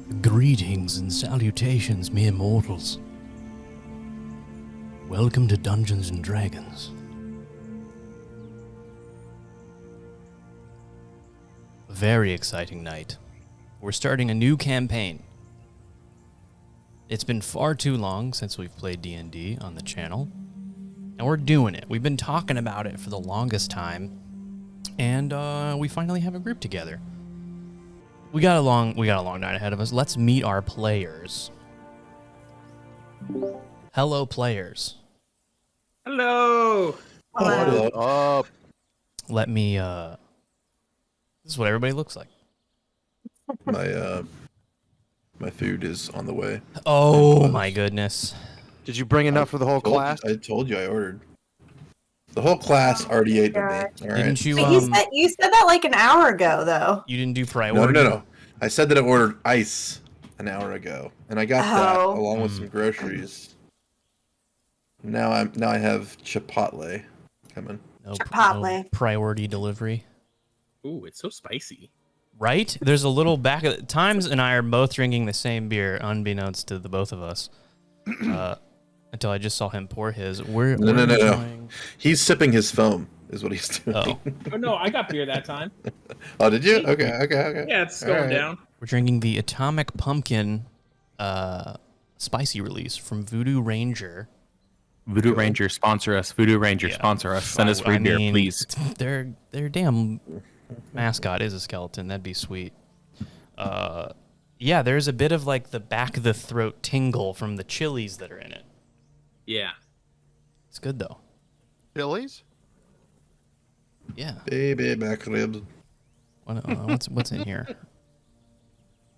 Greetings and salutations, mere mortals. Welcome to Dungeons and Dragons. A very exciting night. We're starting a new campaign. It's been far too long since we've played D&D on the channel, and we're doing it. We've been talking about it for the longest time, and we finally have a group together. We got a long night ahead of us. Let's meet our players. Hello, players. Hello. Hello. Let me, this is what everybody looks like. My food is on the way. Oh my goodness. Did you bring enough for the whole class? I told you I ordered. The whole class already ate with me. All right. Didn't you, But you said that like an hour ago, though. you didn't do priority? No. I said that I ordered ice an hour ago, and I got that along with some groceries. Now I have Chipotle coming. No priority delivery. Ooh, it's so spicy. Right? There's a little back of Times and I are both drinking the same beer, unbeknownst to the both of us. Until I just saw him pour his. No. He's sipping his foam, is what he's doing. Oh no, I got beer that time. Oh, did you? Okay. Yeah, it's going down. We're drinking the Atomic Pumpkin spicy release from Voodoo Ranger. Voodoo Ranger, sponsor us. Voodoo Ranger, sponsor us. Send us free beer, please. Their damn mascot is a skeleton. That'd be sweet. Yeah, there's a bit of like the back of the throat tingle from the chilies that are in it. Yeah. It's good though. Chilies? Yeah. Baby back ribs. What's in here?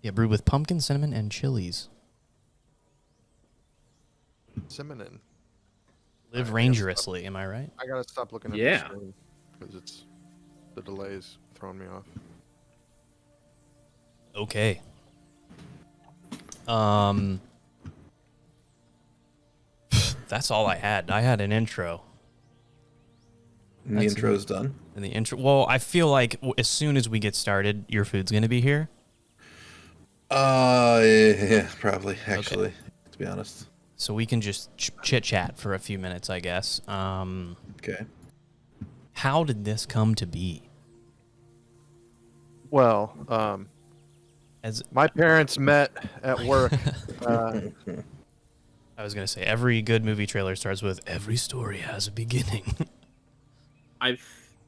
Yeah, brewed with pumpkin, cinnamon, and chilies. Cinnamon. Live rangerously, am I right? I gotta stop looking at Yeah. the screen because the delay's throwing me off. Okay. That's all I had. I had an intro. And the intro's done. And the intro. Well, I feel like as soon as we get started, your food's gonna be here. Yeah, probably actually, to be honest. So we can just chit chat for a few minutes, I guess. Okay. How did this come to be? Well, As my parents met at work. I was gonna say, every good movie trailer starts with "Every story has a beginning." I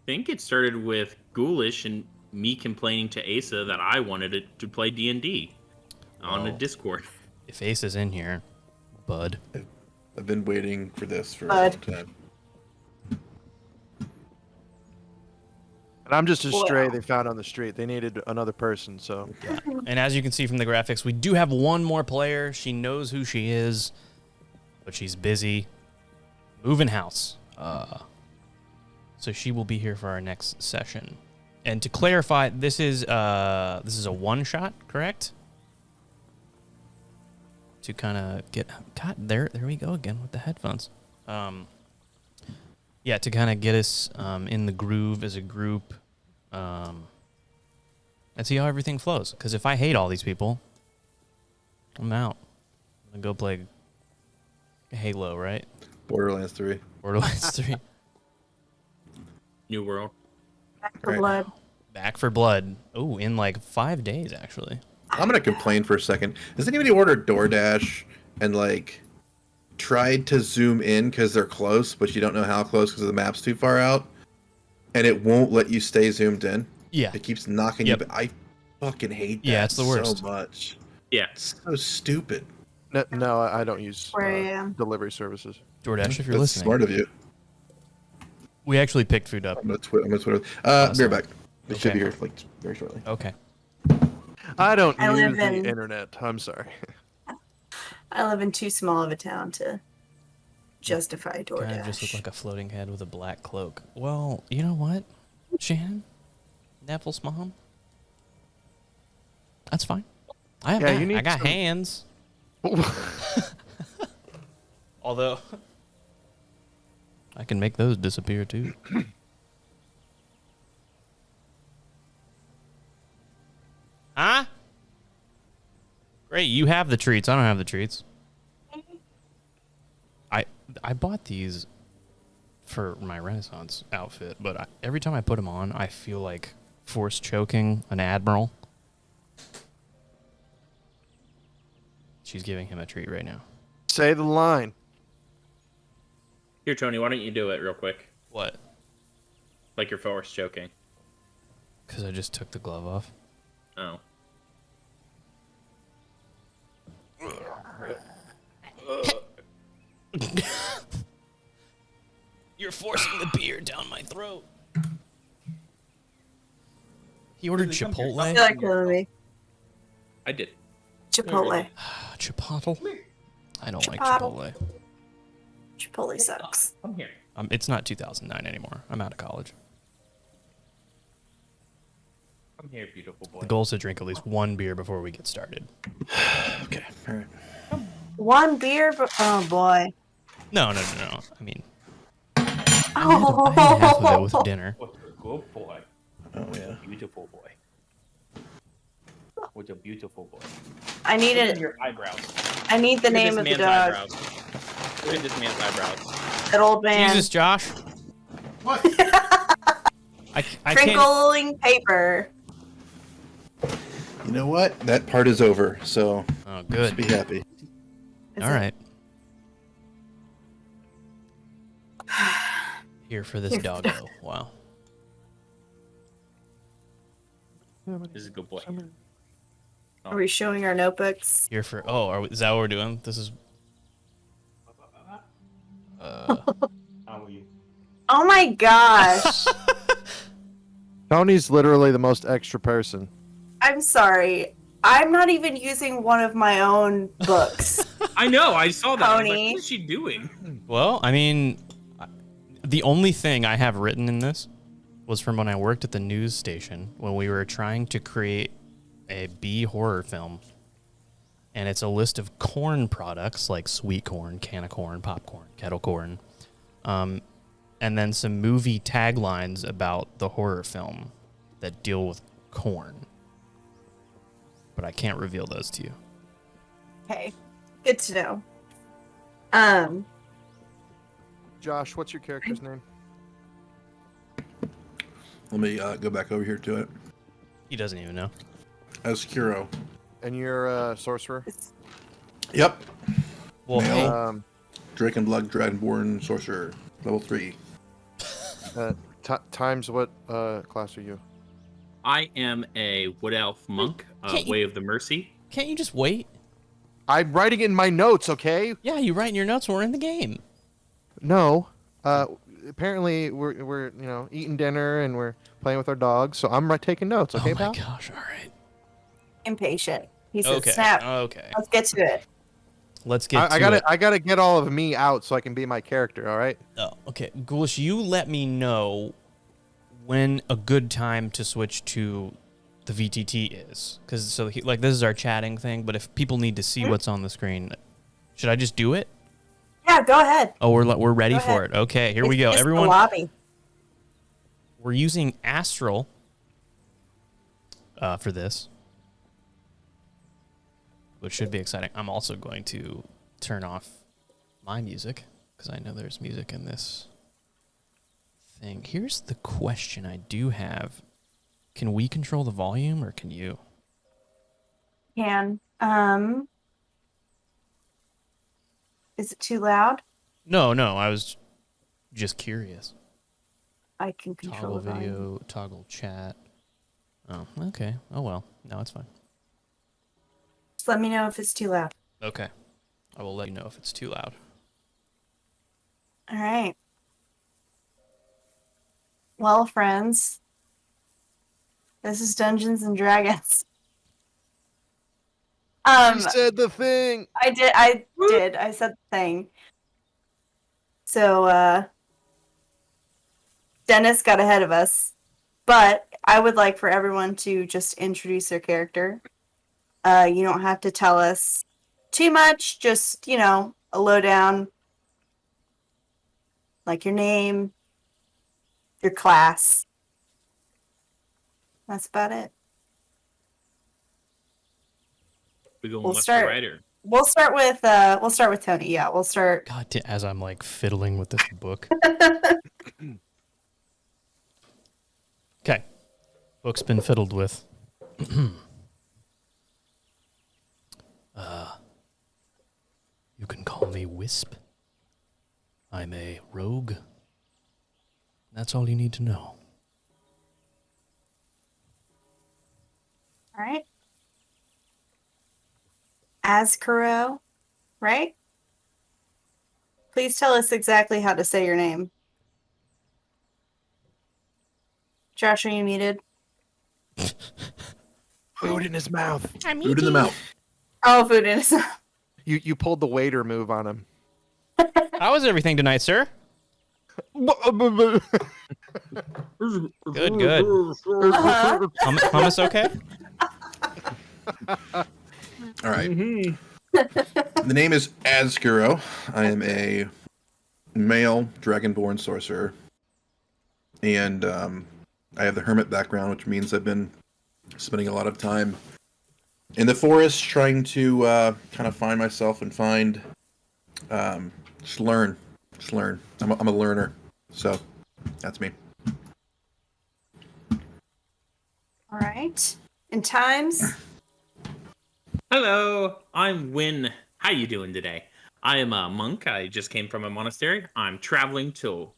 think it started with Ghoulish and me complaining to Asa that I wanted to play D&D on the Discord. If Ace is in here, bud. I've been waiting for this for a long time. And I'm just a stray they found on the street. They needed another person, so. Yeah. And as you can see from the graphics, we do have one more player. She knows who she is, but she's busy moving house. So she will be here for our next session. And to clarify, this is a one shot, correct? To kind of get there we go again with the headphones. Yeah, to kind of get us in the groove as a group, and see how everything flows. Because if I hate all these people, I'm out. I'm gonna go play Halo, right? Borderlands 3. Borderlands 3. New World. Back for blood. Back for Blood. Oh, in like 5 days, actually. I'm gonna complain for a second. Has anybody ordered DoorDash and like tried to zoom in because they're close, but you don't know how close because the map's too far out, and it won't let you stay zoomed in? Yeah. It keeps knocking you. I fucking hate that. Yeah, it's the worst. So much. Yeah. It's so stupid. No, I don't use Where I am. delivery services. DoorDash, if you're That's listening. smart of you. We actually picked food up. I'm gonna Twitter. Be right back. It should be here like very shortly. Okay. I don't I use live the in- internet. I'm sorry. I live in too small of a town to justify Kind of just look DoorDash. like a floating head with a black cloak. Well, you know what, Shannon? Neville's mom? That's fine. I got some- hands. Although, I can make those disappear too. Huh? Great, you have the treats. I don't have the treats. I bought these for my Renaissance outfit, but every time I put them on, I feel like force choking an admiral. She's giving him a treat right now. Say the line. Here, Tony, why don't you do it real quick? What? Like your force choking. Because I just took the glove off. Oh. You're forcing the beer down my throat. He ordered Chipotle? I feel like killing me. I did. Chipotle. Chipotle? I don't like Chipotle. Chipotle. Chipotle sucks. Come here. It's not 2009 anymore. I'm out of college. Come here, beautiful boy. The goal is to drink at least one beer before we get started. Okay. All right. One beer, but oh boy. No. I mean, I had half of it with dinner. What a good boy. Oh yeah. Beautiful boy. What a beautiful boy. I need Look at it. your eyebrows. I need the name of the dog. Look at this man's eyebrows. That old man. Jesus, Josh. What? I can't. Crinkling paper. You know what? That part is over. So Oh, just be good. happy. Is All it- right. Here for this doggo. Wow. This is a good boy. Are we showing our notebooks? Here for. Oh, is that what we're doing? This is. How are you? Oh my gosh. Tony's literally the most extra person. I'm sorry. I'm not even using one of my own books. I know. I saw that. I was like, Tony. what is she doing? Well, I mean, the only thing I have written in this was from when I worked at the news station when we were trying to create a B horror film. And it's a list of corn products like sweet corn, can of corn, popcorn, kettle corn, and then some movie taglines about the horror film that deal with corn. But I can't reveal those to you. Okay. Good to know. Josh, what's your character's name? Let me go back over here to it. He doesn't even know. As Kuro. And you're a sorcerer? Yep. Well, Male. hey, Drake and Blood Dragonborn Sorcerer. Level 3. Times what class are you? I am a wood elf monk, Can't you- Way of the Mercy. can't you just wait? I'm writing in my notes, okay? Yeah, you write in your notes when we're in the game. No. Apparently we're eating dinner and we're playing with our dogs, so I'm taking notes, okay, Oh my pal? gosh, all right. Impatient. He says, Okay, snap. okay. Let's get to it. Let's get to I gotta it. I gotta get all of me out so I can be my character, all right? Oh, okay, Ghoulish, you let me know when a good time to switch to the VTT is, because this is our chatting thing. But if people need to see what's on the screen, should I just do it? Yeah, go ahead. Oh, we're ready Go for ahead. it. Okay, here we It's go, just the everyone. lobby. We're using Astral for this, which should be exciting. I'm also going to turn off my music because I know there's music in this thing. Here's the question I do have. Can we control the volume or can you? Can. Is it too loud? No, I was just curious. I can control Toggle the volume. video, toggle chat. Oh, okay. Oh, well. No, it's fine. Just let me know if it's too loud. Okay. I will let you know if it's too loud. All right. Well, friends, this is Dungeons and Dragons. She said the thing. I did. I said the thing. So, Dennis got ahead of us, but I would like for everyone to just introduce their character. You don't have to tell us too much, just, a lowdown, like your name, your class. That's about it. We go We'll left start- to right, or We'll start with Tony. Yeah, we'll start. God, as I'm like fiddling with this book. Okay. Book's been fiddled with. You can call me Wisp. I'm a rogue. That's all you need to know. All right. Azkuro, right? Please tell us exactly how to say your name. Josh, are you muted? Food in his mouth. Food in the mouth. Oh, food in his mouth. You pulled the waiter move on him. How was everything tonight, sir? Good, good. Uh-huh. Hummus okay? All right. The name is Azkuro. I am a male dragonborn sorcerer. And I have the hermit background, which means I've been spending a lot of time in the forest trying to kind of find myself and find... just learn. I'm a learner. So, that's me. All right. And times? hello, I'm Win. How you doing today? I am a monk. I just came from a monastery. I'm traveling to,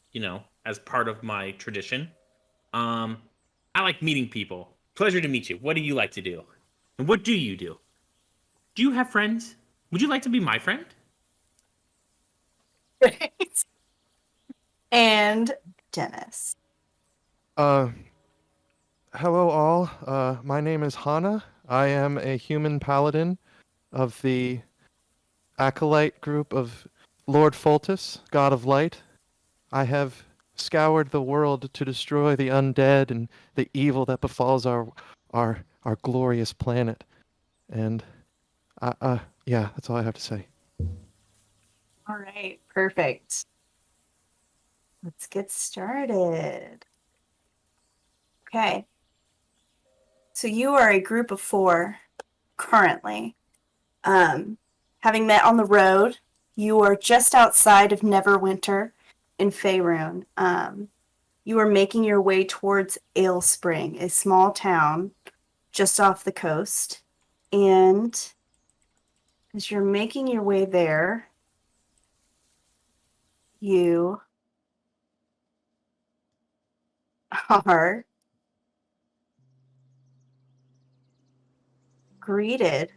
as part of my tradition. I like meeting people. Pleasure to meet you. What do you like to do? And what do you do? Do you have friends? Would you like to be my friend? Great. And Dennis. Hello all. My name is Hana. I am a human paladin of the acolyte group of Lord Foltus, God of Light. I have scoured the world to destroy the undead and the evil that befalls our glorious planet. And yeah, that's all I have to say. All right. Perfect. Let's get started. Okay. So you are a group of 4 currently. Having met on the road, you are just outside of Neverwinter in Faerun. You are making your way towards Ale Spring, a small town just off the coast. And as you're making your way there, you are greeted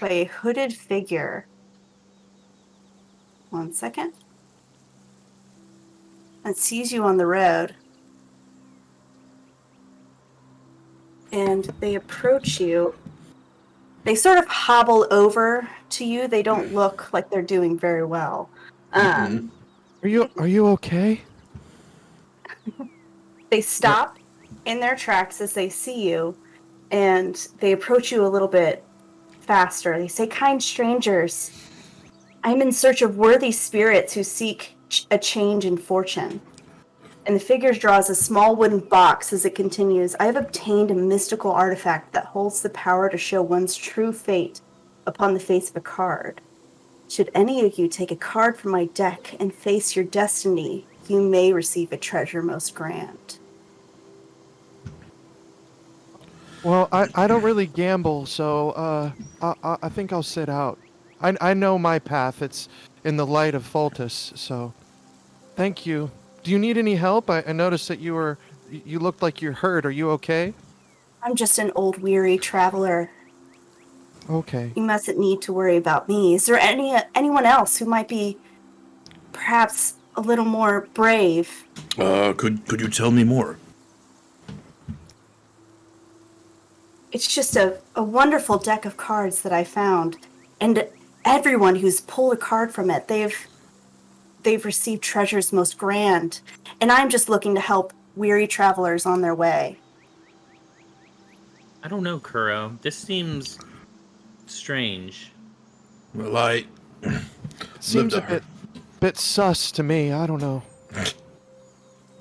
by a hooded figure. One second. And sees you on the road. And they approach you. They sort of hobble over to you. They don't look like they're doing very well. Are you okay? They stop in their tracks as they see you, and they approach you a little bit faster. They say, "Kind strangers, I'm in search of worthy spirits who seek a change in fortune." And the figure draws a small wooden box as it continues. "I have obtained a mystical artifact that holds the power to show one's true fate upon the face of a card. Should any of you take a card from my deck and face your destiny, you may receive a treasure most grand." Well, I don't really gamble, so I think I'll sit out. I know my path. It's in the light of Foltus, so thank you. Do you need any help? I noticed that you looked like you're hurt. Are you okay? "I'm just an old weary traveler. Okay. You mustn't need to worry about me. Is there anyone else who might be perhaps a little more brave?" Could you tell me more? "It's just a wonderful deck of cards that I found, and everyone who's pulled a card from it, they've received treasures most grand, and I'm just looking to help weary travelers on their way." I don't know, Kuro. This seems strange. Well, I Seems lived a bit sus to me. I don't know.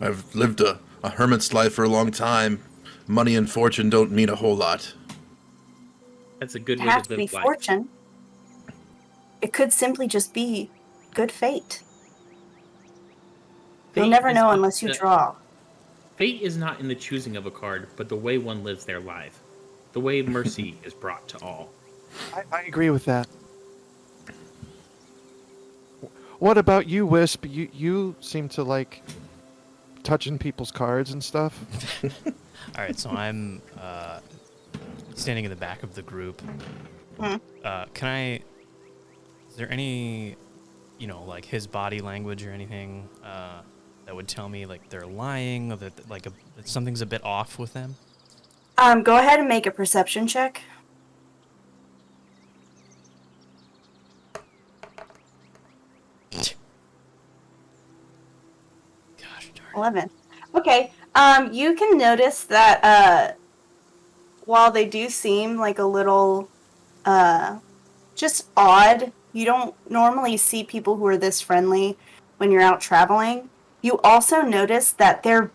I've lived a hermit's life for a long time. Money and fortune don't mean a whole lot. That's a good It way has to to be live life. fortune. It could simply just be good fate. You'll Fate never is know not unless you the- draw. Fate is not in the choosing of a card, but the way one lives their life. The way mercy is brought to all. I agree with that. What about you, Wisp? You seem to like touching people's cards and stuff. All right, so I'm standing in the back of the group. Hmm. Can I? Is there any, like his body language or anything that would tell me like they're lying or that that something's a bit off with them? Go ahead and make a perception check. Gosh darn. 11. Okay. You can notice that while they do seem like a little just odd, you don't normally see people who are this friendly when you're out traveling. You also notice that they're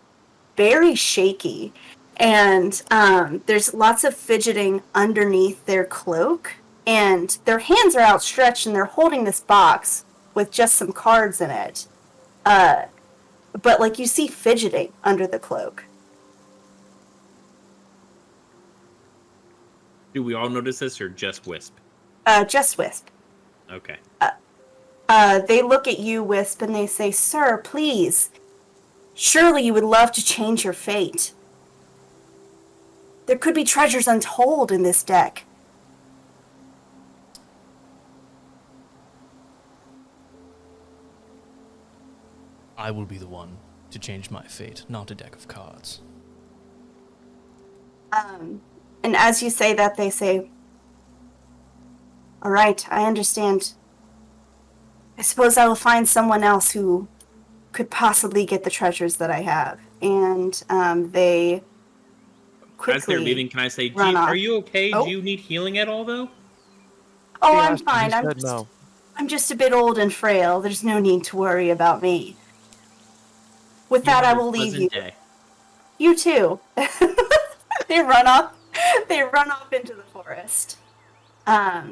very shaky, and there's lots of fidgeting underneath their cloak, and their hands are outstretched and they're holding this box with just some cards in it. But like you see fidgeting under the cloak. Do we all notice this or just Wisp? Just Wisp. Okay. They look at you, Wisp, and they say, "Sir, please. Surely you would love to change your fate. There could be treasures untold in this deck." I will be the one to change my fate, not a deck of cards. And as you say that, they say, "All right, I understand. I suppose I will find someone else who could possibly get the treasures that I have." And they quickly As they're leaving, can I say, run off. are you okay? Oh. Do you need healing at all, though? "Oh, He I'm asked and he fine. said no. I'm just a bit old and frail. There's no need to worry about me. With You that, I have a will leave you. pleasant day. You too." They run off. They run off into the forest. As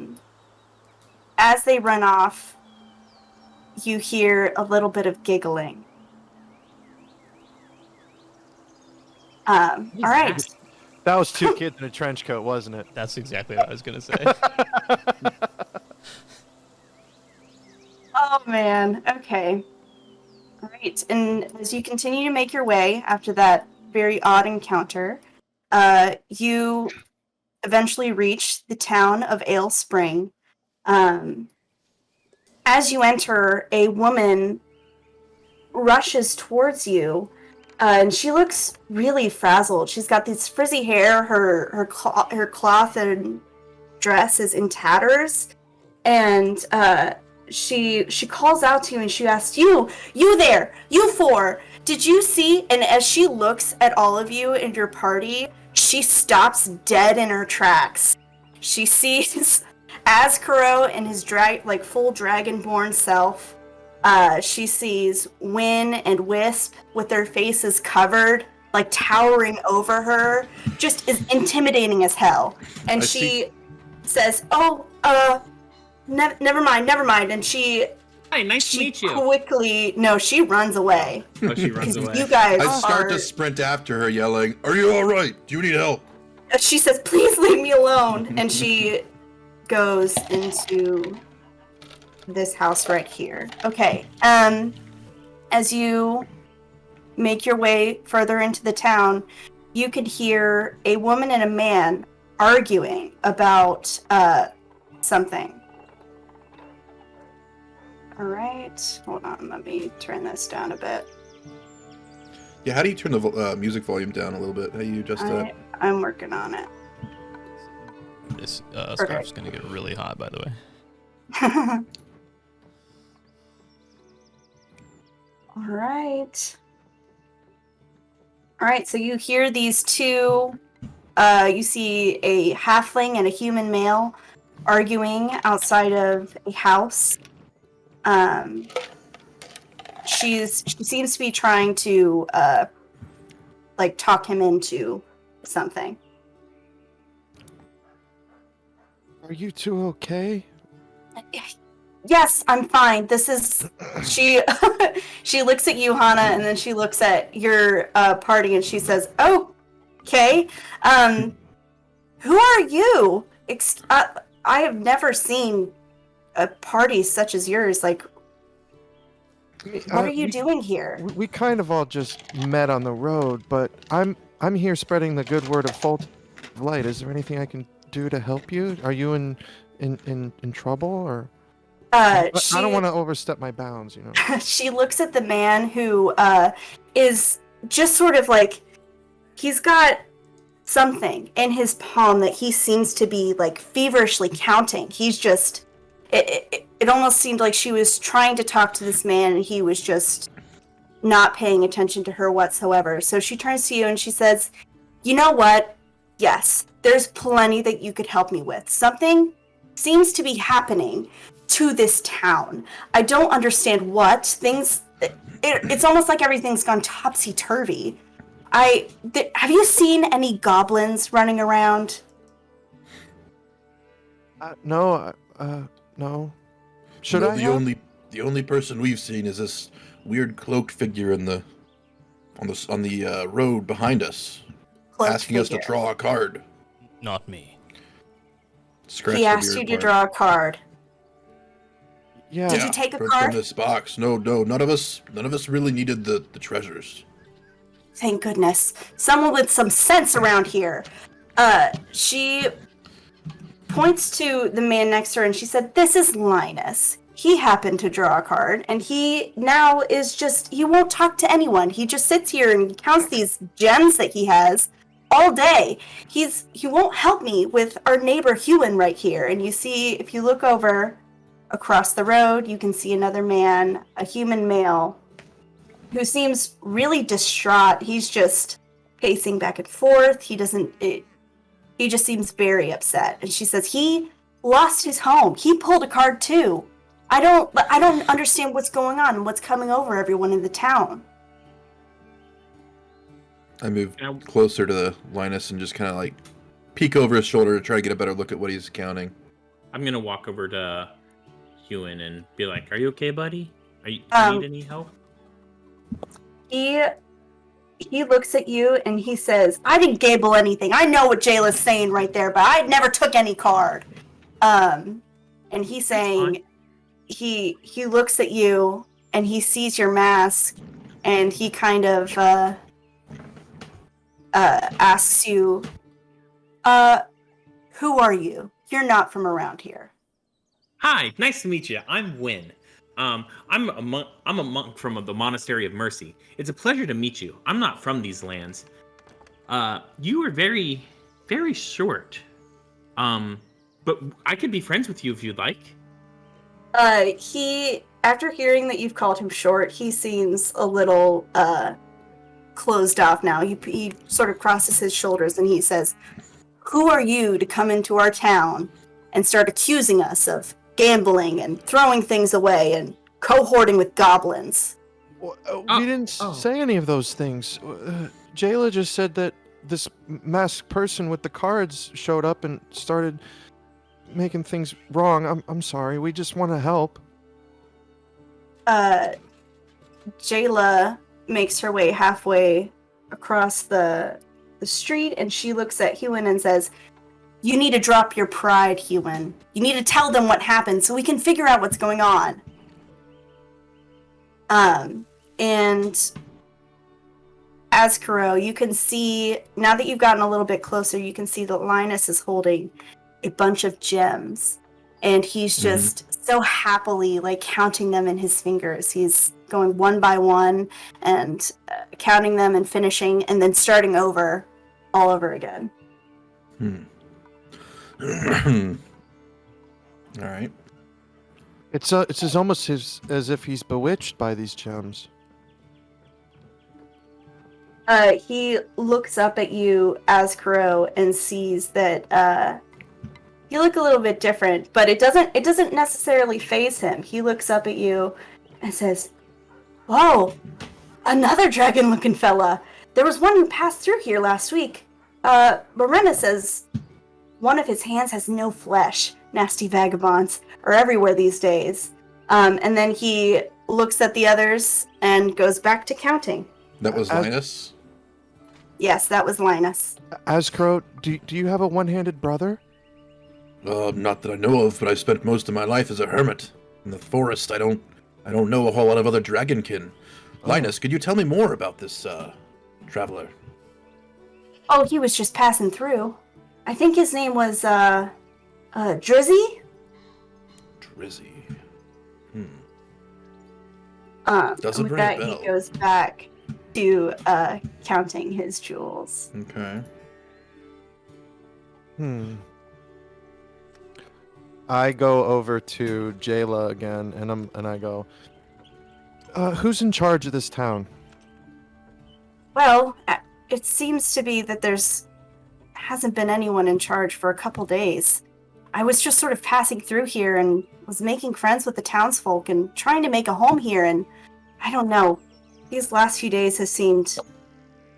they run off, you hear a little bit of giggling. All right. that? That was two kids in a trench coat, wasn't it? That's exactly what I was gonna say. Oh man. Okay. All right. And as you continue to make your way after that very odd encounter, you eventually reach the town of Ale Spring. As you enter, a woman rushes towards you, and she looks really frazzled. She's got this frizzy hair. Her cloth and dress is in tatters, and she calls out to you and she asks, you there, you four, did you see?" And as she looks at all of you and your party, she stops dead in her tracks. She sees Azkaro and his full dragonborn self. She sees Win and Wisp with their faces covered, like towering over her, just as intimidating as hell. And she says, "Oh, never mind," and she Hi, nice to meet you. quickly, no, she runs away. Oh, she runs Because away. you guys I start are, to sprint after her, yelling, "Are you all right? Do you need help?" she says, "Please leave me alone," and she goes into this house right here. Okay, as you make your way further into the town, you could hear a woman and a man arguing about something. All right, hold on, let me turn this down a bit. Yeah, how do you turn the music volume down a little bit? How do you adjust that? I'm working on it. This scarf's gonna get really hot, by the way. All right. All right, so you hear these two, you see a halfling and a human male arguing outside of a house. She seems to be trying to, talk him into something. Are you two okay? Yes, I'm fine. This is she. She looks at you, Hana, and then she looks at your party, and she says, "Okay, who are you? I have never seen a party such as yours. Like, what are you doing here?" We kind of all just met on the road, but I'm here spreading the good word of light. Is there anything I can do to help you? Are you in trouble or? I don't want to overstep my bounds, you know. She looks at the man who is just sort of like, he's got something in his palm that he seems to be like feverishly counting. He's just, it almost seemed like she was trying to talk to this man and he was just not paying attention to her whatsoever. So she turns to you and she says, "You know what? Yes, there's plenty that you could help me with. Something seems to be happening to this town. I don't understand what. It's almost like everything's gone topsy-turvy. Have you seen any goblins running around?" No. No. Should I help? The only person we've seen is this weird cloaked figure on the road behind us, asking us to draw a card. Not me. He asked you to draw a card. Yeah. Did you take a from card? this box? No. None of us really needed the treasures. Thank goodness. Someone with some sense around here. She points to the man next to her and she said, "This is Linus. He happened to draw a card and he now is just, he won't talk to anyone. He just sits here and counts these gems that he has all day. He won't help me with our neighbor Hewin right here." And you see, if you look over across the road, you can see another man, a human male, who seems really distraught. He's just pacing back and forth. He just seems very upset. And she says, "He lost his home. He pulled a card too. I don't understand what's going on and what's coming over everyone in the town." I move closer to the Linus and just kind of like peek over his shoulder to try to get a better look at what he's counting. I'm gonna walk over to Hewin and be like, "Are you okay, buddy? Do you need any help?" He looks at you and he says, "I didn't gable anything. I know what Jayla's saying right there, but I never took any card." And he's saying, he looks at you and he sees your mask and he kind of asks you, "Who are you? You're not from around here." "Hi, nice to meet you. I'm Win. I'm a monk from the Monastery of Mercy. It's a pleasure to meet you. I'm not from these lands. You are very, very short. But I could be friends with you if you'd like." He, after hearing that you've called him short, he seems a little closed off now. He sort of crosses his shoulders and he says, "Who are you to come into our town and start accusing us of gambling and throwing things away and cohorting with goblins?" We didn't say any of those things. Jayla just said that this masked person with the cards showed up and started making things wrong. I'm sorry. We just want to help. Jayla makes her way halfway across the street and she looks at Hewin and says, "You need to drop your pride, Hewin. You need to tell them what happened so we can figure out what's going on." And Azkaro, you can see, now that you've gotten a little bit closer, you can see that Linus is holding a bunch of gems. And he's just so happily, like, counting them in his fingers. He's going one by one and counting them and finishing and then starting over all over again. All right. It's almost as if he's bewitched by these gems. He looks up at you, Azkaro, and sees that you look a little bit different, but it doesn't necessarily faze him. He looks up at you and says, "Whoa, another dragon-looking fella. There was one who passed through here last week. Marina says one of his hands has no flesh. Nasty vagabonds are everywhere these days. And then he looks at the others and goes back to counting. That was Linus? Yes, that was Linus. Ascro, do you have a one-handed brother? Not that I know of, but I spent most of my life as a hermit. In the forest, I don't know a whole lot of other dragonkin. Linus, could you tell me more about this, traveler? Oh, he was just passing through. I think his name was, Drizzy? Drizzy. Doesn't ring a that, bell. he goes back to, counting his jewels. Okay. I go over to Jayla again, and I go, who's in charge of this town? Well, it seems to be that hasn't been anyone in charge for a couple days. I was just sort of passing through here and was making friends with the townsfolk and trying to make a home here, and I don't know. These last few days have seemed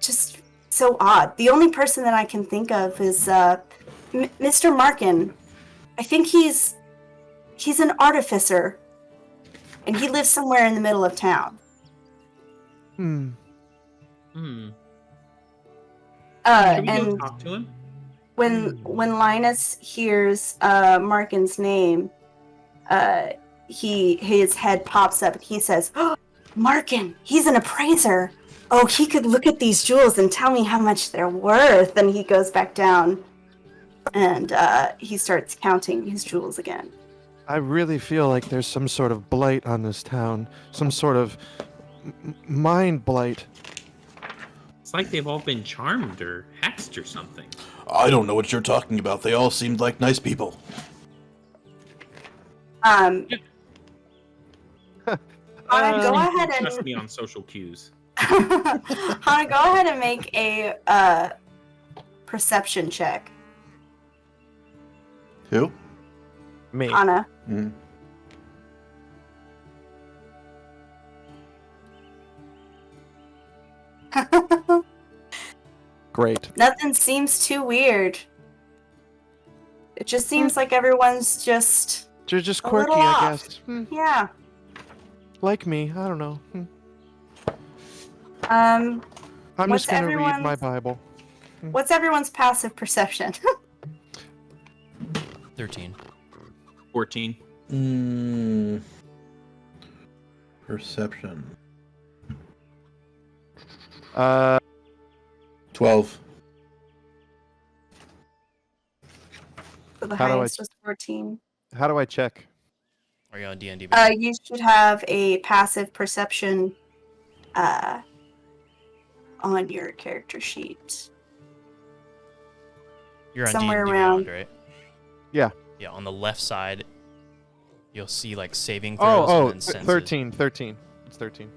just so odd. The only person that I can think of is Mr. Markin. I think he's an artificer, and he lives somewhere in the middle of town. Should we And go talk to him? when Linus hears Markin's name, his head pops up and he says, "Oh, Markin, he's an appraiser. Oh, he could look at these jewels and tell me how much they're worth." And he goes back down and he starts counting his jewels again. I really feel like there's some sort of blight on this town, some sort of mind blight. It's like they've all been charmed or hexed or something. I don't know what you're talking about. They all seemed like nice people. Go ahead Trust and me on social cues. Hannah, go ahead and make a perception check. Who? Me. Hannah. Mm. Great. Nothing seems too weird. It just seems like everyone's just You're just a quirky, little I off. guess. Yeah. Like me, I don't know. Um, I'm What's just gonna read my everyone's- Bible. what's everyone's passive perception? 13. 14. Perception. 12. So the How do I- highest was 14. How do I check? Are you on D&D? You should have a passive perception on your character sheet. You're on somewhere D&D around- Beyond, right? Yeah. Yeah, on the left side, you'll see like saving throws and then senses. 13. It's 13.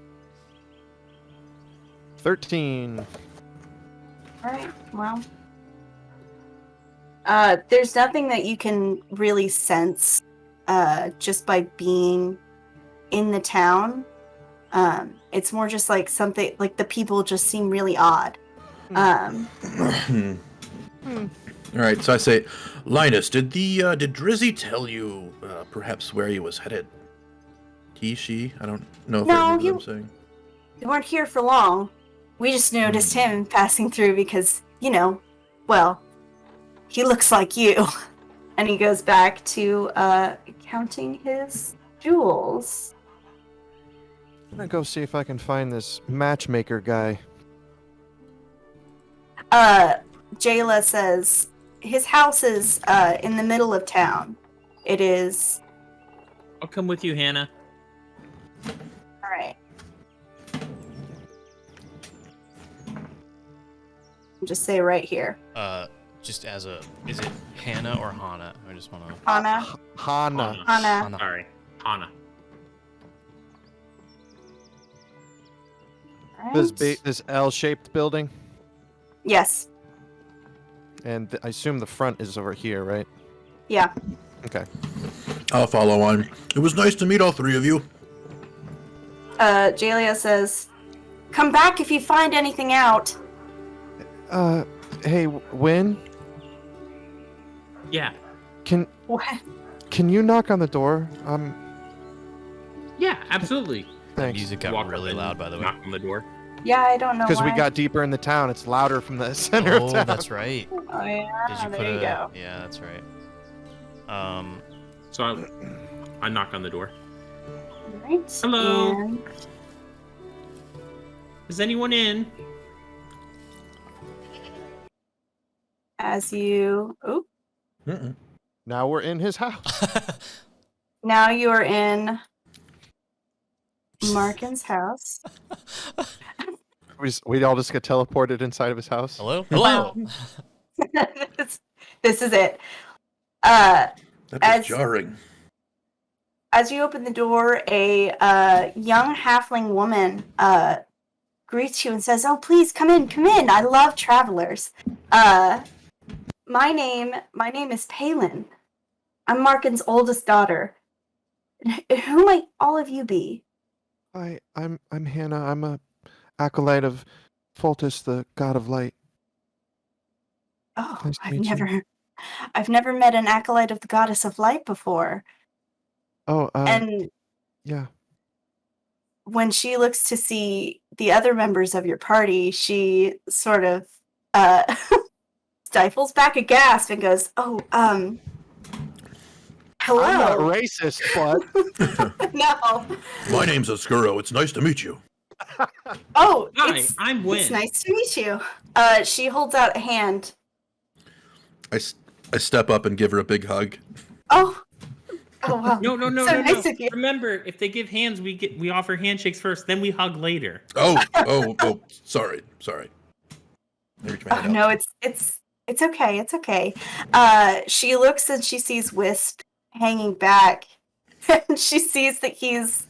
13. All right. Well, there's nothing that you can really sense just by being in the town. It's more just like something like the people just seem really odd. All right, so I say, Linus, did Drizzy tell you perhaps where he was headed? He, she? I don't know if No, I remember he- them saying. They weren't here for long. We just noticed him passing through because, well, he looks like you. And he goes back to counting his jewels. I'm gonna go see if I can find this matchmaker guy. Jayla says his house is in the middle of town. It is. I'll come with you, Hannah. All right. Just say right here. Just as a, is it Hannah or Hana? I just want to. Hannah. Hana. Hannah. Hana. Sorry, Hannah. All This right. this L-shaped building, Yes. and I assume the front is over here, right? Yeah. Okay. I'll follow on. It was nice to meet all three of you. Jalia says, "Come back if you find anything out." Hey, Win? Yeah. What? Can you knock on the door? Yeah, absolutely. The Thanks. music got Walk up really and loud, by the way. Knock on the door. Yeah, I don't know Because we why. got deeper in the town, it's louder from the center of Oh, town. that's right. Oh yeah, Did you there put you a? go. Yeah, that's right. So I knock on the door. Right. Hello? And Is anyone in? as you, Now we're in his house. now you are in Markin's house. We all just get teleported inside of his house. Hello? Hello. this is it. Uh, That was As- jarring. as you open the door, a young halfling woman greets you and says, "Oh, please come in, come in. I love travelers. My name is Palin. I'm Markin's oldest daughter. Who might all of you be?" Hi, I'm Hannah. I'm a acolyte of Fultus, the god of light. Oh, Nice to meet you. I've never met an acolyte of the goddess of light before. Oh, And yeah. when she looks to see the other members of your party, she sort of stifles back a gasp and goes, "Oh, hello." I'm not racist, but No. My name's Oscuro. It's nice to meet you. Oh, Hi, it's I'm Win. it's nice to meet you. She holds out a hand. I step up and give her a big hug. Oh wow. No. So nice of you. Remember, if they give hands, we offer handshakes first, then we hug later. Oh, sorry. I reach my Oh hand out. no, it's okay. It's okay. She looks and she sees Wisp hanging back, and she sees that he's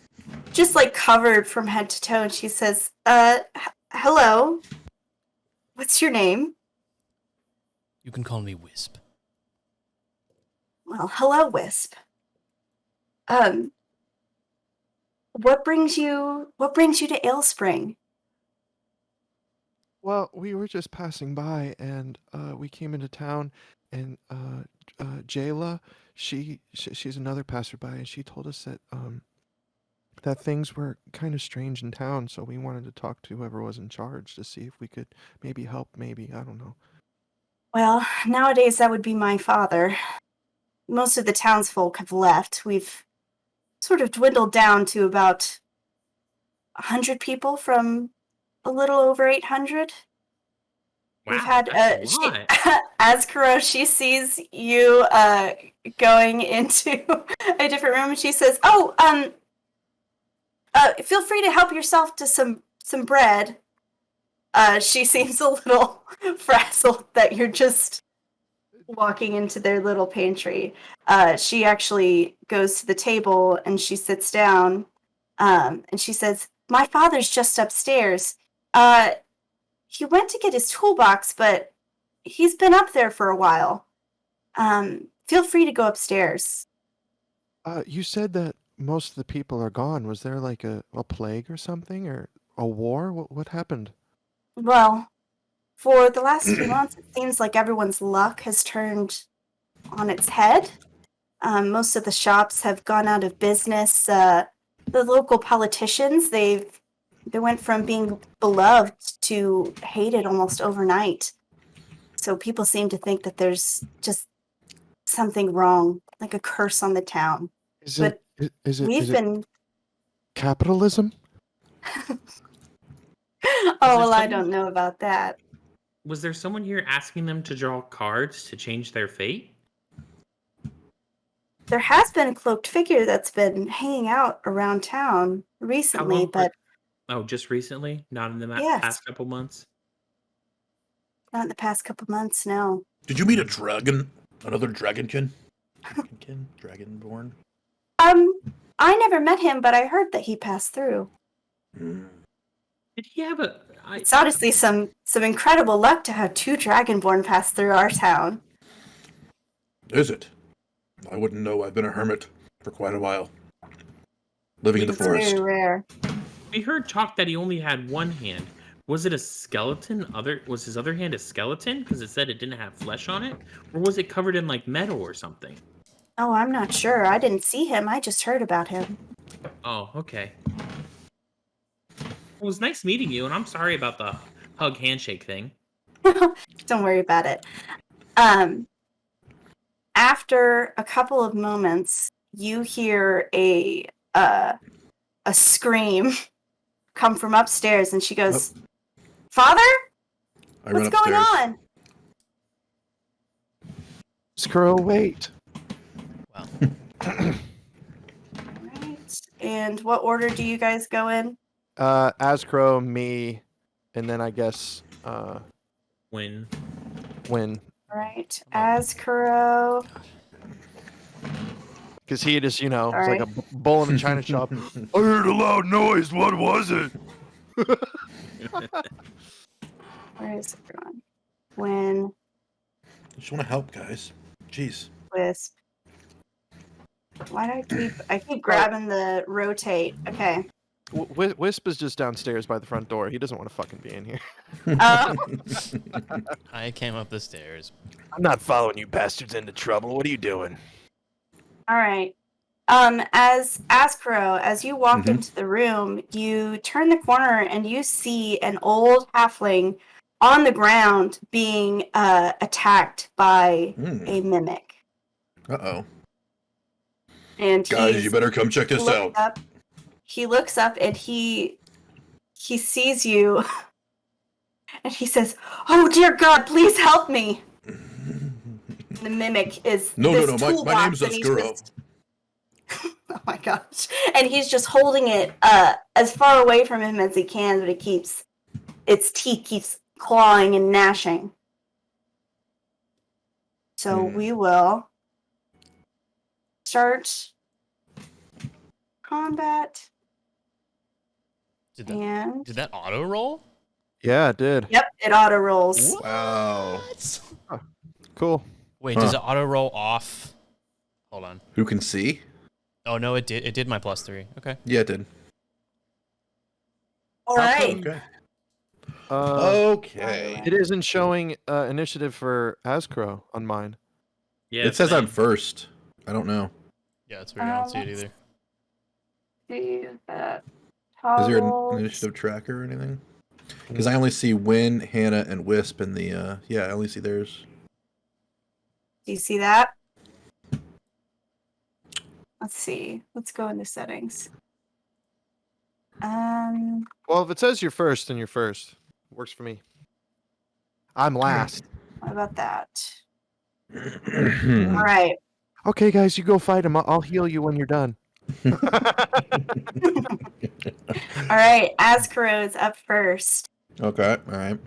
just like covered from head to toe. And she says, hello. What's your name?" You can call me Wisp. "Well, hello, Wisp. What brings you to Alespring?" well, we were just passing by, and we came into town, and Jayla, she's another passerby, and she told us that things were kind of strange in town, so we wanted to talk to whoever was in charge to see if we could maybe help. Maybe, I don't know. Well, nowadays that would be my father. Most of the townsfolk have left. We've sort of dwindled down to about 100 people from a little over 800. Wow, We've had that's a lot. Azkaro, she sees you going into a different room, and she says, "Oh, feel free to help yourself to some bread." She seems a little frazzled that you're just walking into their little pantry. She actually goes to the table and she sits down, and she says, "My father's just upstairs. He went to get his toolbox, but he's been up there for a while. Feel free to go upstairs." You said that most of the people are gone. Was there like a plague or something, or a war? What happened? Well, for the last few months, it seems like everyone's luck has turned on its head. Most of the shops have gone out of business. The local politicians, they went from being beloved to hated almost overnight. So people seem to think that there's just something wrong, like a curse on the town. Is But is We've it been. capitalism? Oh, well, I someone- don't know about that. Was there someone here asking them to draw cards to change their fate? There has been a cloaked figure that's been hanging out around town recently, long but Oh, just recently? Not in the Yes. past couple months? not in the past couple months, no. Did you meet a dragon? Another dragonkin? Dragonborn? I never met him, but I heard that he passed through. Hmm. Did he have a... It's honestly some incredible luck to have 2 Dragonborn pass through our town. Is it? I wouldn't know. I've been a hermit for quite a while. Living in the It's forest. very rare. We heard talk that he only had one hand, Was it a skeleton? Was his other hand a skeleton? Because it said it didn't have flesh on it, or was it covered in like metal or something? Oh, I'm not sure. I didn't see him. I just heard about him. Oh, okay. It was nice meeting you, and I'm sorry about the hug handshake thing. Don't worry about it. After a couple of moments, you hear a scream come from upstairs, and she goes, "Father, I run what's going upstairs. on?" Skrull, wait. Wow. Right. And what order do you guys go in? Ascro, me, and then I guess When Win. All right. Azkuro. Because he just, you know, it's Sorry. like a bull in a china shop. I heard a loud noise. What was it? Where is everyone? Win, I just want to help, guys. Jeez. Wisp. Why do I keep grabbing the rotate? Okay. Wisp is just downstairs by the front door. He doesn't want to fucking be in here. I came up the stairs. I'm not following you bastards into trouble. What are you doing? All right. As Askro, as you walk into the room, you turn the corner and you see an old halfling on the ground being attacked by a mimic. Uh-oh. And Guys, you better come check this out. He looks up and he sees you and he says, "Oh dear God, please help me." The mimic is No, this my toolbox, name's and he's Oscuro. just- Oh my gosh. And he's just holding it as far away from him as he can, but its teeth keeps clawing and gnashing. So we will start combat. Did that auto roll? Yeah, it did. Yep, it auto rolls. Wow. Cool. Wait, does it auto roll off? Hold on. Who can see? Oh no, it did. It did my +3. Okay. Yeah, it did. All right. Okay. Okay. It isn't showing initiative for Ascro on mine. Yeah, It says I'm first. I don't know. Yeah, it's weird. I don't see it either. See that. Is there an initiative tracker or anything? Because I only see Win, Hannah, and Wisp in the. Yeah, I only see theirs. Do you see that? Let's see. Let's go into settings. Well, if it says you're first, then you're first. Works for me. I'm last. What about that? All right. Okay, guys, you go fight him. I'll heal you when you're done. All right. Azkuro is up first. Okay, all right.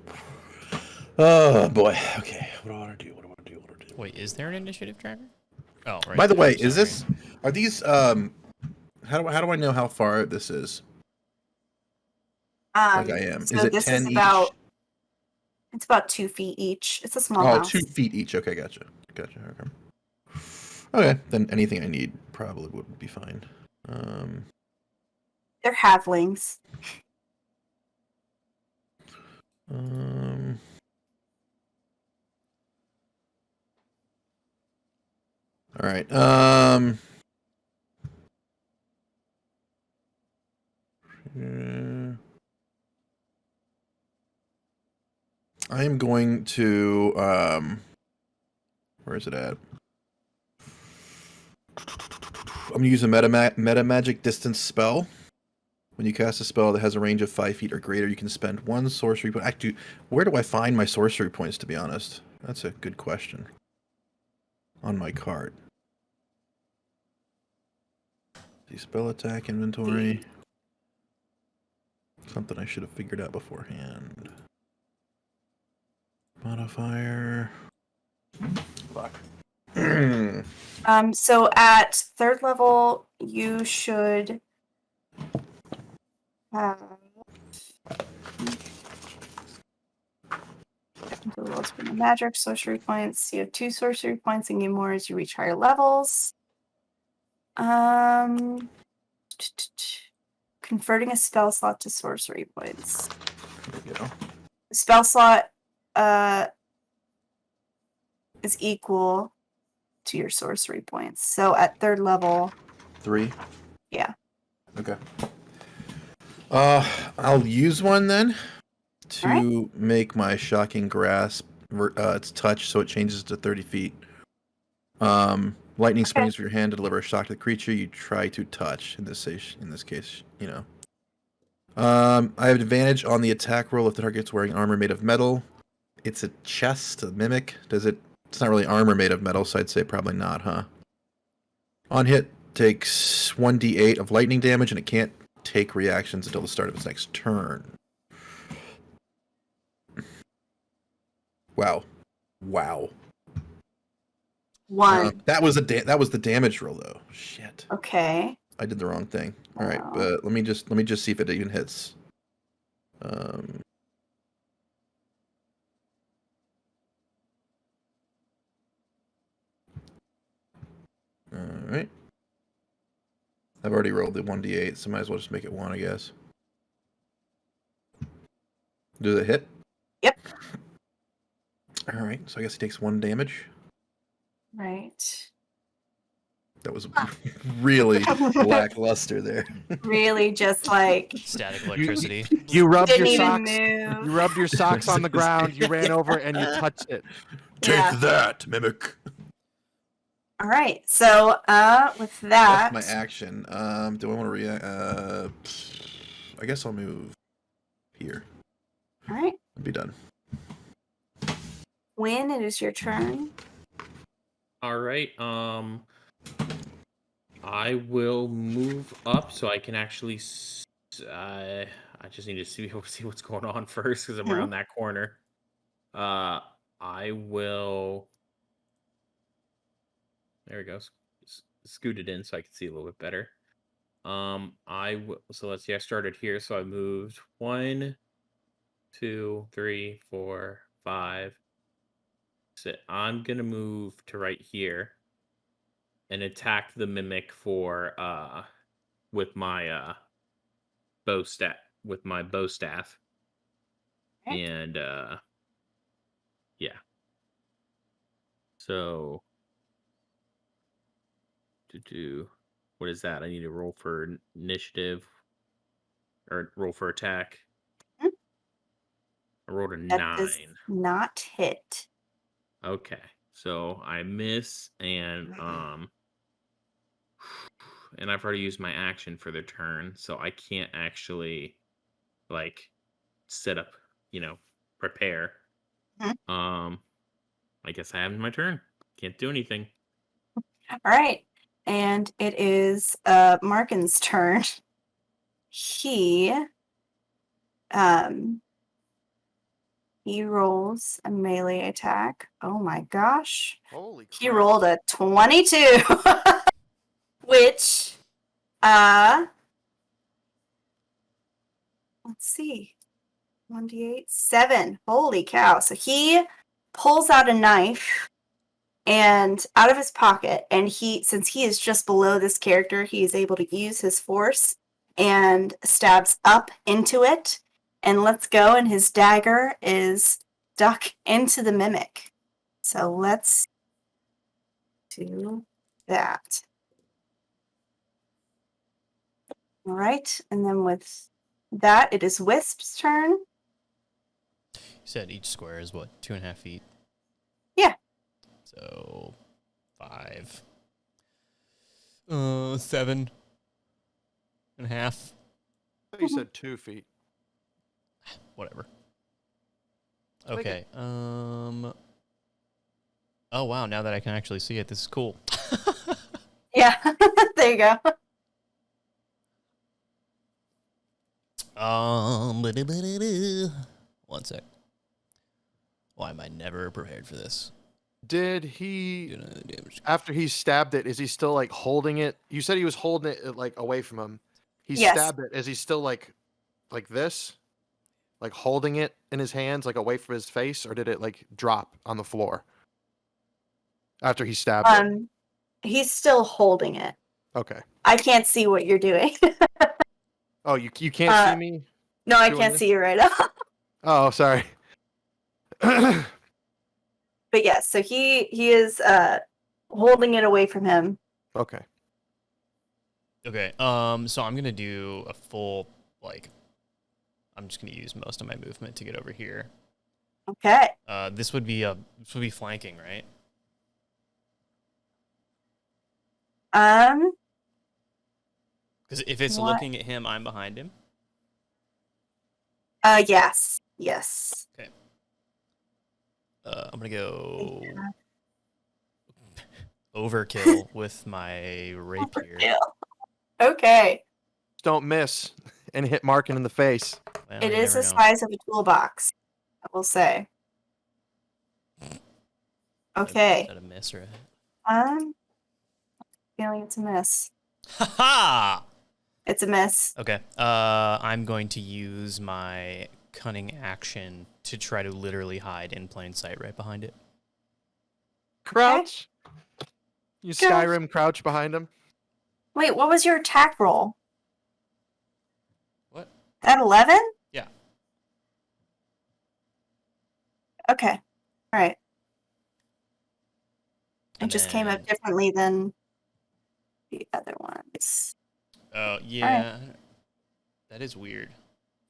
Oh boy. Okay, what do I want to do? What do I want to do? Wait, is there an initiative tracker? Oh, right. By the way, there, is this? Are these? How do I know how far this is? Like I am. So is it this 10 is each? It's about 2 feet each. It's a small Oh, house. 2 feet each. Okay, gotcha. Okay. Okay, then anything I need probably would be fine. They're halflings. All right. I am going to where is it at? I'm gonna use a meta magic distance spell. When you cast a spell that has a range of 5 feet or greater, you can spend 1 sorcery point. Actually, where do I find my sorcery points? To be honest, that's a good question. On my card. The spell attack inventory. Something I should have figured out beforehand. Modifier. Fuck. So at 3rd level, you should have magic sorcery points. You have 2 sorcery points and gain more as you reach higher levels. Converting a spell slot to sorcery points. you know. Spell slot is equal to your sorcery points. So at 3rd level, 3. yeah. Okay. I'll use one then to make my shocking grasp its touch, so it changes to 30 feet. Lightning springs from your hand to deliver a shock to the creature you try to touch. In this case, you know. I have advantage on the attack roll if the target's wearing armor made of metal. It's a chest, a mimic. It's not really armor made of metal, so I'd say probably not, huh? On hit, takes 1d8 of lightning damage, and it can't take reactions until the start of its next turn. Wow. 1. That was the damage roll, though. Shit. Okay. I did the wrong thing. All right, Wow. but let me just see if it even hits. All right. I've already rolled the 1d8, so might as well just make it 1, I guess. Does it hit? Yep. All right, so I guess he takes 1 damage. Right. That was really lackluster there. Really just like Static electricity. You rubbed didn't your even socks. move. You rubbed your socks on the ground. You ran over and you touched it. Take Yeah. that, mimic. All right. So with that, That's my action. Do I want to react? I guess I'll move here. all right. I'll be done. When it is your turn. All right. I will move up so I can actually. I just need to see what's going on first because I'm around that corner. I will. There we go. Scoot it in so I can see a little bit better. So let's see. I started here, so I moved 1, 2, 3, 4, 5. So I'm gonna move to right here and attack the mimic with my bow staff. Okay. And yeah. So what is that? I need to roll for initiative or roll for attack. Mhm. I rolled a That 9. does not hit. Okay. So I miss and I've already used my action for the turn, so I can't actually like set up, prepare. Mhm. I guess I have my turn. Can't do anything. All right. And it is Markin's turn. He rolls a melee attack. Oh my gosh. Holy crap. He rolled a 22. Which let's see. 1d8 7. Holy cow. So he pulls out a knife and out of his pocket, and since he is just below this character, he is able to use his force and stabs up into it and lets go, and his dagger is stuck into the mimic. So let's do that. All right, and then with that, it is Wisp's turn. You said each square is what, 2.5 feet? Yeah. So 5. 7.5. I thought you said 2 feet. Whatever. Make Okay. Oh wow! Now that I can actually see it, this is cool. Yeah, there you go. One sec. Why am I never prepared for this? Did he, Do another damage. after he stabbed it, is he still like holding it? You said he was holding it like away from him. He Yes. stabbed it. Is he still like this? Like holding it in his hands, like away from his face, or did it like drop on the floor after he stabbed it? He's still holding it. Okay. I can't see what you're doing. Oh, you can't see me? No, I doing can't this? see you right now. Oh, sorry. But yes, so he is holding it away from him. Okay. Okay. So I'm gonna do a full I'm just gonna use most of my movement to get over here. Okay. This would be flanking, right? Because if it's What? looking at him, I'm behind him. Yes. Yes. Okay. I'm gonna go overkill with my rapier. Okay. Don't miss and hit Markin in the face. Well, It you is never the know. size of a toolbox, I will say. Okay. Is that a miss or a hit? Feeling it's a miss. Ha ha! It's a miss. Okay. I'm going to use my cunning action to try to literally hide in plain sight right behind it. Crouch. You Go. Skyrim crouch behind him. Wait, what was your attack roll? What? At 11? Yeah. Okay. All right. It And just came up then- differently than the other ones. Oh, yeah. That is weird.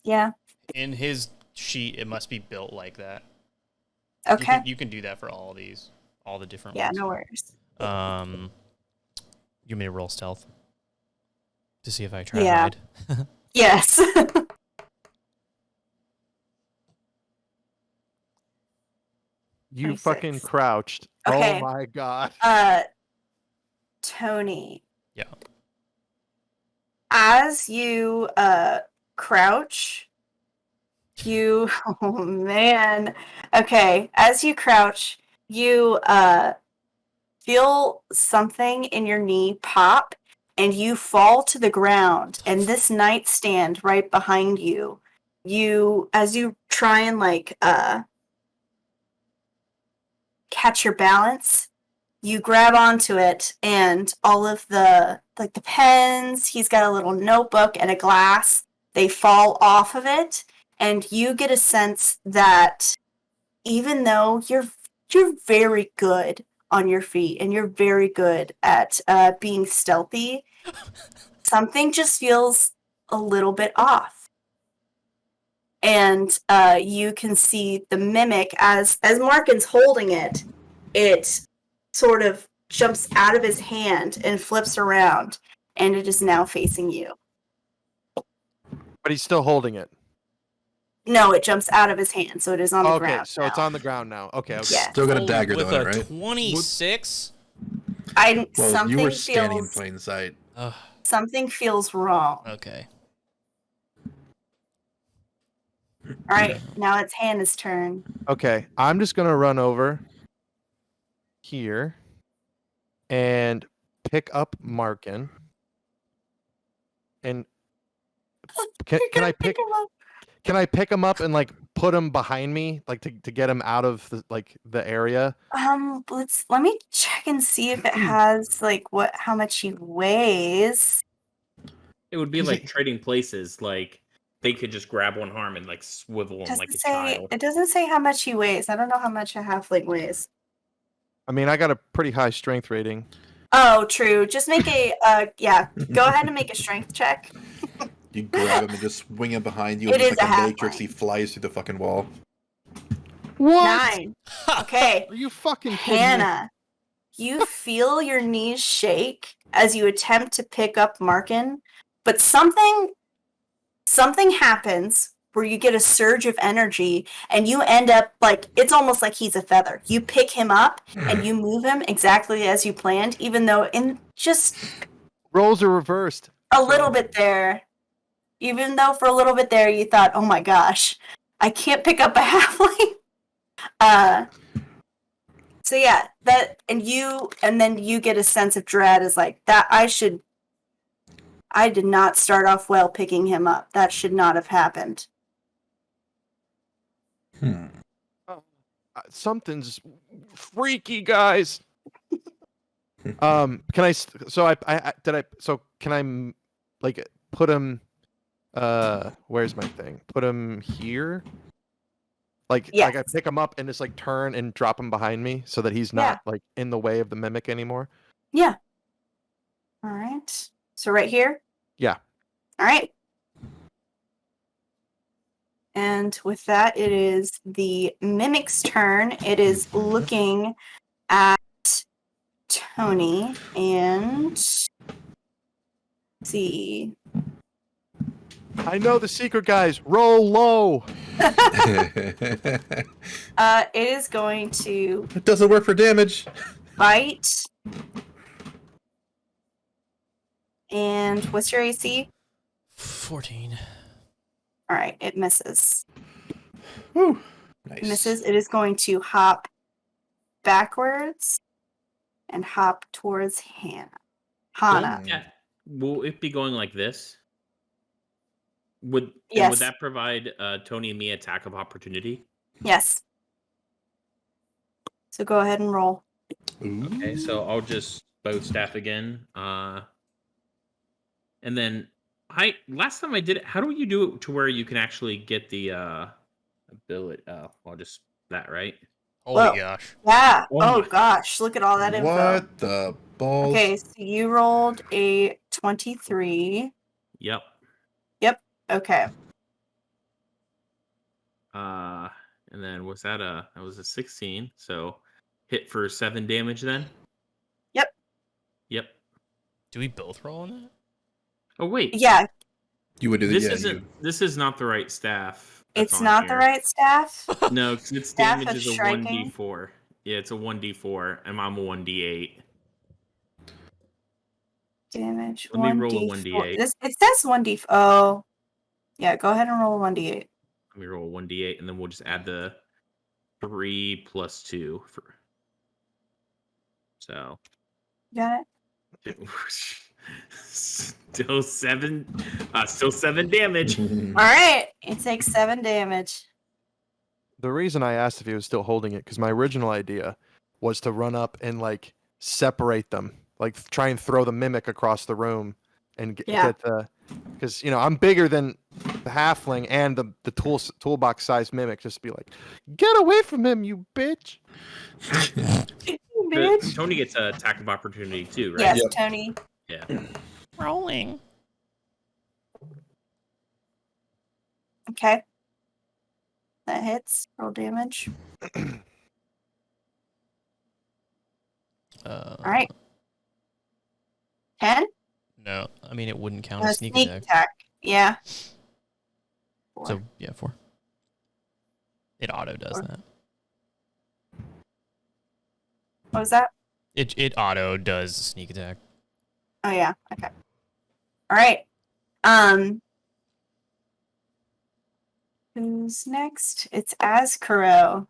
Yeah. In his sheet, it must be built like that. Okay. You can do that for all these, all the different Yeah, ones. no worries. You want me to roll stealth to see if I try Yeah. hide? Yes. You 26. fucking crouched. Okay. Oh my god. Tony. Yeah. As you crouch, you oh man. Okay, as you crouch, you feel something in your knee pop and you fall to the ground, and this nightstand right behind you, as you try and catch your balance, you grab onto it, and all of the pens, he's got a little notebook and a glass, they fall off of it, and you get a sense that even though you're very good on your feet and you're very good at being stealthy, something just feels a little bit off. And you can see the mimic as Markin's holding it, it sort of jumps out of his hand and flips around, and it is now facing you. But he's still holding it. No, it jumps out of his hand, so it is on the Okay, ground. so now. it's on the ground now. Okay, okay. Yeah. Still got a Holy, dagger with though, a right? 26? Well, Something you were standing in feels plain sight. Ugh, something feels wrong. okay. All right, now it's Hannah's turn. Okay, I'm just gonna run over here and pick up Markin. And can I pick him up? can I pick him up and put him behind me, to get him out of the area? Let me check and see if it has how much he weighs. It would be He's like a- trading places. Like they could just grab one arm and swivel him like a child. It doesn't say how much he weighs. I don't know how much a halfling weighs. I mean, I got a pretty high strength rating. Oh, true. Just make a go ahead and make a strength check. You grab him and just swing him behind you, It and just is like a a Matrix, halfling. he flies through the fucking wall. What? 9. Okay. Are you fucking kidding me? Hannah, you feel your knees shake as you attempt to pick up Markin, but something happens where you get a surge of energy and you end up it's almost like he's a feather. You pick him up and you move him exactly as you planned, even though in just Roles are reversed. a little bit there, even though for a little bit there you thought, oh my gosh, I can't pick up a halfling. So yeah, and then you get a sense of dread as that I did not start off well picking him up. That should not have happened. Something's freaky, guys. Can I? So I did I? So can I put him? Where's my thing? Put him here, Like Yes. I pick him up and just like turn and drop him behind me so that he's not like in the way of the mimic anymore. Yeah. All right. So right here? Yeah. All right. And with that, it is the mimic's turn. It is looking at Tony and let's see. I know the secret, guys. Roll low. It It is going to doesn't work for damage. bite. And what's your AC? 14. All right, it misses. Whew. It Nice. misses. It is going to hop backwards and hop towards Hannah. Hana. Yeah. Will it be going like this? Would Yes. that provide Tony and me attack of opportunity? Yes. So go ahead and roll. Okay, so I'll just bow staff again. And then last time I did it, how do you do it to where you can actually get the ability? Well, just that, right? Holy Whoa. gosh. Yeah. Oh Oh my- gosh, look at all that info. What the balls? Okay, so you rolled a 23. Yep. Okay. And then was that that was a 16, so hit for 7 damage then? Yep. Yep. Do we both roll on that? Oh wait. Yeah, You would do This yeah, isn't this is not the right staff. that's it's on not the here. right staff. No, because its Staff damage of is a striking? 1d4. Yeah, it's a 1d4, and I'm a 1d8. Damage. Let me roll a 1d4. 1d8. It says 1d. Oh, yeah. Go ahead and roll a 1d8. Let me roll a 1d8, and then we'll just add the 3 plus 2 for. So. Got it. Still 7 damage. All right. It takes 7 damage. The reason I asked if he was still holding it, because my original idea was to run up and like separate them, like try and throw the mimic across the room and get the, because I'm bigger than the halfling and the toolbox sized mimic. Just be like, get away from him, you bitch! Bitch. Tony gets an attack of opportunity too, right? Yes, Yep. Tony. Yeah. Rolling. Okay. That hits. Roll damage. All right. 10? No, I mean, it wouldn't count A as sneak sneak attack. attack. Yeah. So, yeah, 4. It auto does 4. that. What was that? It auto does sneak attack. Oh yeah. Okay. All right. Who's next? It's Azkaro.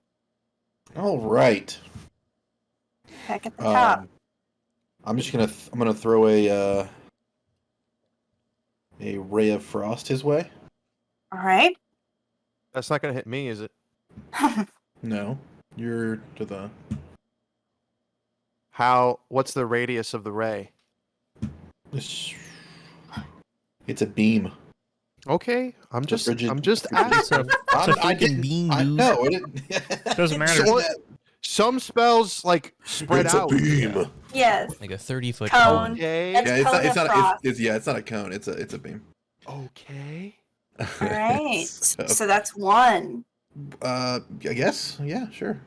All right. Back at the top. I'm just gonna throw a ray of frost his way. All right. That's not gonna hit me, is it? No, you're to the. What's the radius of the ray? It's a beam. Okay, I'm just frigid- asking. I didn't. beam, I dude. know. It Doesn't matter. Some spells like spread it's out. a beam. Yes. Like a 30-foot Cone. Okay. That's Yeah, cone it's of not. frost. It's not a cone. It's a beam. Okay. All right. So, So that's 1. I guess. Yeah, sure.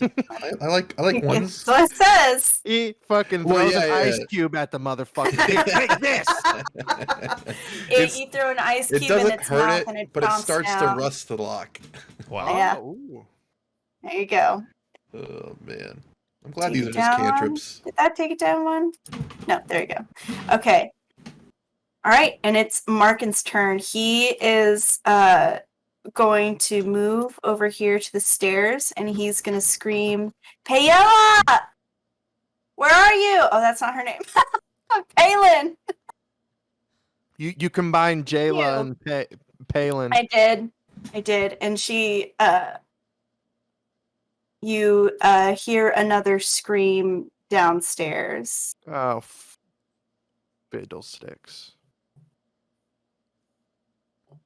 I like ones. So it says. He fucking Well, throws yeah, an yeah. ice cube at the motherfucker. Take this. You throw an ice It cube in doesn't its hurt mouth it, and it but it chomps starts down. to rust the lock. Wow. Yeah. Ooh. There you go. Oh man, I'm glad Take these it are just down. cantrips. Did that take it down 1? No, there you go. Okay. All right, and it's Markin's turn. He is going to move over here to the stairs, and he's going to scream, Payella! Where are you? Oh, that's not her name. Palin! You combine Jayla and Palin. I did. And she, you hear another scream downstairs. Oh, fiddlesticks.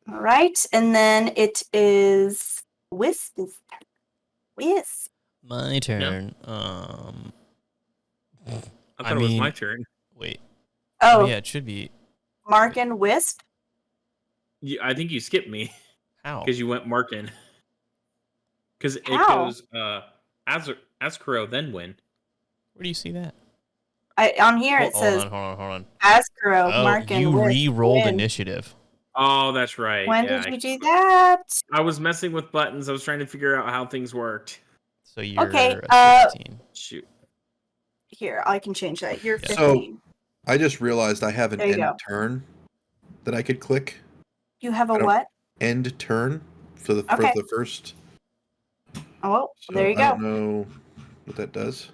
All right, and then it is Wisp is Wisp. My turn. I thought it was my turn. Wait. Oh, Yeah, it should be. Markin Wisp. I think you skipped me How? because you went Markin. Because it How? goes Ascaro, then win. Where do you see that? On here it Hold says on. Ascaro, Oh, Markin you Wisp. re-rolled win. initiative. Oh, that's right. When yeah, did you do that? I was messing with buttons. I was trying to figure out how things worked. So you're Okay, a 15. Shoot. Here, I can change that. You're Yeah. 15. So I just realized I have an There you end go. turn that I could click. You have a I don't- what? End turn for the Okay. first. Oh, well, So there you I don't go. know what that does.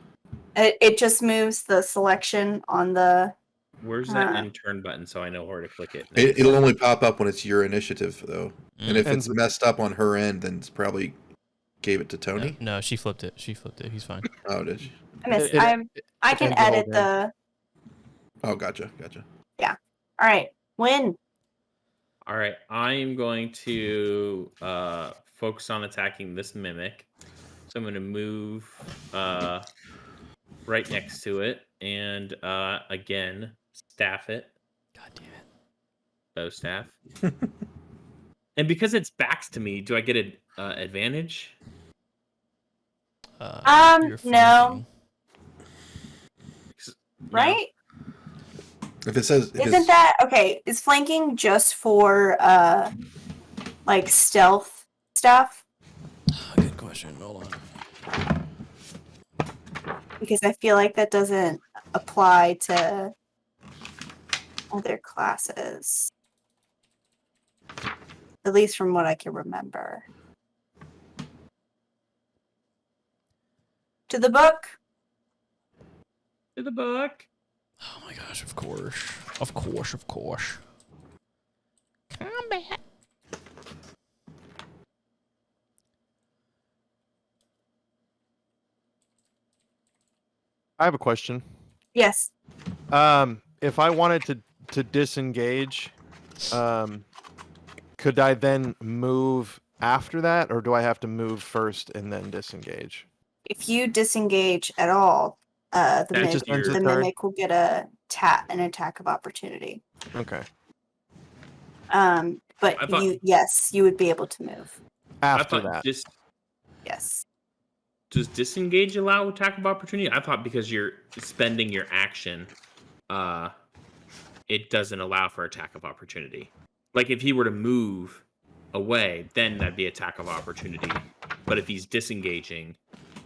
It just moves the selection on the. Where's that end turn button so I know where to click it? It'll only pop up when it's your initiative, though. And if And it's messed up on her end, then it's probably gave it to Tony. No, she flipped it. He's fine. Oh, did she? I missed. It- I can ends the whole edit game. the. Oh, gotcha. All right, win. All right, I am going to focus on attacking this mimic. So I'm going to move right next to it and again staff it. God damn it. Bow staff. And because it's backs to me, do I get an advantage? You're no. flanking. Right? If it says, Isn't that okay? Is flanking just for like stealth stuff? Good question. Hold on. Because I feel like that doesn't apply to other classes. At least from what I can remember. To the book. To the book. Oh my gosh, of course. Combat. I have a question. Yes. If I wanted to disengage, could I then move after that, or do I have to move first and then disengage? If you disengage at all, the That's just your turn. mimic will get an attack of opportunity. Okay. But I thought- you would be able to move. After I thought that. Yes. Does disengage allow attack of opportunity? I thought because you're spending your action, it doesn't allow for attack of opportunity. Like if he were to move away, then that'd be attack of opportunity. But if he's disengaging,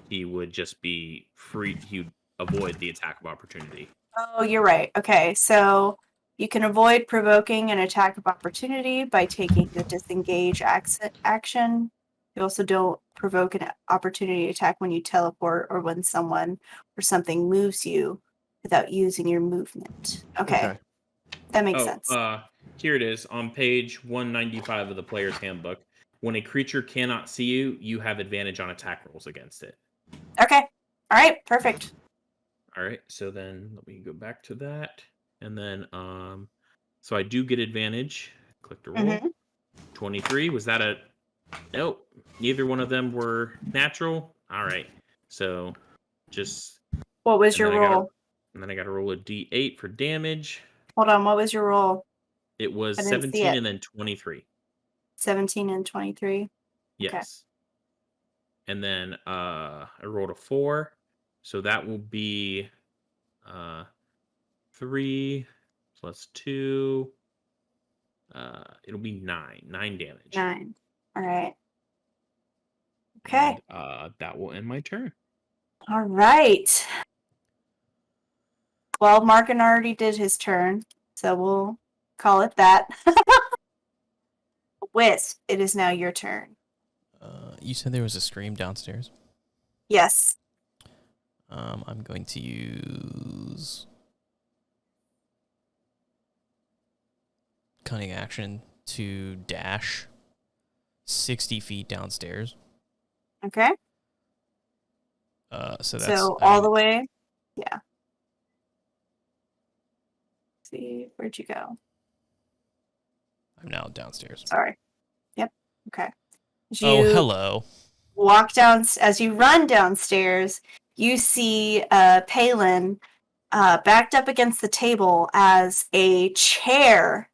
he would just be free. He would avoid the attack of opportunity. Oh, you're right. Okay, so you can avoid provoking an attack of opportunity by taking the disengage action. You also don't provoke an opportunity attack when you teleport or when someone or something moves you without using your movement. Okay. That makes sense. Here it is on page 195 of the player's handbook. When a creature cannot see you, you have advantage on attack rolls against it. Okay. All right. Perfect. All right. So then let me go back to that. And then, so I do get advantage. Click to roll. Mhm. 23. Was that a... Nope. Neither one of them were natural. All right. So just... What was your roll? And then I got to roll a d8 for damage. Hold on. What was your roll? It was I didn't see 17 it. and then 23. 17 and 23. Yes. And then I rolled a 4. So that will be 3 plus 2. It'll be 9. 9 damage. 9. All right. Okay. And, that will end my turn. All right. Well, Markin already did his turn, so we'll call it that. Wisp, it is now your turn. You said there was a scream downstairs. Yes. I'm going to use cunning action to dash 60 feet downstairs. Okay. So that's So all the way. Yeah. Let's see, where'd you go? I'm now downstairs. Sorry. Yep. Okay. As Oh, you hello. walk down, as you run downstairs, you see Palin backed up against the table as a chair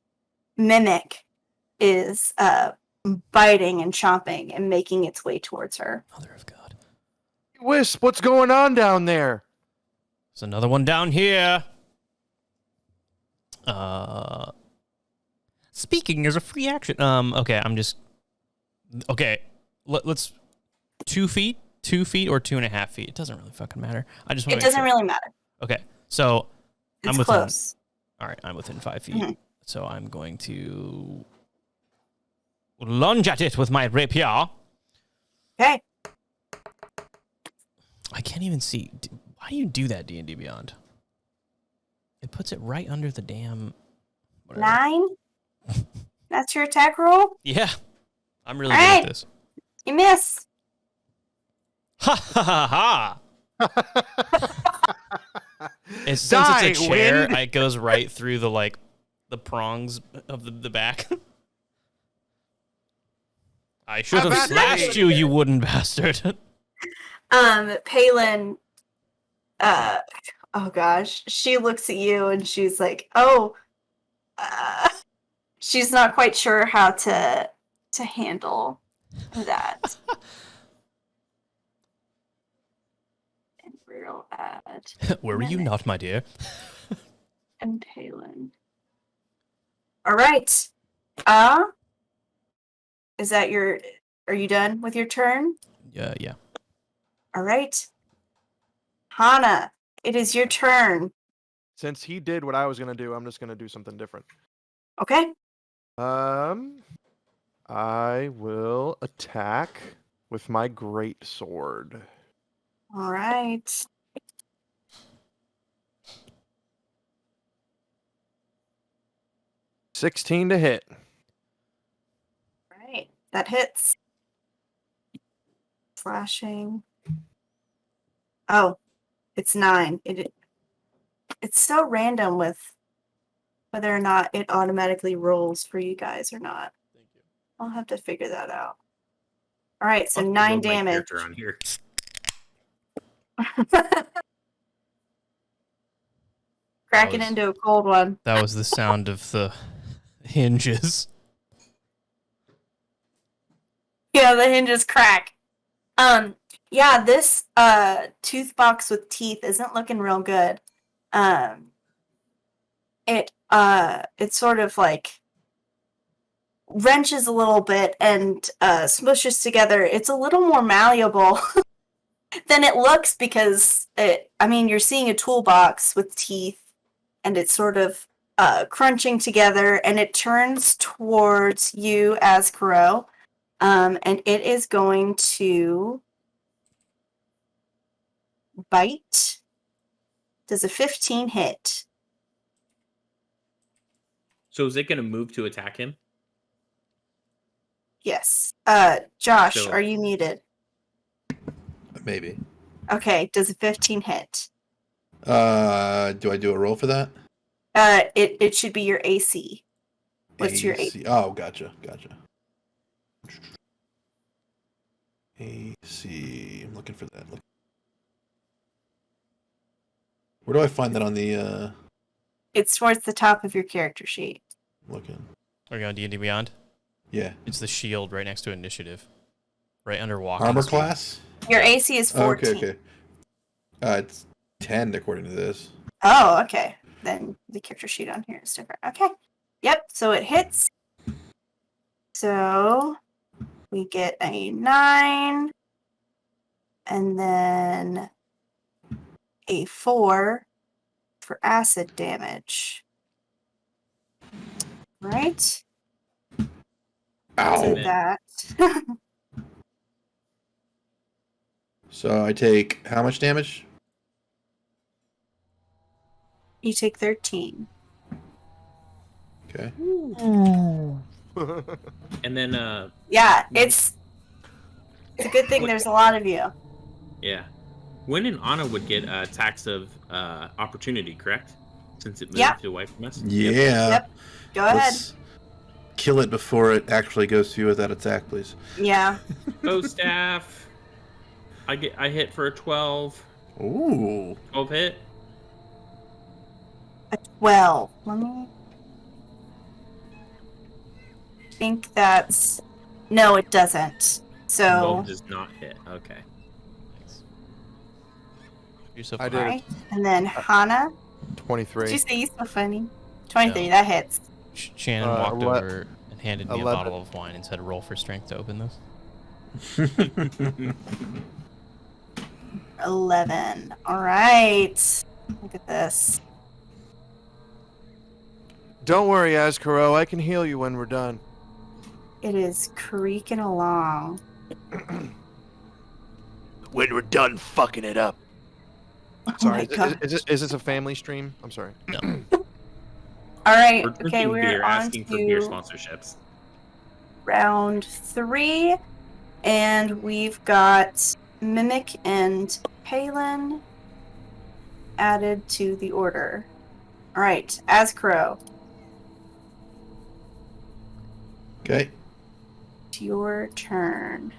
mimic is biting and chomping and making its way towards her. Mother of God. Wisp, what's going on down there? There's another one down here. Speaking as a free action. Okay, I'm just. Okay, let's 2 feet, 2 feet, or 2.5 feet. It doesn't really fucking matter. I just want It to. doesn't really matter. Okay, so It's I'm within. close. All right, I'm within 5 feet. Mhm. So I'm going to lunge at it with my rapier. Okay. I can't even see. Why do you do that, D&D Beyond? It puts it right under the damn... whatever. 9. That's your attack roll? Yeah. I'm really All good right. at this. You miss. Ha ha ha ha! Since Die, it's a chair, wind. it goes right through the prongs of the back. I should have Avast slashed me. you wooden bastard. Palin, oh gosh, she looks at you and she's like, oh, she's not quite sure how to handle that. And we'll add Were you Mimic not, my dear? and Palin. All right. Is that are you done with your turn? Yeah. All right. Hana, it is your turn. Since he did what I was gonna do, I'm just gonna do something different. Okay. I will attack with my great sword. All right. 16 to hit. Right. That hits. Slashing. Oh, it's 9. It's so random with whether or not it automatically rolls for you guys or not. Thank you. I'll have to figure that out. All right, so I'll 9 load my damage. character on here. Cracking was- into a cold one. That was the sound of the hinges. Yeah, the hinges crack. Yeah, this tooth box with teeth isn't looking real good. It sort of like wrenches a little bit and smushes together. It's a little more malleable than it looks because you're seeing a toolbox with teeth and it's sort of crunching together, and it turns towards you as Kuro. And it is going to bite. Does a 15 hit? So is it going to move to attack him? Yes. Josh, So- are you muted? Maybe. Okay, does a 15 hit? Do I do a roll for that? It should be your AC. What's your AC? Oh, gotcha. AC. I'm looking for that. Where do I find that on the? It's towards the top of your character sheet. Looking. Are you on D&D Beyond? Yeah. It's the shield right next to initiative. Right under walking Armor speed. class. Your AC is 14. Okay. It's 10 according to this. Oh, okay. Then the character sheet on here is different. Okay. Yep, so it hits. So we get a 9. And then a 4 for acid damage. Right? Ow. So that. So I take how much damage? You take 13. Okay. And then, Yeah, it's a good thing there's a lot of you. yeah. Wynn and Anna would get attacks of opportunity, correct? Since it moved Yep. away from us? Yeah. Yep. Go ahead. Let's kill it before it actually goes through with that attack, please. Yeah. Bow staff. I hit for a 12. Ooh. 12 hit. A 12. Let me think that's... No, it doesn't. 12 So, does not hit. Okay. Thanks. You're so I funny. did it. alright. And then Hana. Did 23. you say you're so funny? 23, No. that hits. Shannon walked ele- over and handed me a 11. bottle of wine and said, "Roll for strength to open this." 11. Alright. Look at this. Don't worry, Azkaro. I can heal you when we're done. It is creaking along. When we're done fucking it up. Oh Sorry, my god. is this a family stream? I'm sorry. No. Alright, We're okay, drinking we're beer, on asking for beer to sponsorships. round 3. And we've got Mimic and Palin added to the order. Alright, Azkaro, Okay. it's your turn.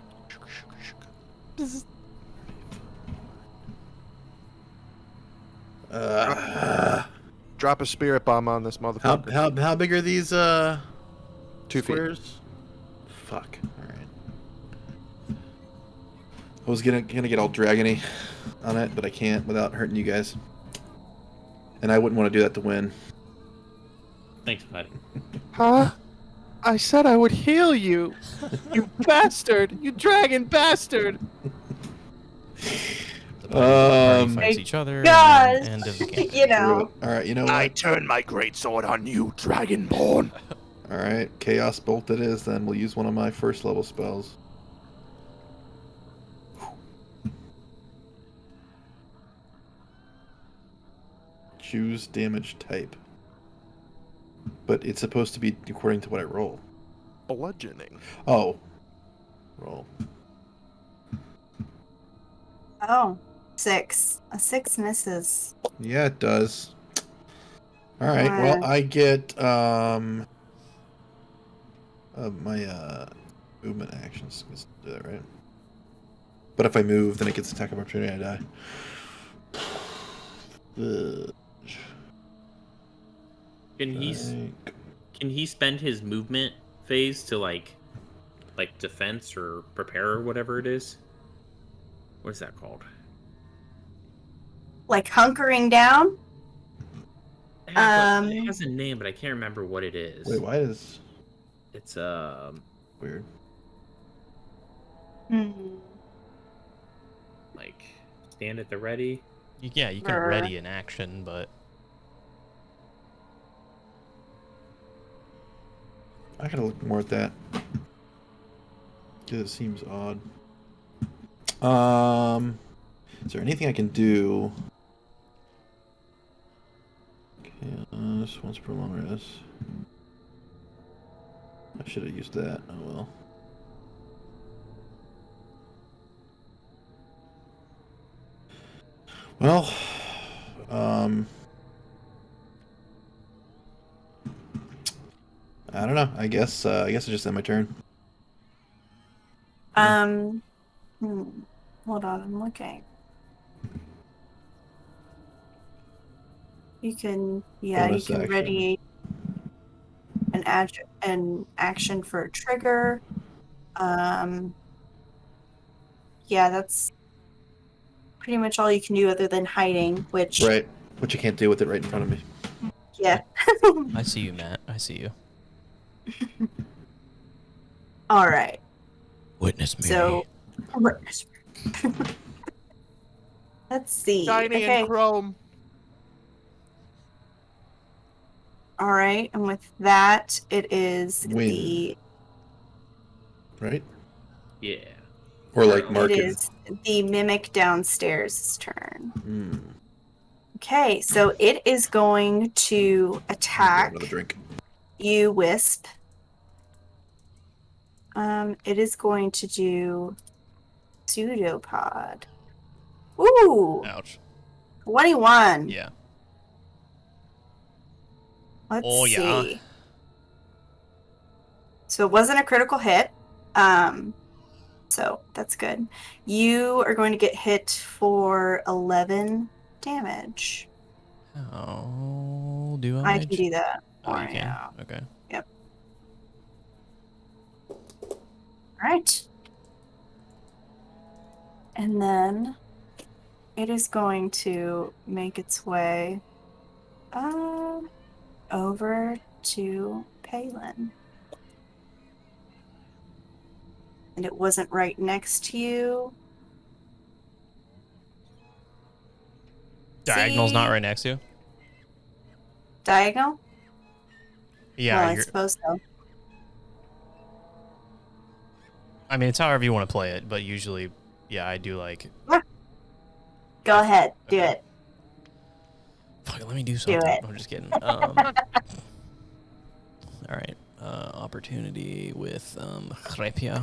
Drop a spirit bomb on this motherfucker. How big are these 2 feet. squares? Fuck. All right. I was gonna get all dragony on it, but I can't without hurting you guys. And I wouldn't want to do that to win. Thanks, buddy. Huh? I said I would heal you. You bastard! You dragon bastard! The party Um, fights each other. Gosh, And end of the game. you know. All right, you know what? turn my greatsword on you, dragonborn. All right, Chaos Bolt it is. Then we'll use one of my first level spells. Choose damage type. But it's supposed to be according to what I roll. Bludgeoning. Oh. Roll. Oh, 6. A 6 misses. Yeah, it does. All right. Well, I get my movement actions. Let's do that, right? But if I move, then it gets attack of opportunity. I die. Can he spend his movement phase to like defense or prepare or whatever it is? What is that called? Like hunkering down? It has a name, but I can't remember what it is. Wait, why is It's weird? like stand at the ready. Yeah, you can ready an action, but I gotta look more at that. Because it seems odd. Is there anything I can do? Okay, this once per long rest. I should have used that. Oh well. Well, I don't know. I guess it's just end my turn. Hold on, I'm looking. You can, Bonus you can action. ready an action for a trigger. Yeah, that's pretty much all you can do other than hiding, which Right. Which you can't do with it right in front of me. yeah. I see you, Matt. I see you. All right. Witness me. So let's see. Shiny Okay. and chrome. All right, and with that, it is Win. the Right? Yeah. Or like it market. is the mimic downstairs' turn. Hmm. Okay, so it is going to attack Another drink. you, Wisp. It is going to do pseudopod. Ooh, Ouch. 21. Yeah. Let's Oh, yeah. see. So it wasn't a critical hit. So that's good. You are going to get hit for 11 damage. How do I can do that. Oh, you can? Yeah. Okay. Yep. All right. And then it is going to make its way over to Palin. And it wasn't right next to you. Diagonal's See? not right next to you? Diagonal? Yeah, Well, I suppose so. I mean, it's however you want to play it, but usually, yeah, I do like... Go ahead. Do Okay. it. Fuck it, let me do something. it. I'm just kidding. Alright. Opportunity with Rapier.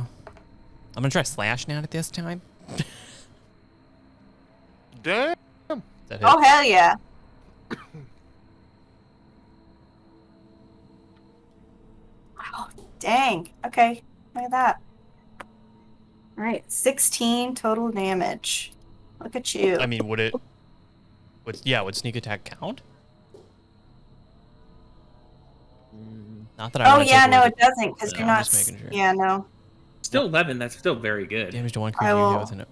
I'm gonna try Slash now at this time. Damn. Is that hit? Oh, hell yeah. Oh, dang. Okay. Look at that. All right. 16 total damage. Look at you. I mean, would it... would sneak attack count? Not that I Oh, want to yeah, take no, away it doesn't, because No, you're I'm not... just making sure. Yeah, no. Still 11. That's still very good. Damage to one I creature you will- hit with an...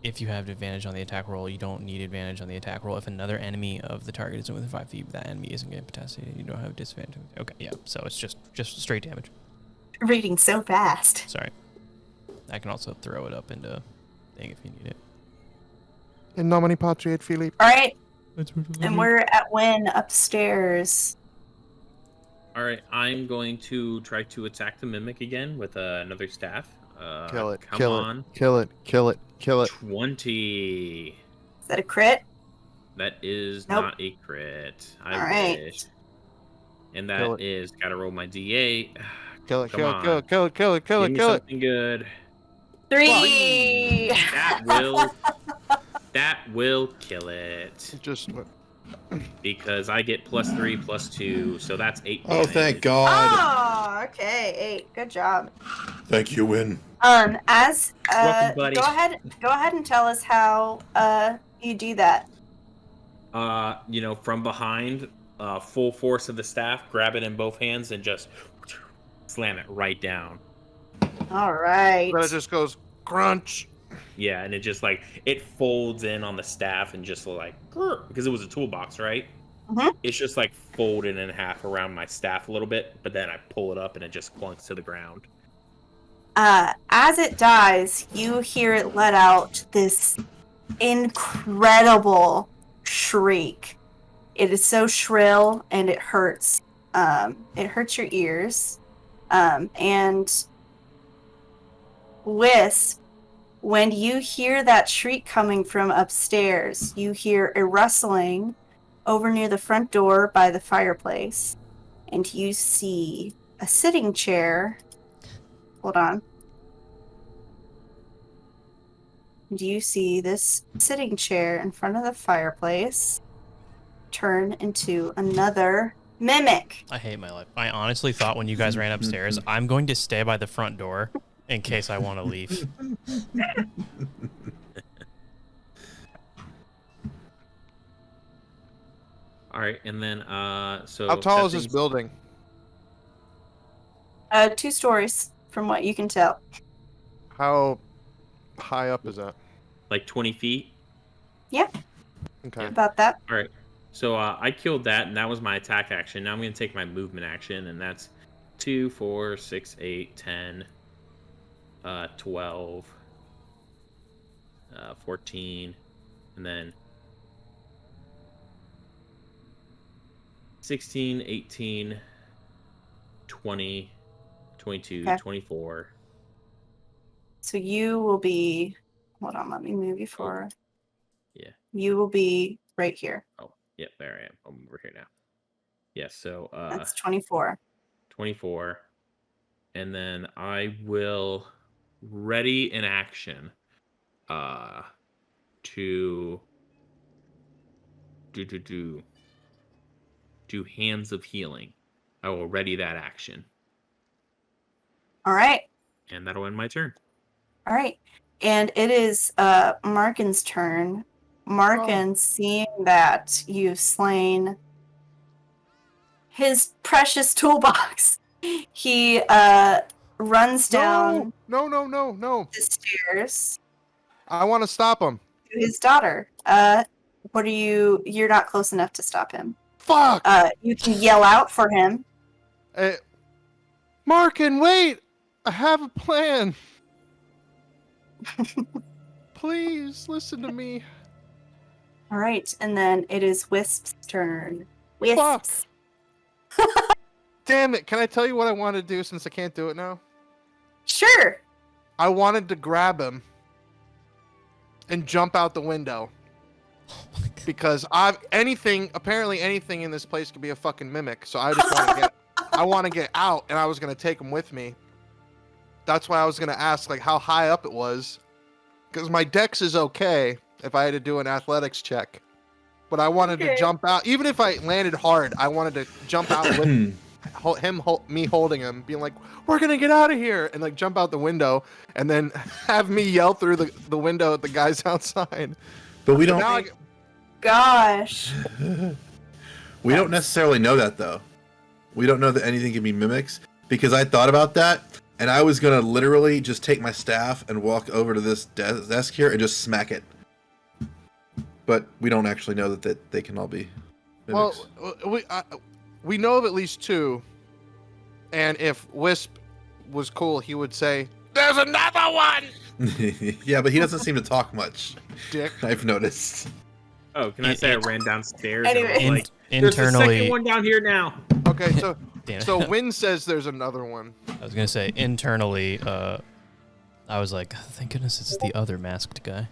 If you have advantage on the attack roll, you don't need advantage on the attack roll. If another enemy of the target is within 5 feet, that enemy isn't getting potassiated. You don't have disadvantage. Okay, yeah. So it's just straight damage. Reading so fast. Sorry. I can also throw it up into thing if you need it. In nomine patri et filii. All right. And we're at Win upstairs. All right, I'm going to try to attack the mimic again with another staff. Kill it. Come Kill on. it. Kill it. Kill it. Kill it. 20. Is that a crit? That is Nope. not a crit. I All right. wish. And Kill that is gotta roll my D8. Kill it. Come Kill it. on. Kill it. Kill it. Kill it. Kill Give it. me Kill it. something good. 3. That will kill it Just. because I get +3 +2, so that's 8. Oh, damage. thank God. Oh, okay. 8. Good job. Thank you, Win. As Welcome, buddy. go ahead and tell us how you do that. From behind, full force of the staff, grab it in both hands and just slam it right down. All right. Then it just goes crunch. Yeah, and it just it folds in on the staff and just because it was a toolbox, right? Mhm. It's just folded in half around my staff a little bit, but then I pull it up and it just clunks to the ground. As it dies, you hear it let out this incredible shriek. It is so shrill and it hurts. It hurts your ears. And Wisp, when you hear that shriek coming from upstairs, you hear a rustling over near the front door by the fireplace, and you see a sitting chair. Hold on. Do you see this sitting chair in front of the fireplace turn into another mimic? I hate my life. I honestly thought when you guys ran upstairs, I'm going to stay by the front door in case I want to leave. All right, and then so How tall that is this thing's, building? 2 stories, from what you can tell. How high up is that? 20 feet? Yeah, Okay. about that. All right. So I killed that, and that was my attack action. Now I'm going to take my movement action, and that's 2, 4, 6, 8, 10, 12, 14, and then 16, 18, 20, 22, Okay. 24. So you will be. Hold on, let me move you forward. Yeah. You will be right here. Oh, yeah, there I am. I'm over here now. Yeah, so That's 24. 24. And then I will ready in action to do Hands of Healing. I will ready that action. All right. And that'll end my turn. All right. And it is Markin's turn. Markin, seeing that you've slain his precious toolbox, he runs down No. the stairs I want to stop him. to his daughter. What are you? You're not close enough to stop him. Fuck! You can yell out for him. Markin, wait! I have a plan. Please listen to me. All right, and then it is Wisp's turn. Wisps. Damn it! Can I tell you what I want to do since I can't do it now? Sure. I wanted to grab him and jump out the window. Because apparently anything in this place could be a fucking mimic. So I just want to get out, and I was gonna take him with me. That's why I was gonna ask like how high up it was, because my dex is okay if I had to do an athletics check, but I wanted to jump out. Even if I landed hard, I wanted to jump out with me holding him, being like, "We're gonna get out of here," and like jump out the window, and then have me yell through the window at the guys outside. But we don't. Gosh. We don't necessarily know that though. We don't know that anything can be mimics, because I thought about that, and I was gonna literally just take my staff and walk over to this desk here and just smack it. But we don't actually know that they can all be mimics. Well, we know of at least two, and if Wisp was cool, he would say, "There's another one!" Yeah, but he doesn't seem to talk much. Dick. I've noticed. Oh, can I say I ran downstairs? Anyway. And I was like, there's a second one down here now. Okay, so Win says there's another one. I was gonna say internally, I was like, thank goodness it's the other masked guy.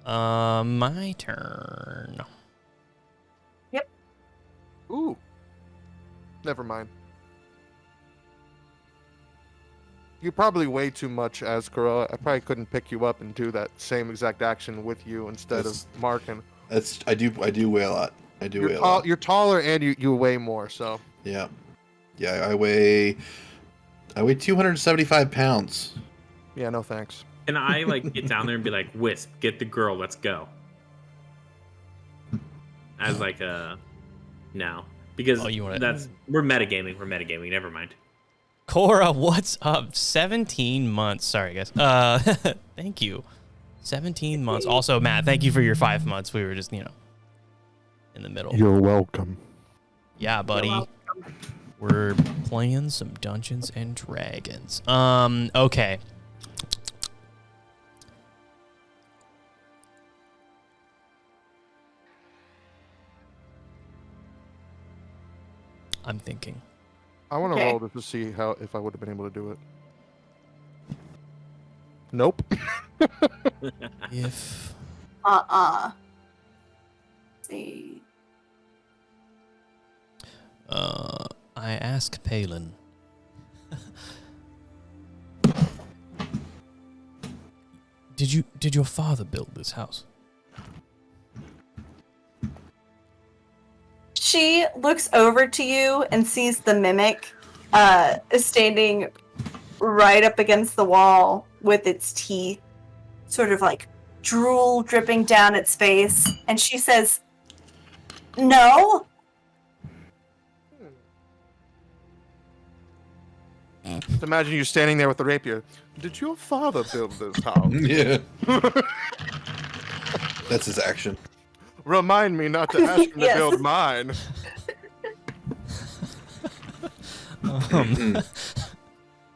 My turn. Yep. Ooh. Never mind. You probably weigh too much, Azkara. I probably couldn't pick you up and do that same exact action with you instead of Markin. I do weigh a lot. I do weigh a lot. You're taller and you weigh more, so. Yeah. Yeah, I weigh 275 pounds. Yeah, no thanks. Can I like get down there and be like, Wisp, get the girl, let's go. As like a no. Because we're metagaming, never mind. Cora, what's up? 17 months. Sorry, guys. Thank you. 17 months. Also, Matt, thank you for your 5 months. We were just, in the middle. You're welcome. Yeah, buddy. We're playing some Dungeons and Dragons. Okay. I'm thinking. I want to roll just to see if I would have been able to do it. Nope. If See. I ask Palin. Did your father build this house? She looks over to you and sees the mimic standing right up against the wall with its teeth sort of like drool dripping down its face, and she says, "No." Just imagine you standing there with the rapier. Did your father build this house? Yeah. That's his action. Remind me not to ask him to build mine.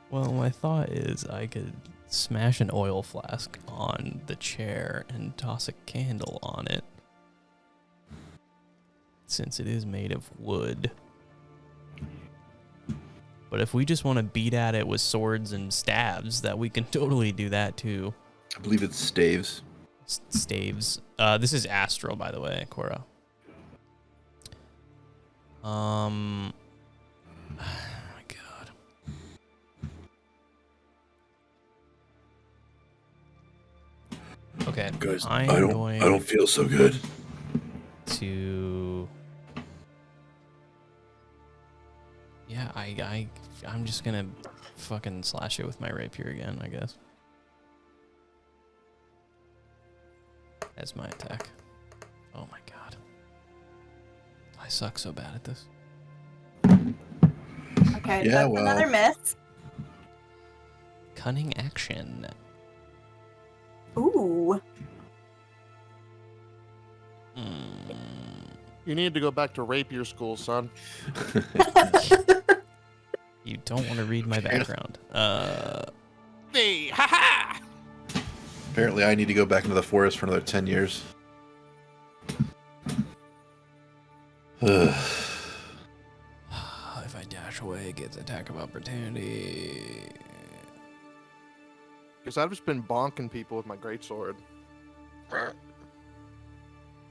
Well, my thought is I could smash an oil flask on the chair and toss a candle on it, since it is made of wood. But if we just want to beat at it with swords and staves, that we can totally do that too. I believe it's staves. Staves. This is astral, by the way, Cora. Oh my god. Okay. Guys, I don't feel so good. To I'm just gonna fucking slash it with my rapier again, I guess. As my attack. Oh my god. I suck so bad at this. Okay, Yeah, that's well. another miss. Cunning action. Ooh. You need to go back to rapier school, son. You don't want to read my background. Hey, ha! Apparently, I need to go back into the forest for another 10 years. If I dash away, it gets attack of opportunity. Because I've just been bonking people with my greatsword.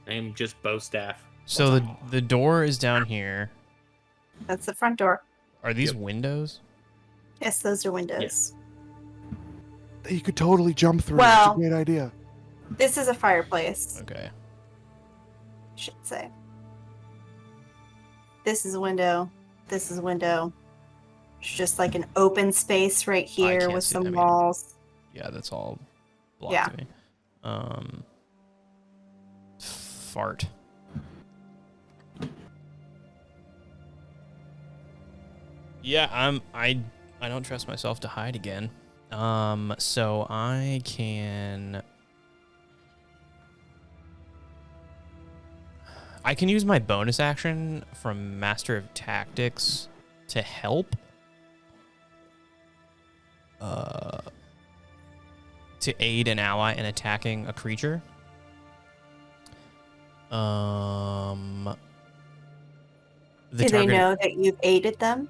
I'm just bow staff. So the door is down here. That's the front door. Are these windows? Yes, those are windows. That you could totally jump through. Well- It's a great idea. This is a fireplace, Okay. I should say. This is a window. This is a window. It's just like an open space right here can't with see- some I mean- walls. Yeah, that's all blocked Yeah. to me. Fart. Yeah, I don't trust myself to hide again. So I can use my bonus action from Master of Tactics to help. To aid an ally in attacking a creature. The Do they target- know that you've aided them?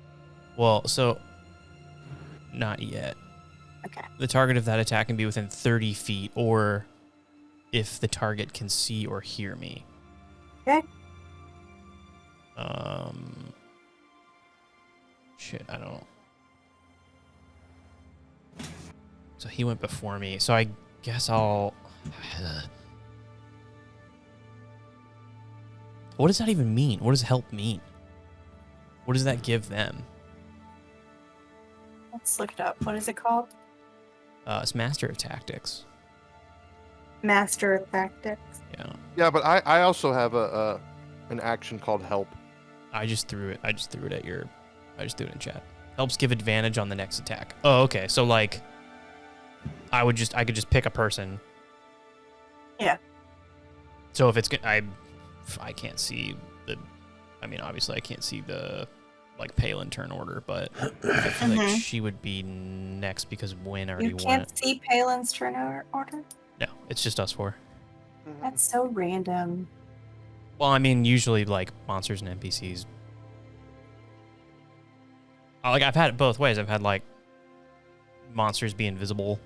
Well, so not yet. Okay. The target of that attack can be within 30 feet, or if the target can see or hear me. Okay. Shit, I don't. So he went before me. So I guess I'll. What does that even mean? What does help mean? What does that give them? Let's look it up. What is it called? It's Master of Tactics. Master of Tactics. Yeah. Yeah, but I also have an action called help. I just threw it. I just threw it in chat. Helps give advantage on the next attack. Oh, okay. So like, I could just pick a person. Yeah. So if it's I can't see the. I mean, obviously I can't see the like Palin turn order, but I feel like she would be next because Win already You won can't it. see Palin's turn order? No, it's just us four. That's so random. Well, I mean, usually like monsters and NPCs. Like I've had it both ways. I've had like monsters be invisible,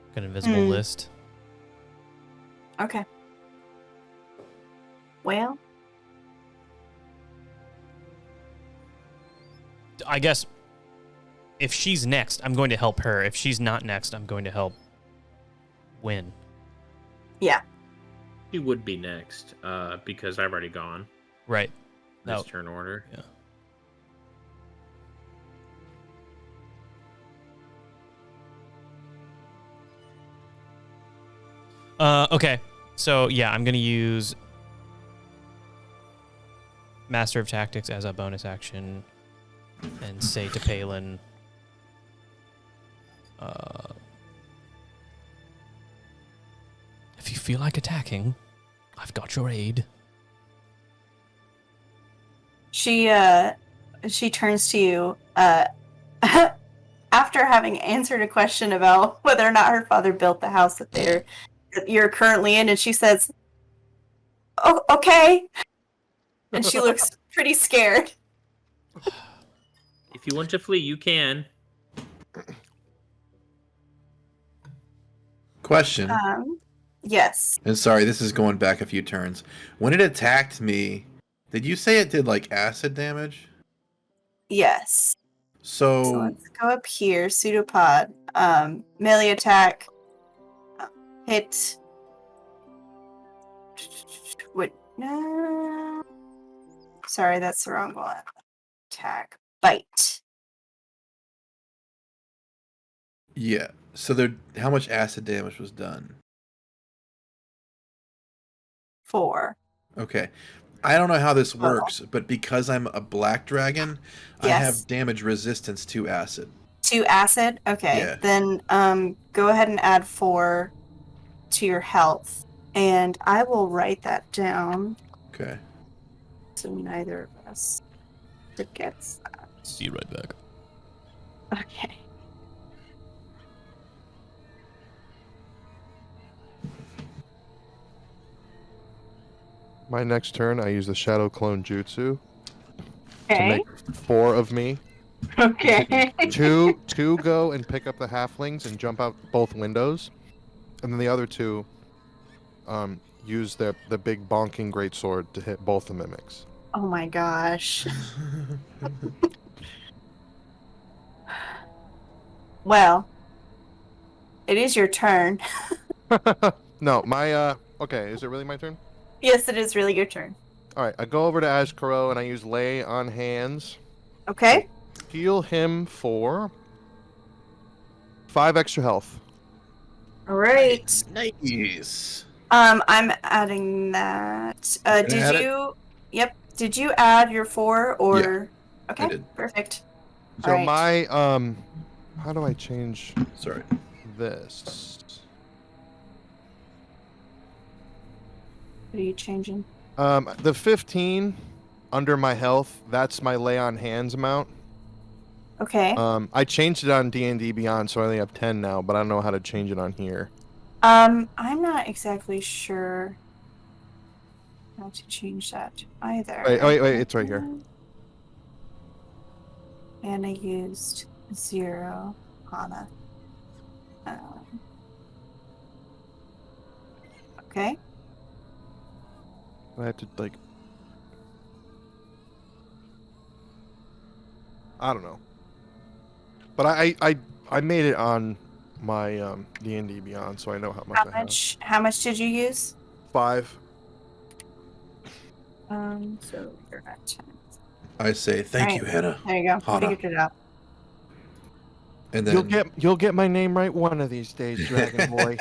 like an invisible list. Okay. Well, I guess if she's next, I'm going to help her. If she's not next, I'm going to help Win. yeah. He would be next, because I've already gone. Right. This No. turn order. Okay. So yeah, I'm gonna use Master of Tactics as a bonus action, and say to Palin, if you feel like attacking, I've got your aid. She turns to you after having answered a question about whether or not her father built the house that you're currently in, and she says, "Oh, okay." And she looks pretty scared. If you want to flee, you can. Question. Yes. And sorry, this is going back a few turns. When it attacked me, did you say it did like acid damage? Yes. So So let's go up here. Pseudopod. Melee attack. Hit. Wait. No. Sorry, that's the wrong one. Attack. bite. Yeah. So there, how much acid damage was done? 4. Okay. I don't know how this Total. works, but because I'm a black dragon, I Yes. have damage resistance to acid. To acid? Okay. Yeah. Then go ahead and add 4 to your health. And I will write that down Okay. so neither of us forgets that. Be right back. Okay. My next turn, I use the Shadow Clone Jutsu to Okay. make 4 of me. Okay. Two go and pick up the halflings and jump out both windows, and then the other 2 use the big bonking greatsword to hit both the mimics. Oh my gosh. Well, it is your turn. No, my okay, is it really my turn? Yes, it is really your turn. All right, I go over to Ashkaro and I use Lay on Hands. Okay. Heal him for 5 extra health. All right. Nice. I'm adding that. Gonna Did add it? you? Yep. Did you add your 4 or? Yeah, Okay. I did. Perfect. So All right. my how do I change Sorry. this? What are you changing? The 15 under my health, that's my Lay on Hands amount. Okay. I changed it on D&D Beyond, so I only have 10 now, but I don't know how to change it on here. I'm not exactly sure how to change that either. Wait, it's right here. And I used 0 Hana. Okay. I have to like, I don't know, but I made it on my D&D Beyond, so I know how much I have. How much did you use? 5. So you're at 10. I say thank Right. you, Hannah. There you go. Hana. Figured it out. And then You'll get my name right one of these days, Dragon Boy.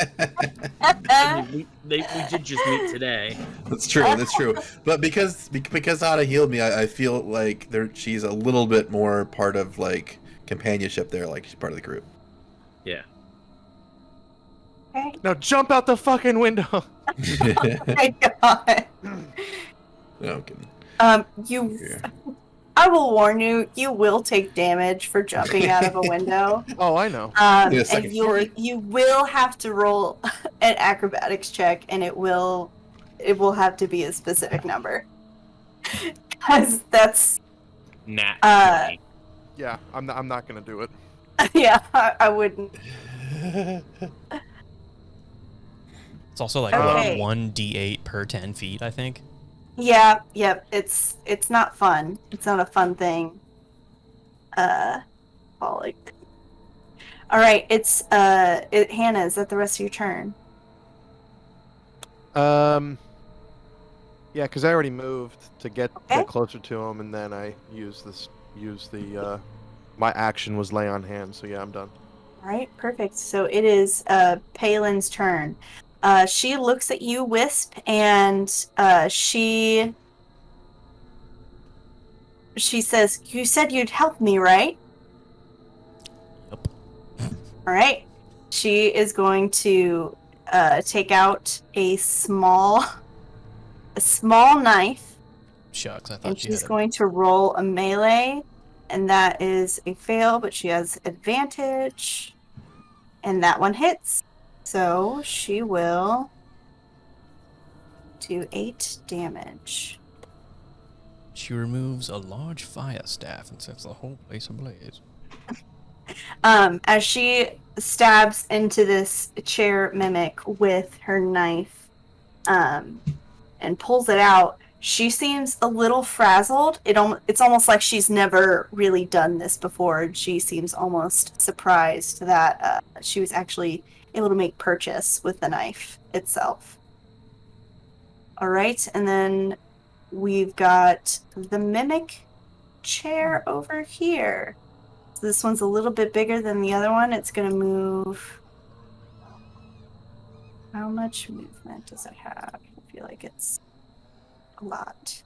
I mean, we did just meet today. That's true. That's true. But because Hana healed me, I feel like she's a little bit more part of like companionship there. Like she's part of the group. Yeah. Okay. Now jump out the fucking window. Oh my god. No, I'm kidding. You. Yeah. I will warn you. You will take damage for jumping out of a window. Oh, I know. Yeah, And second you story. will have to roll an acrobatics check, and it will have to be a specific number. Because that's Nat. 20. Yeah, I'm not gonna do it. yeah, I wouldn't. It's also like Okay. 1d8 per 10 feet, I think. Yeah, yep. It's not fun. It's not a fun thing. Like. All right, it's Hannah. Is that the rest of your turn? Yeah, because I already moved to get Okay. closer to him, and then I use the my action was Lay on Hands. So yeah, I'm done. All right, perfect. So it is Palin's turn. She looks at you, Wisp, and she says, "You said you'd help me, right?" Yep. All right. She is going to take out a small knife, Shucks, I thought and she she's had going to roll a melee, and that is a fail, but she has advantage, and that one hits. So she will do 8 damage. She removes a large fire staff and sets the whole place ablaze. As she stabs into this chair mimic with her knife, and pulls it out, she seems a little frazzled. It's almost like she's never really done this before, and she seems almost surprised that she was actually able to make purchase with the knife itself. All right, and then we've got the mimic chair over here. So this one's a little bit bigger than the other one. It's going to move. How much movement does it have? I feel like it's a lot.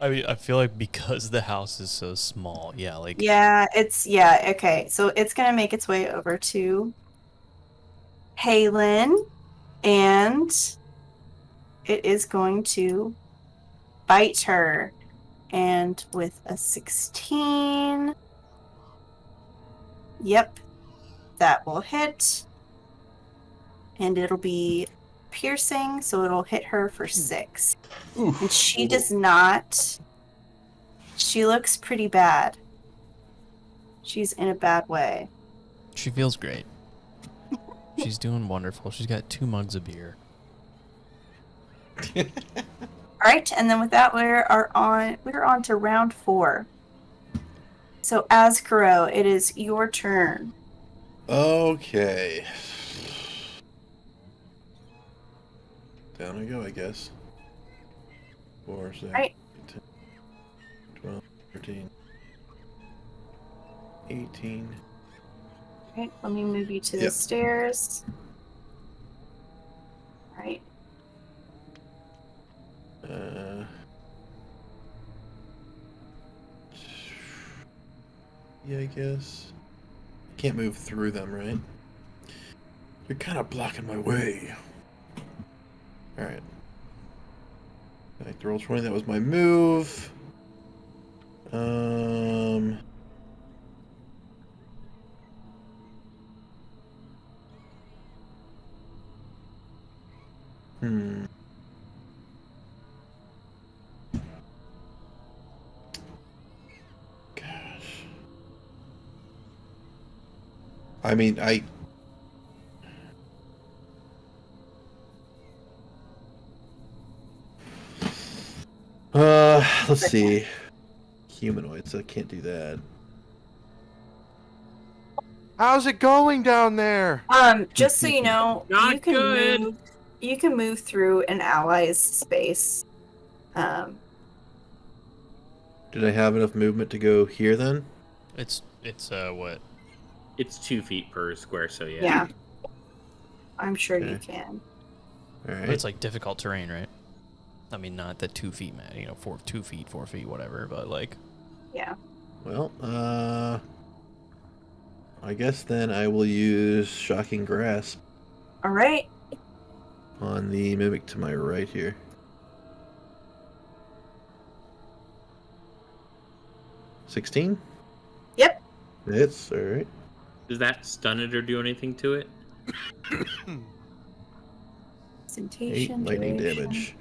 I mean, I feel like because the house is so small, yeah, like Okay. So it's gonna make its way over to Halen, and it is going to bite her. And with a 16, yep, that will hit. And it'll be piercing, so it'll hit her for 6. And she does not. She looks pretty bad. She's in a bad way. she feels great. She's doing wonderful. She's got 2 mugs of beer. All right, and then with that, we're on to round 4. So Azkaro, it is your turn. Okay. Down I go, I guess. 4, 6, Right. 10, 12, 13, 18. Right, let me move you to the Yep. stairs. All right. Yeah, I guess. Can't move through them, right? You're kind of blocking my way. Alright. I have to roll 20, that was my move. Gosh. I mean, let's see. Humanoids, I can't do that. How's it going down there? Just so you know, Not you can good. move. You can move through an ally's space. Did I have enough movement to go here then? It's what? It's 2 feet per square, so yeah. Yeah. I'm sure you Okay. can. Alright. But it's like difficult terrain, right? I mean, not the 2 feet, man. 2 feet, 4 feet, whatever. But like, Yeah. Well, I guess then I will use Shocking Grasp All right. on the mimic to my right here. 16? Yep. It's alright. Does that stun it or do anything to it? 8 Presentation, lightning duration.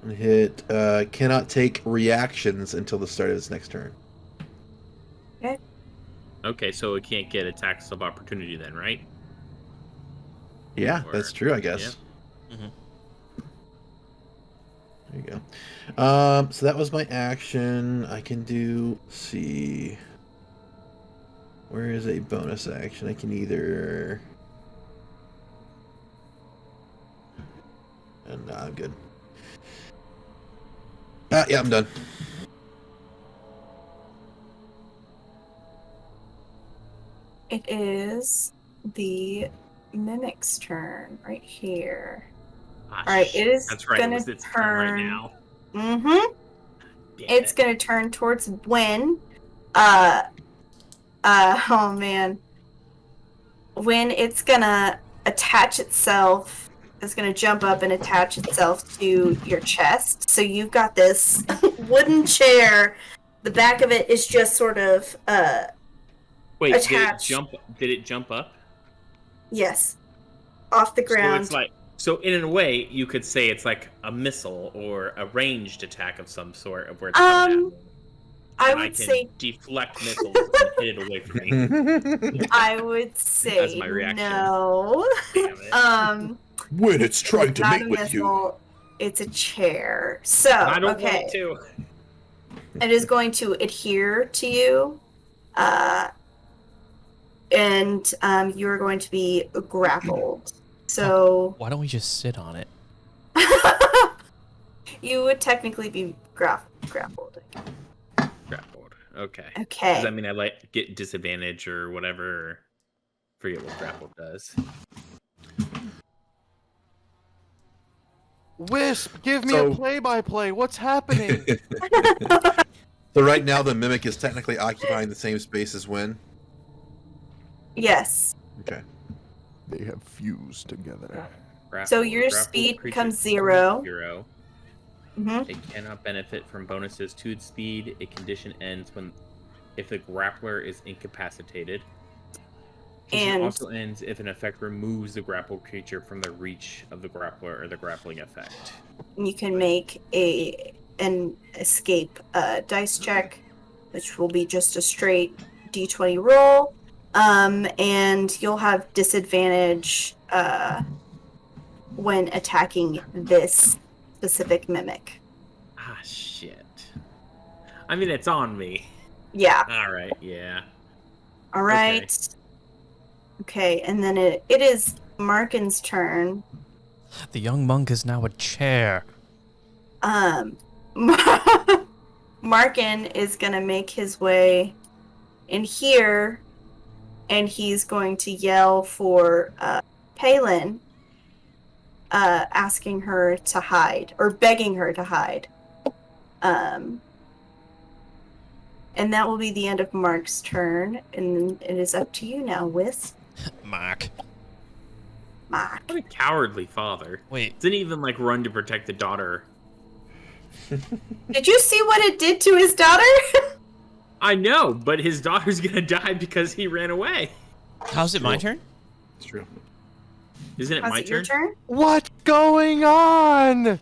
It cannot take reactions until the start of its next turn. Okay, so it can't get attacks of opportunity then, right? Yeah, Or- that's true, I guess. Mhm. There you go. So that was my action. I can do, let's see. Where is a bonus action? I can either. And I'm good. Yeah, I'm done. It is the mimic's turn right here. Ah, All right, it is That's right. gonna It was its turn right turn. now. Mm-hmm. Damn It's it. gonna turn towards Gwen. Oh man. When it's gonna attach itself, it's gonna jump up and attach itself to your chest. So you've got this wooden chair. The back of it is just sort of Wait, attached. Did it jump up? Yes, off the So ground. it's like, so in a way, you could say it's like a missile or a ranged attack of some sort of where it's coming at me. I And would I can say deflect missiles and hit it away from me. I would say As my reaction. no. Damn it. When it's trying to Not mate a with you. missile. It's a chair. So I don't okay. want to. It is going to adhere to you, and you are going to be grappled. So why don't we just sit on it? You would technically be grappled. Grappled. Okay. Okay. Does that mean I get disadvantage or whatever? Or forget what grappled does. Wisp, give me So- a play-by-play. What's happening? So right now the mimic is technically occupying the same space as Win. Yes. Okay. They have fused together. So your Grappled speed creature becomes becomes 0. 0. Mm-hmm. It cannot benefit from bonuses to its speed. A condition ends if the grappler is incapacitated. Condition And also ends if an effect removes the grappled creature from the reach of the grappler or the grappling effect. you can make an escape dice check, which will be just a straight d20 roll. And you'll have disadvantage when attacking this specific mimic. Ah, shit. I mean, it's on me. Yeah. All right, yeah. All right. Okay, and then it is Markin's turn. The young monk is now a chair. Markin is gonna make his way in here, and he's going to yell for Palin, asking her to hide, or begging her to hide. And that will be the end of Mark's turn, and it is up to you now, Wisp. Mark. Mark. What a cowardly father. Wait. Didn't even, run to protect the daughter. Did you see what it did to his daughter? I know, but his daughter's gonna die because he ran away. How's it my turn? It's true. Isn't it How's my it your turn? What's going on?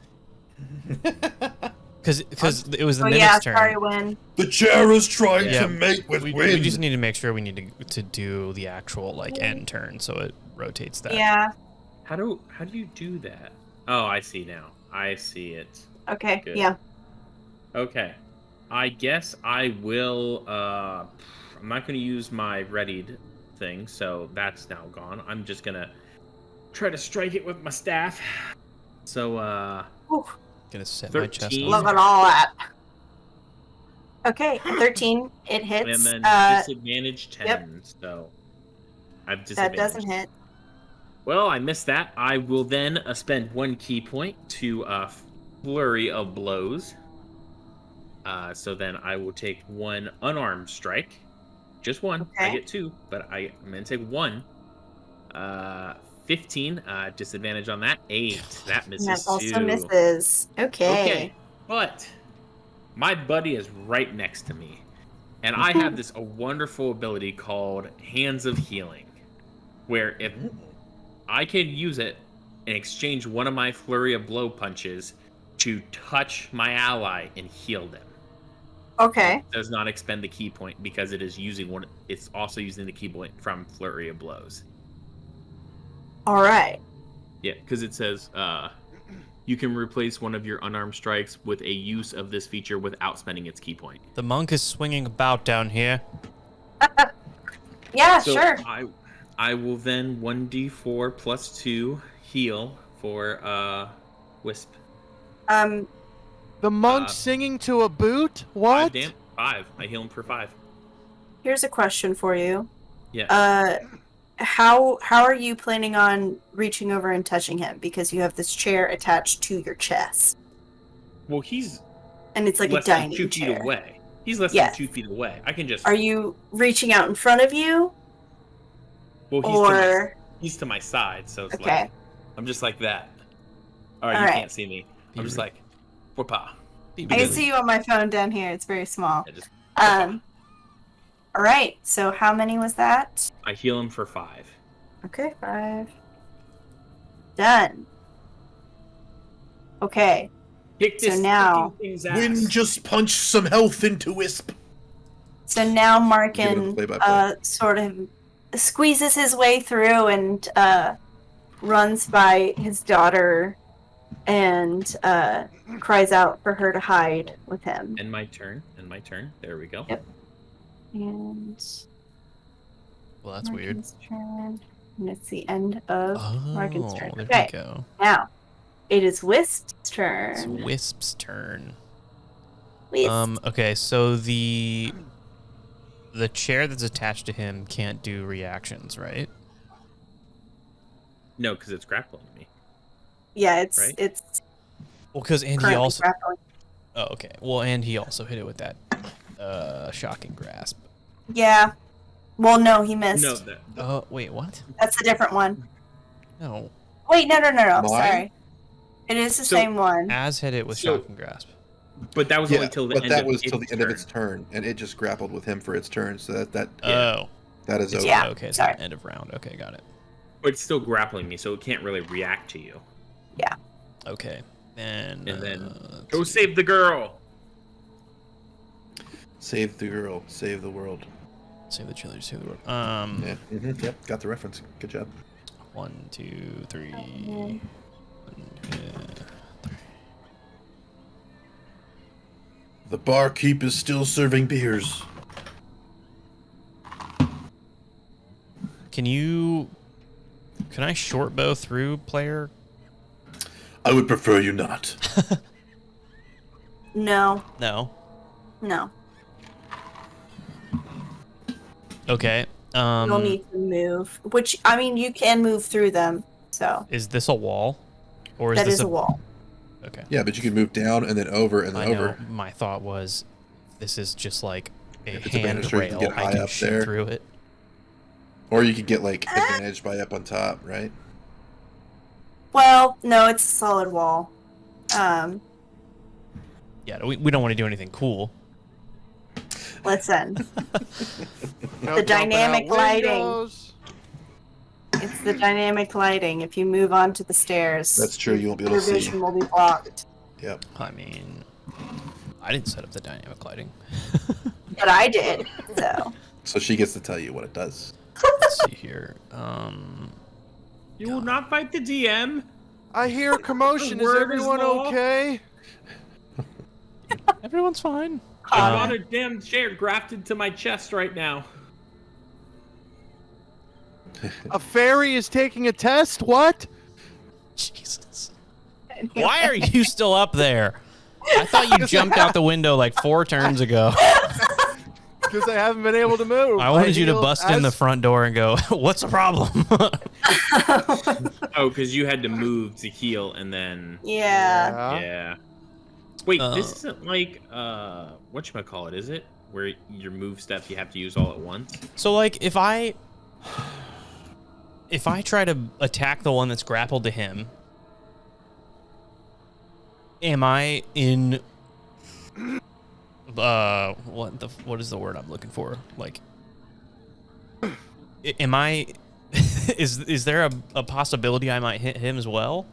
Because it was the Oh mimic's yeah, turn. sorry, Win. The chair is trying Yeah, to mate with We Win. just need to make sure we need to do the actual end turn, so it rotates that. Yeah. How do you do that? Oh, I see now. I see it. Okay. Good. Yeah. Okay. I guess I will I'm not gonna use my readied thing, so that's now gone. I'm just gonna try to strike it with my staff. So Ooh, Gonna set 13. my chest look on. at all that. Okay, 13. It hits. and then disadvantage 10, yep. so I've That disadvantage. doesn't hit. Well, I missed that. I will then spend 1 key point to flurry of blows. So then I will take 1 unarmed strike. Just 1. I Okay. get 2, but I'm going to take 1. 15. Disadvantage on that. 8. That misses That also too. misses. Okay. But my buddy is right next to me. And I have a wonderful ability called Hands of Healing. Where if I can use it and exchange one of my flurry of blow punches to touch my ally and heal them. Okay. It does not expend the key point because it is using one. It's also using the key point from flurry of blows. All right. Yeah, because it says you can replace one of your unarmed strikes with a use of this feature without spending its key point. The monk is swinging about down here. Yeah, So sure. I will then 1d4 plus 2 heal for Wisp. The monk singing to a boot? What? 5. I heal him for 5. Here's a question for you. Yeah. How are you planning on reaching over and touching him? Because you have this chair attached to your chest, Well, he's and it's like a less than dining 2 chair. feet away. He's less Yes. than 2 feet away. I can just. Are you reaching out in front of you, Well, or he's to my side, so it's okay? like I'm just like that. All right, All you right. can't see me. I'm just like, whoopah. I can see you on my phone down here. It's very small. Yeah, just, All right. So how many was that? I heal him for 5. Okay, 5. Done. Okay. Kick So this now- fucking thing's ass. Win just punched some health into Wisp. So now Give it a Markin play-by-play. sort of squeezes his way through and runs by his daughter and cries out for her to hide with him. And my turn. There we go. Yep. And Well, that's weird. Markin's turn. And it's the end of Markin's turn. There Okay. we go. Now, It is Wisp's It's turn. Wisp's turn. Wisp. Okay, so the chair that's attached to him can't do reactions, right? No, because it's grappling me. Yeah, it's Right? it's Well, because and he currently also. grappling. Oh, okay. Well, and he also hit it with that shocking grasp. Yeah. Well, no, he missed. No, Oh, wait, what? That's a different one. No. Wait, no. Mine? Sorry. It is the So- same one. Az hit it with So- shocking grasp. but that was Yeah, only till the but end that of was its till the end of turn. its turn, and it just grappled with him for its turn. So that Oh. that is over. Yeah, Okay, it's sorry. the end of round. Okay, got it. But it's still grappling me, so it can't really react to you. Okay. And then let's Go see. save the girl. Save the girl, save the world. Save the chili, save the world. Yeah. Yep. Got the reference. Good job. 1, 2, 3. The barkeep is still serving beers. Can I short bow through player? I would prefer you not. No. No. No. Okay. You'll need to move. Which, I mean, you can move through them. So Is this a wall? Or is that this is a wall. Okay. Yeah, but you can move down and then over and then I know. over. My thought was, this is just like a If it's a banister, you can handrail. get I high can up shoot there. through it. Or you could get like advantage by up on top, right? Well, no, it's a solid wall. Yeah, we don't want to do anything cool. Listen. No The jumping dynamic out lighting. windows. It's the dynamic lighting. If you move onto the stairs, That's true, you won't be able your to see. vision will be blocked. Yep. I mean, I didn't set up the dynamic lighting. But I did. So So she gets to tell you what it does. Let's see here. You will not fight the DM. I hear a commotion. Is Word is everyone law. okay? Everyone's fine. I got a damn chair grafted to my chest right now. A fairy is taking a test? What? Jesus. Why are you still up there? I thought you jumped out the window like 4 turns ago. Because I haven't been able to move. I wanted you to healed bust in the as- front door and go, what's the problem? Oh, because you had to move to heal and then. yeah. Yeah. Wait, Uh, this isn't like whatchamacallit, is it? Where your move step you have to use all at once? So like if I try to attack the one that's grappled to him, am I in what is the word I'm looking for? Like am I is there a possibility I might hit him as well?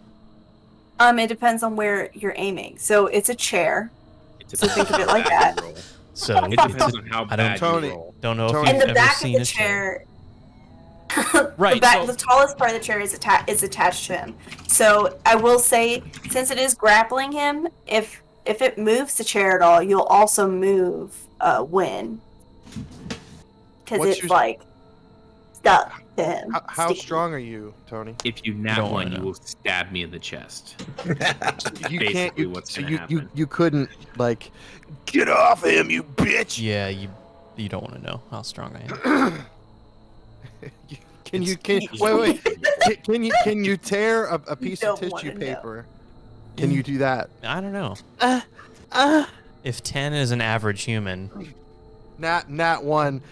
It depends on where you're aiming. So it's a chair. It's So think of it like that. So It depends on how I don't- bad Tony, you roll. don't know if Tony. you've In the ever back of seen the a chair. chair, Right, so- the tallest part of the chair is attached to him. So I will say, since it is grappling him, if it moves the chair at all, you'll also move Win, because What's it's your- like stuck to him. How sticky. strong are you, Tony? If you don't nat wanna one, you know. will stab me in the chest. You Basically can't. You, what's so gonna happen. you couldn't like get off him, you bitch. Yeah, you don't want to know how strong I am. Can you It's- wait? Can you tear a piece of don't wanna tissue know. paper? Can you do that? I don't know. If 10 is an average human, Nat one.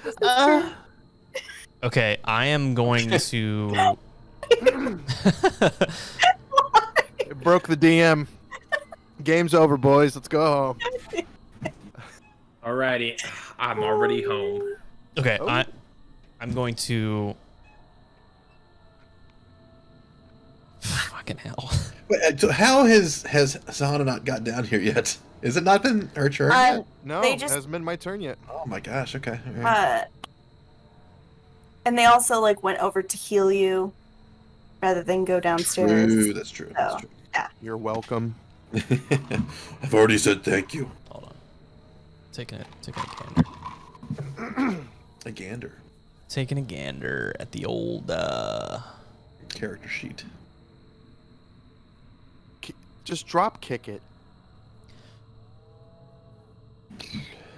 okay, I am going to. It broke the DM. Game's over, boys. Let's go home. Alrighty, I'm already home. Okay, Oh. I'm going to. Fucking hell. Wait, so how has Sahana not got down here yet? Is it not been her turn yet? No, They it just- hasn't been my turn yet. Oh my gosh. Okay. All right. And they also like went over to heal you, rather than go downstairs. True. That's true. That's Oh. true. You're welcome. I've already said thank you. Hold on. Taking a gander. A gander. Taking a gander at the old. Character sheet. Just drop kick it.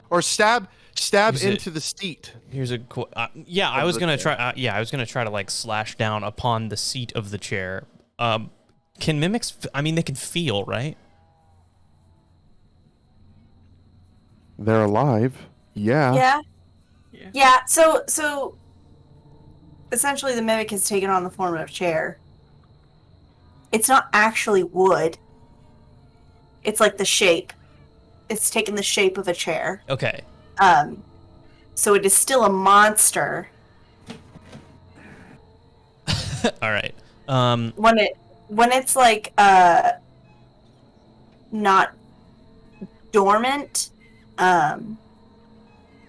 Or stab Here's into the seat. Here's a yeah. I was gonna try. Yeah, I was gonna try to like slash down upon the seat of the chair. Can mimics? I mean, they can feel, right? They're alive. Yeah. Yeah. So essentially, the mimic has taken on the form of a chair. It's not actually wood. It's like the shape. It's taken the shape of a chair. Okay. So it is still a monster. All right. When it's like not dormant,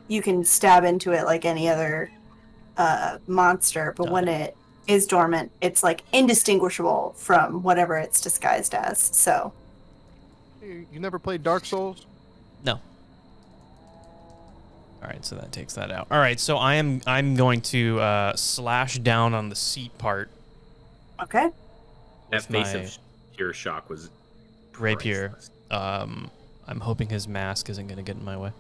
you can stab into it like any other monster. But when it is dormant, it's like indistinguishable from whatever it's disguised as. So. You never played Dark Souls? No. All right, so that takes that out. All right, so I'm going to slash down on the seat part. Okay. That face of pure shock was rapier. priceless. I'm hoping his mask isn't going to get in my way.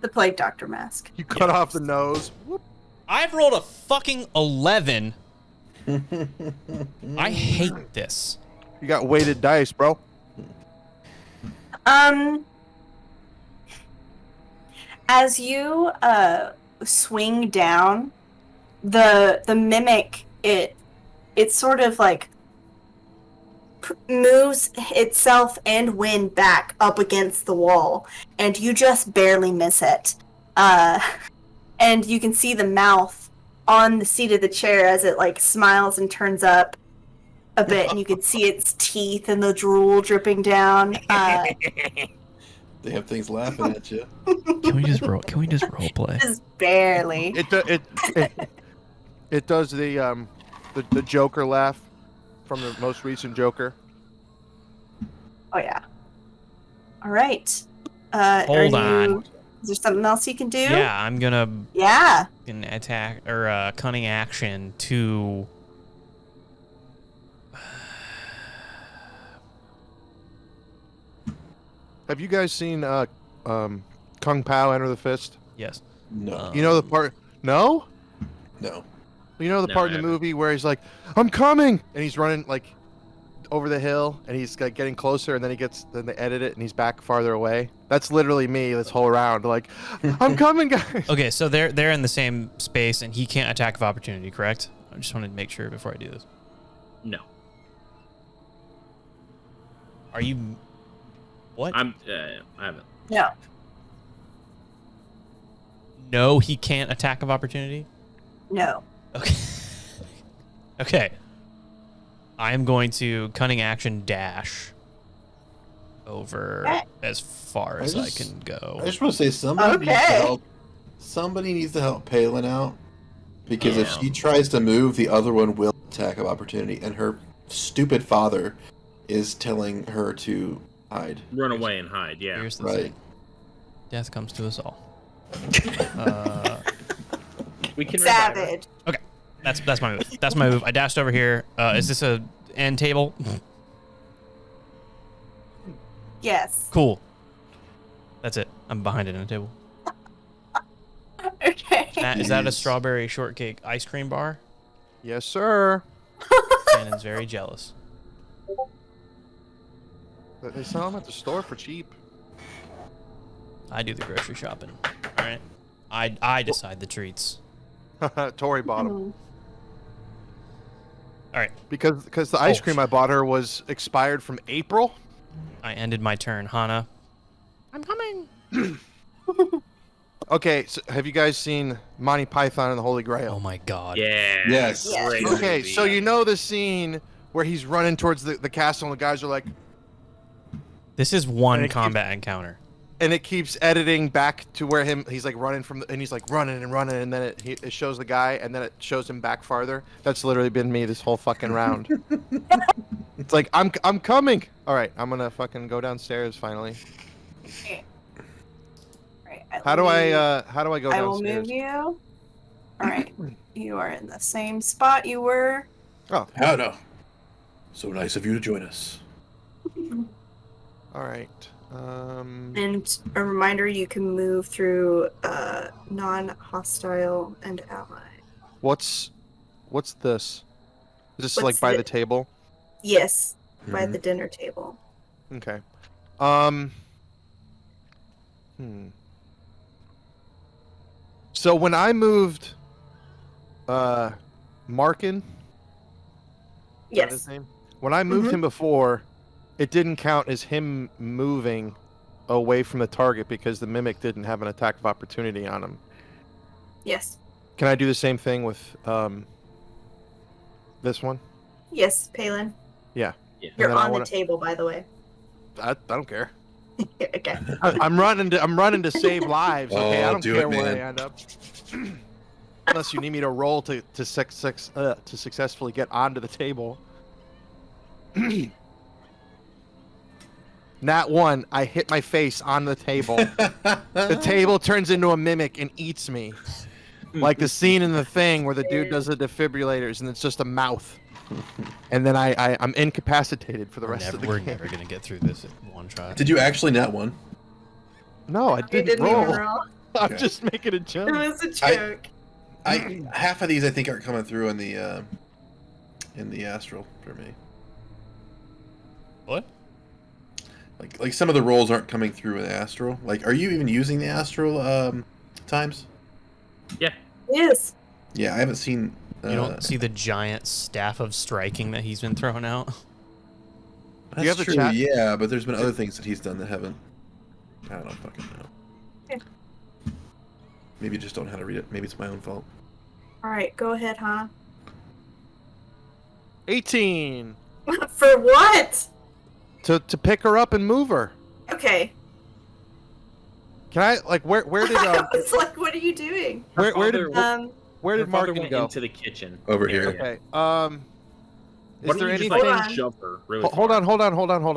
The Plague Doctor mask. You cut off the nose. Whoop. I've rolled a fucking 11. I hate this. You got weighted dice, bro. As you swing down, the mimic it sort of like moves itself and wind back up against the wall, and you just barely miss it. And you can see the mouth on the seat of the chair as it like smiles and turns up a bit, and you can see its teeth and the drool dripping down. They have things laughing at you. Can we just role play? Just barely. It does the Joker laugh from the most recent Joker. Oh yeah. All right. Hold on. Is there something else you can do? Yeah, I'm gonna an attack or cunning action to. Have you guys seen Kung Pao Enter the Fist? Yes. No. You know the part? No. No. You know the No, part I in the haven't. movie where he's like, "I'm coming," and he's running like over the hill, and he's like getting closer, and then then they edit it, and he's back farther away. That's literally me this whole round, like, "I'm coming, guys." Okay, so they're in the same space, and he can't attack of opportunity, correct? I just wanted to make sure before I do this. No. Are you? What? I haven't. No. No, he can't attack of opportunity. No. Okay. Okay. I am going to cunning action dash over as far as I can go. I just want to say somebody needs to Okay. help. Somebody needs to help Palin out because if she tries to move, the other one will attack of opportunity, and her stupid father is telling her to hide. Run away and hide. Yeah. Here's the Right. thing. Death comes to us all. We can revive her. Savage. Okay, that's my move. That's my move. I dashed over here. Is this a end table? Yes. Cool. That's it. I'm behind it in a table. Okay. Is that a strawberry shortcake ice cream bar? Yes, sir. Shannon's very jealous. They sell them at the store for cheap. I do the grocery shopping. All right. I decide the treats. Tori bought them. Mhm. All right. Because the ice Oh, cream I bought her was expired from April. I ended my turn. Hana. I'm coming. Okay, so have you guys seen Monty Python and the Holy Grail? Oh my god. Yeah. Yes. Yes. Great Okay, movie. so you know the scene where he's running towards the castle and the guys are like, This is one And it combat encounter. and it keeps editing back to where he's like running and he's like running and running, and then it shows the guy, and then it shows him back farther. That's literally been me this whole fucking round. It's like I'm coming. All right, I'm gonna fucking go downstairs finally. Okay. Right, How do I go I will downstairs? move you. All right. You are in the same spot you were. Oh, How no? So nice of you to join us. All right. And a reminder, you can move through non-hostile and ally. What's this? Is this What's like by the- the table? Yes, by Mhm. the dinner table. Okay. So when I moved Markin, is that his Yes. name? When I moved Mhm. him before, it didn't count as him moving away from the target because the mimic didn't have an attack of opportunity on him. Yes. Can I do the same thing with this one? Yes, Palin. Yeah. Yeah. You're then I on the wanna- table, by the way. I don't care. Okay. I'm running to save lives. Okay, I Oh, don't do care it, where I man. end up. Unless you need me to roll to successfully get onto the table. Nat 1, I hit my face on the table. The table turns into a mimic and eats me. Like the scene in The Thing where the dude does the defibrillators and it's just a mouth. And then I'm incapacitated for the rest of the We're game. never gonna get through this at one shot. Did you actually net one? No, I You didn't, didn't roll. even roll. I'm Okay. just making a It joke. was a joke. Half of these I think aren't coming through in the astral for me. What? Like some of the rolls aren't coming through in astral. Like, are you even using the astral times? Yeah. Yes. Yeah, I haven't seen. You don't see the giant staff of striking that he's been throwing out? That's you have the true. chat? Yeah, but there's been other things that he's done that haven't. I don't fucking know. Okay. Maybe I just don't know how to read it. Maybe it's my own fault. All right, go ahead, Hannah. 18 For what? to pick her up and move her. Okay. Can I where did I was like, what are you doing? where Father- did Her Martin father went go? into the kitchen Over here. area. Okay. Why Is don't there you just, anything? like, Hold on. shove her really Hold far?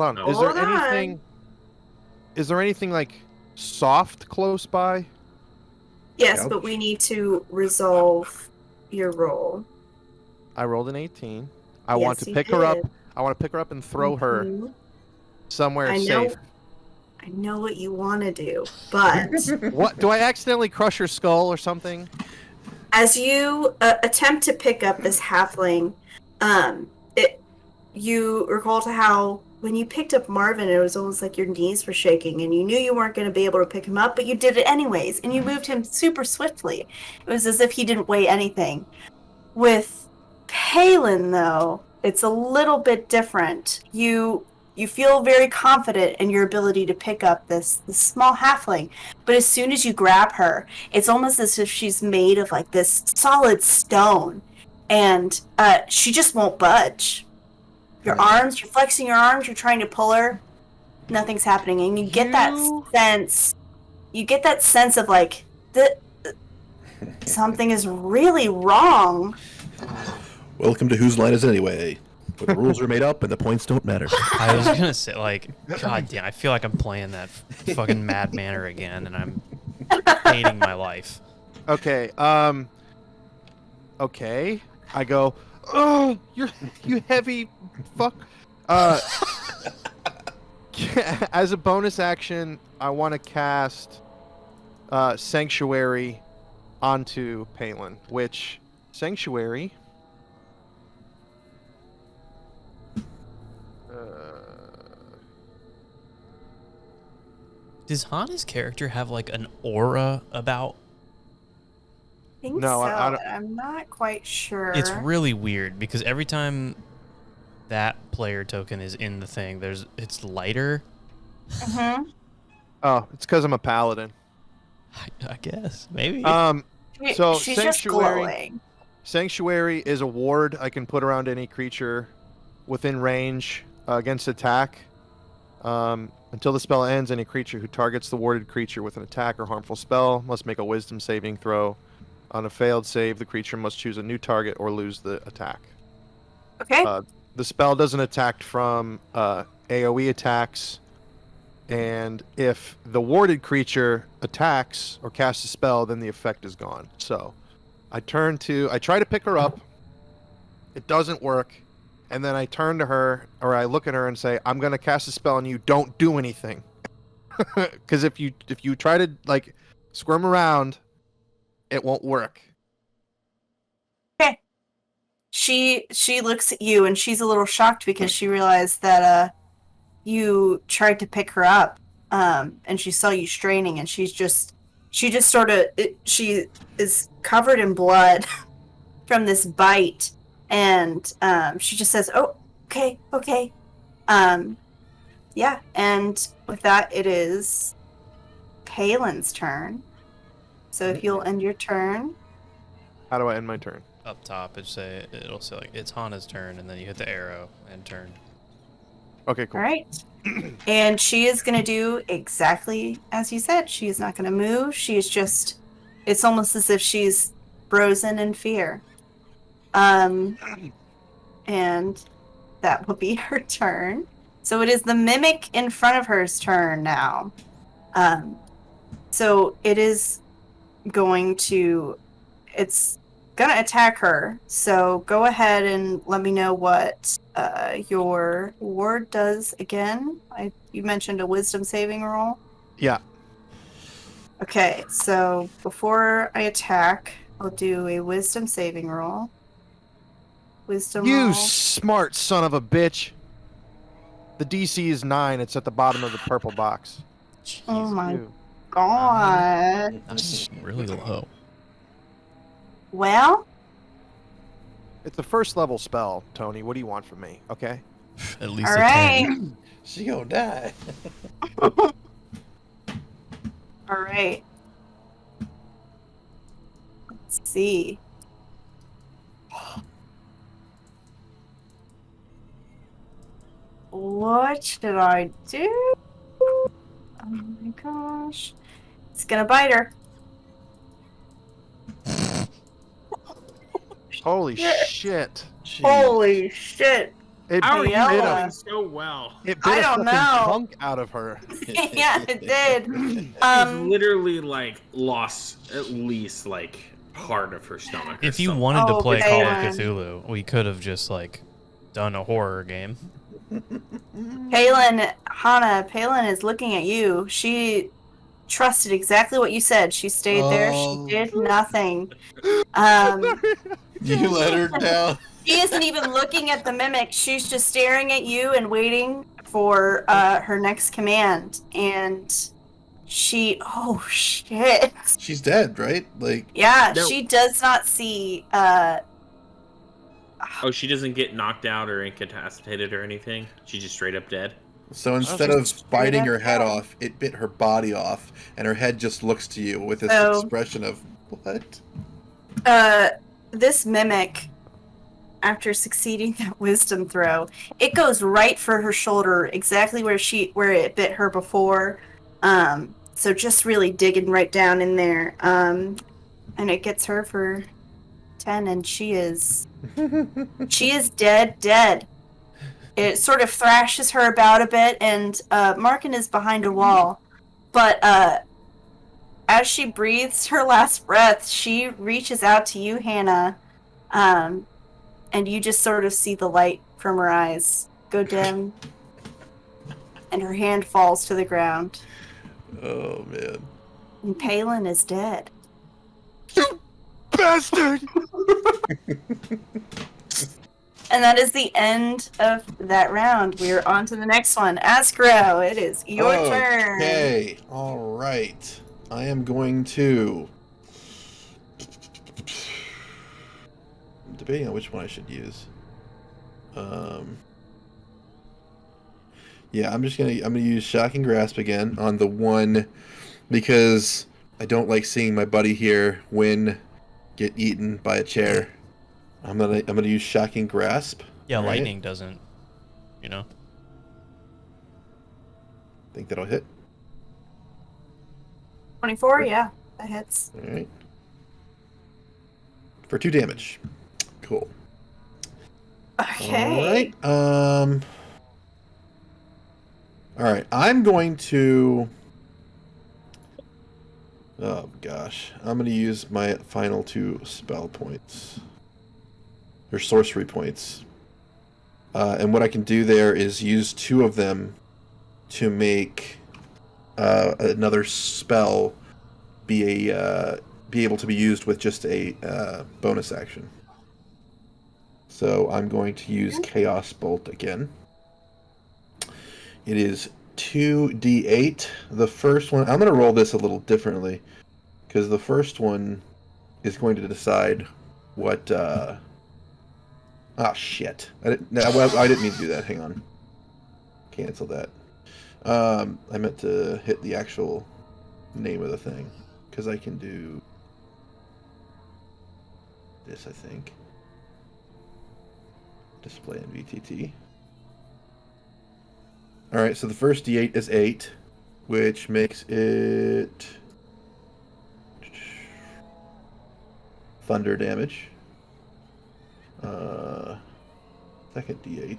on. No. Is there Hold on. anything? Is there anything like soft close by? Yes, Ouch. but we need to resolve your roll. I rolled an 18. I want Yes, to you pick her up. did. I want to pick her up and throw her Mhm. somewhere I know. safe. I know what you want to do, but What do I accidentally crush her skull or something? as you attempt to pick up this halfling, you recall to how when you picked up Marvin, it was almost like your knees were shaking, and you knew you weren't going to be able to pick him up, but you did it anyways, and you moved him super swiftly. It was as if he didn't weigh anything. With Palin, though, it's a little bit different. You feel very confident in your ability to pick up this small halfling, but as soon as you grab her, it's almost as if she's made of like this solid stone, and she just won't budge. Your arms, you're flexing your arms, you're trying to pull her, nothing's happening, and you get that sense. You get that sense of like something is really wrong. Welcome to Whose Line Is It Anyway? Where the rules are made up and the points don't matter. I was gonna say, like, god damn, I feel like I'm playing that fucking Mad Manor again, and I'm hating my life. Okay. Okay. I go. Oh, you heavy fuck. As a bonus action, I want to cast Sanctuary onto Palin, which Sanctuary. Does Hana's character have like an aura about? I think No, so. I don't- I'm not quite sure. It's really weird because every time that player token is in the thing, it's lighter. Mhm. Oh, it's because I'm a paladin. I guess maybe. So She's just Sanctuary- glowing. Sanctuary is a ward I can put around any creature within range against attack. Until the spell ends, any creature who targets the warded creature with an attack or harmful spell must make a wisdom saving throw. On a failed save, the creature must choose a new target or lose the attack. Okay. The spell doesn't attack from AoE attacks, and if the warded creature attacks or casts a spell, then the effect is gone. So I try to pick her up. It doesn't work. and then I turn to her, or I look at her and say, "I'm gonna cast a spell on you. Don't do anything." Because if you try to like squirm around, it won't work. Okay. She looks at you and she's a little shocked because she realized that you tried to pick her up, and she saw you straining, and she just sort of she is covered in blood from this bite, and she just says, "Oh, okay." Yeah, and with that, it is Palin's turn. So if you'll end your turn. How do I end my turn? Up top, it'll say like it's Hana's turn, and then you hit the arrow and turn. Okay, cool. All right. And she is going to do exactly as you said. She is not going to move. She is just, it's almost as if she's frozen in fear. And that will be her turn. So it is the mimic in front of her's turn now. So it is it's going to attack her. So go ahead and let me know what your ward does again. You mentioned a wisdom saving roll. Yeah. Okay, so before I attack, I'll do a wisdom saving roll. You Roll. smart son of a bitch. The DC is 9. It's at the bottom of the purple box. Oh my Ew. god. That's really low. Well, It's a first level spell, Tony. What do you want from me? Okay. At least all a right. 10. She gonna die. All right. Let's see. What should I do? Oh my gosh. It's gonna bite her. Holy Yeah. shit. Jeez. Holy shit. It How are you Yeah. doing so well? bit I a don't fucking know. chunk out of her. Yeah, it did. She's literally like lost at least like part of her stomach. If or you something. wanted to Oh, play Call of Palin. Cthulhu, we could have just like done a horror game. Palin is looking at you. She trusted exactly what you said. She stayed there. She Oh. did nothing. You let her down. She isn't even looking at the mimic. She's just staring at you and waiting for her next command. And oh shit. She's dead, right? Like, Yeah, No. she does not see. Oh, she doesn't get knocked out or incapacitated or anything. She's just straight up dead. so instead of biting her head off, it bit her body off, and her head just looks to you with this So- expression of what? This mimic, after succeeding that wisdom throw, it goes right for her shoulder, exactly where it bit her before. So just really digging right down in there. And it gets her for 10, and she is dead. It sort of thrashes her about a bit, and Markin is behind a wall. But as she breathes her last breath, she reaches out to you, Hannah, and you just sort of see the light from her eyes go dim, and her hand falls to the ground. Oh man. And Palin is dead. Bastard! And that is the end of that round. We are on to the next one. Askro, it is your turn. Okay. All right. I am going to. I'm debating on which one I should use. Yeah, I'm gonna use Shocking Grasp again on the one because I don't like seeing my buddy here get eaten by a chair. I'm gonna use Shocking Grasp. Yeah, All right. lightning doesn't, you know. Think that'll hit. 24, yeah, that hits. All right. For 2 damage. Cool. Okay. All right. All right. I'm going to. Oh gosh, I'm going to use my final 2 spell points or sorcery points. And what I can do there is use 2 of them to make another spell be able to be used with just a bonus action. So I'm going to use Chaos Bolt again. It is 2d8. The first one, I'm going to roll this a little differently, because the first one is going to decide what... shit. I didn't mean to do that. Hang on. Cancel that. I meant to hit the actual name of the thing, because I can do this, I think. Display in VTT. Alright, so the first d8 is 8, which makes it thunder damage. Second d8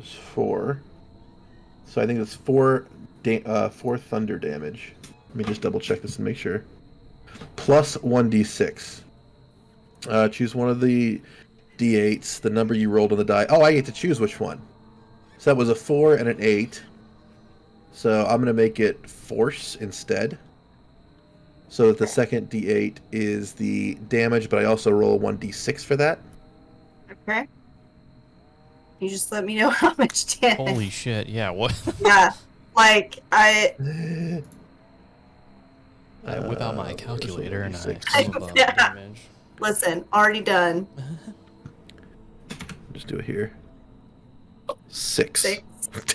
is 4. So I think it's 4 thunder damage. Let me just double check this and make sure. Plus 1d6. Choose one of the d8s, the number you rolled on the die. Oh, I get to choose which one. So that was a 4 and an 8. So I'm going to make it force instead. So that the second d8 is the damage, but I also roll 1d6 for that. Okay. You just let me know how much damage. Holy shit! Yeah, what? Yeah, like I whip out my calculator and I I- roll the yeah. damage. listen. Already done. Just do it here. 6. 6.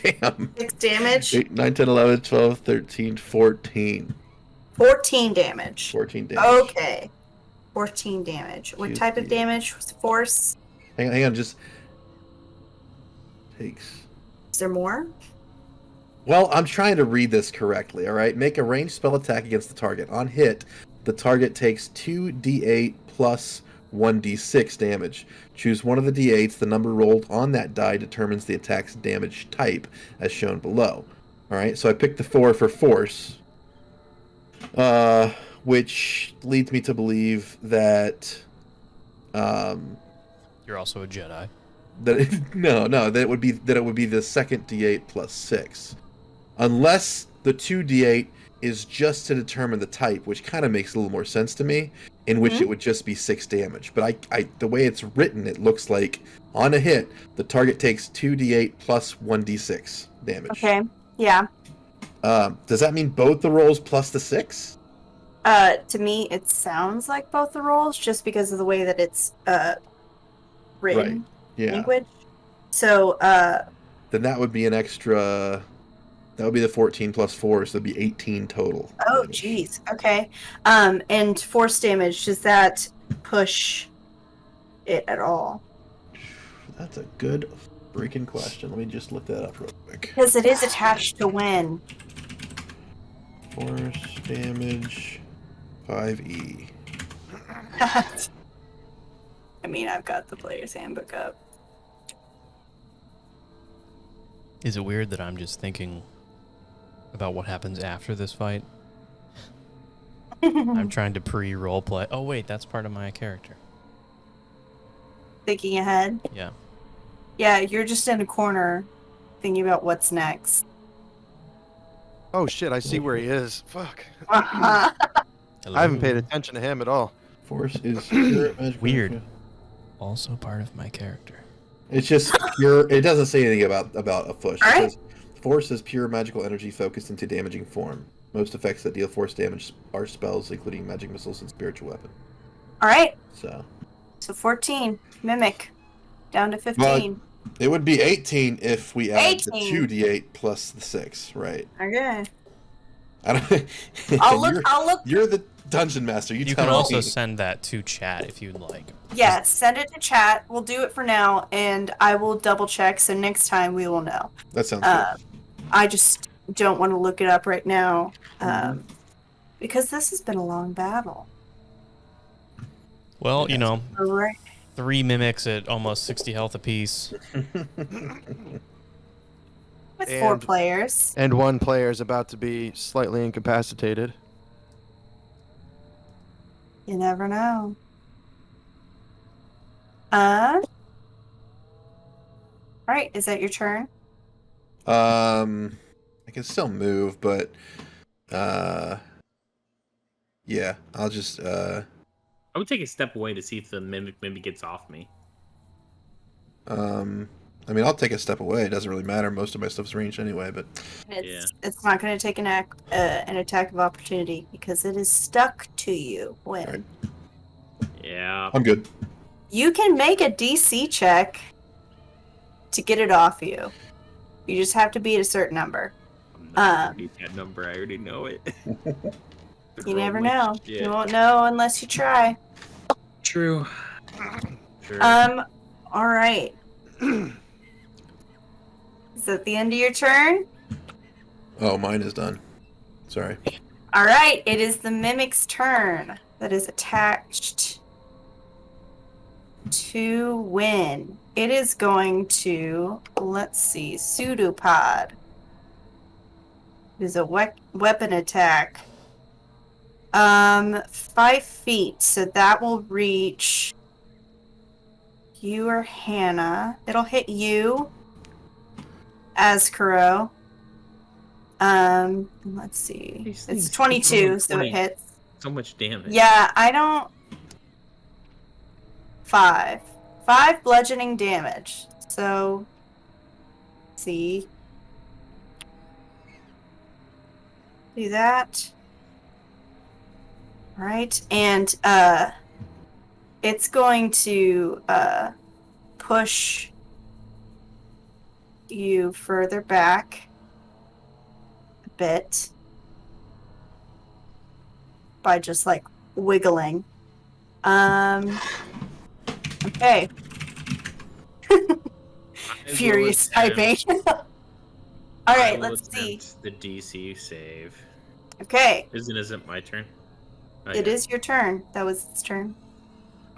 Damn. 6 damage. 8, 9, 10, 11, 12, 13, 14. 14 damage. 14 damage. Okay. 14 damage. What Choose type of the- damage was force? Hang on, just takes. Is there more? Well, I'm trying to read this correctly, alright? Make a ranged spell attack against the target. On hit, the target takes 2d8 plus 1d6 damage. Choose one of the d8s. The number rolled on that die determines the attack's damage type, as shown below. Alright, so I picked the 4 for force. Which leads me to believe that... You're also a Jedi. that it would be the second d8 plus 6. Unless the 2d8 is just to determine the type, which kind of makes a little more sense to me, in which it would just be 6 damage. But I the way it's written, it looks like on a hit, the target takes 2d8 plus 1d6 damage. Okay. Yeah. Does that mean both the rolls plus the 6? To me, it sounds like both the rolls, just because of the way that it's written. Right. Yeah. Language. So, Then that would be an extra. That would be the 14 plus 4, so it'd be 18 total. oh, damage. jeez. Okay. And force damage, does that push it at all? That's a good freaking question. Let me just look that up real quick. Because it is attached to win. Force damage 5e. I mean, I've got the player's handbook up. Is it weird that I'm just thinking about what happens after this fight? I'm trying to pre-role play. Oh wait, that's part of my character. Thinking ahead. Yeah. Yeah, you're just in a corner thinking about what's next. Oh shit, I see where he is. Fuck. Uh-huh. I haven't paid attention to him at all. Force is pure magical. Weird. Also part of my character. It's just pure. It doesn't say anything about a push. It Alright. says force is pure magical energy focused into damaging form. Most effects that deal force damage are spells, including magic missiles and spiritual weapon. All right. So So 14. Mimic. Down to 15. it would be 18 if we add 18. the 2d8 plus the 6, right? Okay. I don't. I'll look. You're the dungeon master. You You tell can also me. send that to chat if you'd like. Yeah, send it to chat. We'll do it for now, and I will double check. So next time we will know. That sounds good. I just don't want to look it up right now, because this has been a long battle. Well, you know, All right. 3 mimics at almost 60 health apiece. With 4 And- players. And one player is about to be slightly incapacitated. You never know. Alright, is that your turn? I can still move, but yeah, I'll just I would take a step away to see if the mimic maybe gets off me. I mean, I'll take a step away. It doesn't really matter. Most of my stuff's ranged anyway, but It's not going to take an attack of opportunity because it is stuck to you. When Alright. Yeah. I'm good. you can make a DC check to get it off you. You just have to beat a certain number. I'm not gonna beat that number. I already know it. You never Roll my know. shit. You won't know unless you try. True. Sure. All right. Is that the end of your turn? Oh, mine is done. Sorry. All right. It is the mimic's turn that is attached to win. It is going to, let's see, pseudopod. It is a weapon attack. 5 feet, so that will reach you or Hannah. It'll hit you, Azkaro. Let's see. These It's things 22, roll so it 20. hits. So much damage. Yeah, I don't. 5 bludgeoning damage. So, let's see. Do that. All right, and it's going to push you further back a bit by just like wiggling. Okay. Furious typing. All right, let's see. The DC save. Okay, Isn't my turn? Oh, it yeah. is your turn. That was its turn.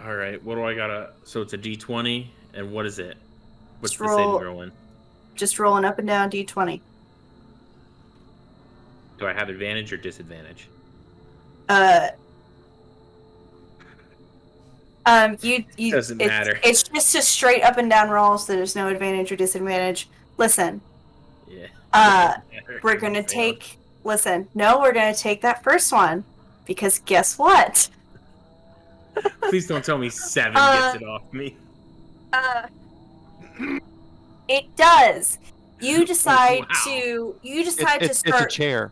All right. What do I gotta? So it's a D20, and what is it? What's Just the roll- saving throw in? Just rolling up and down D20. Do I have advantage or disadvantage? You Doesn't matter. It's just a straight up and down roll, so there's no advantage or disadvantage. Listen, Yeah. we're gonna take. Listen, no, we're gonna take that first one because guess what? Please don't tell me 7 gets it off me. It does. You decide Wow. to. You It's, decide to it's a start chair.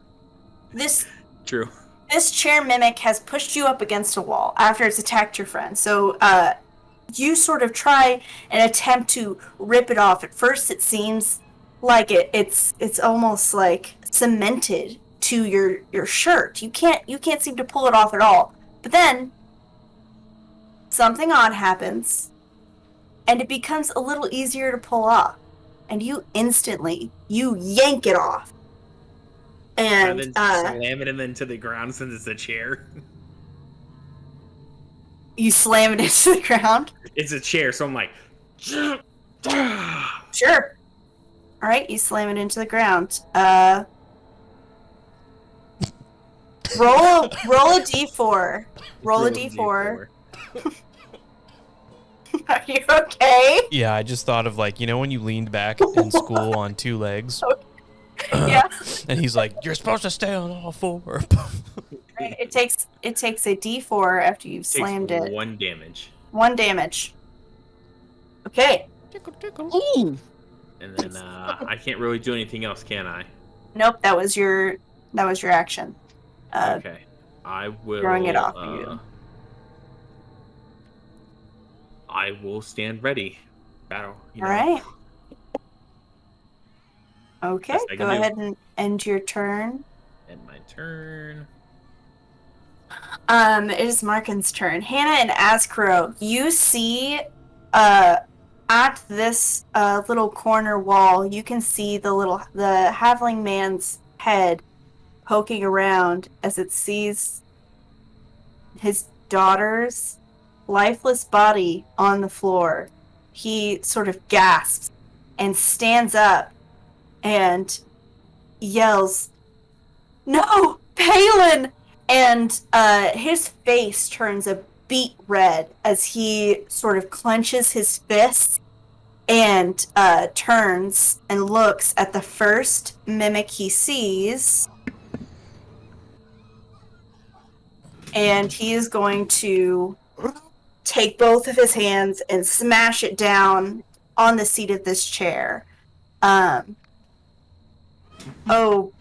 this. True. This chair mimic has pushed you up against a wall after it's attacked your friend. So you sort of try and attempt to rip it off. At first, it seems like it's almost like cemented to your shirt. You can't seem to pull it off at all. But then something odd happens, and it becomes a little easier to pull off. And you yank it off. And then slam it into the ground since it's a chair. you slam it into the ground. It's a chair, so I'm like, Sure. All right, you slam it into the ground. Roll a d4. Roll a d4. Are you okay? Yeah, I just thought of when you leaned back in school on 2 legs. Yeah. And he's like, "You're supposed to stay on all 4." Right, it takes a d4 after you've slammed Takes it. 1 damage. 1 damage. Okay. And then I can't really do anything else, can I? Nope, that was your action. Okay. I will Throwing it off you. I will stand ready. Battle. All right. Okay, Best I go can do. ahead and end your turn. And my turn. It is Markin's turn. Hannah and Azkaro, you see at this little corner wall, you can see the halfling man's head poking around as it sees his daughter's lifeless body on the floor. He sort of gasps and stands up and yells, "No, Palin! And his face turns a beet red as he sort of clenches his fists and turns and looks at the first mimic he sees. And he is going to take both of his hands and smash it down on the seat of this chair. Oh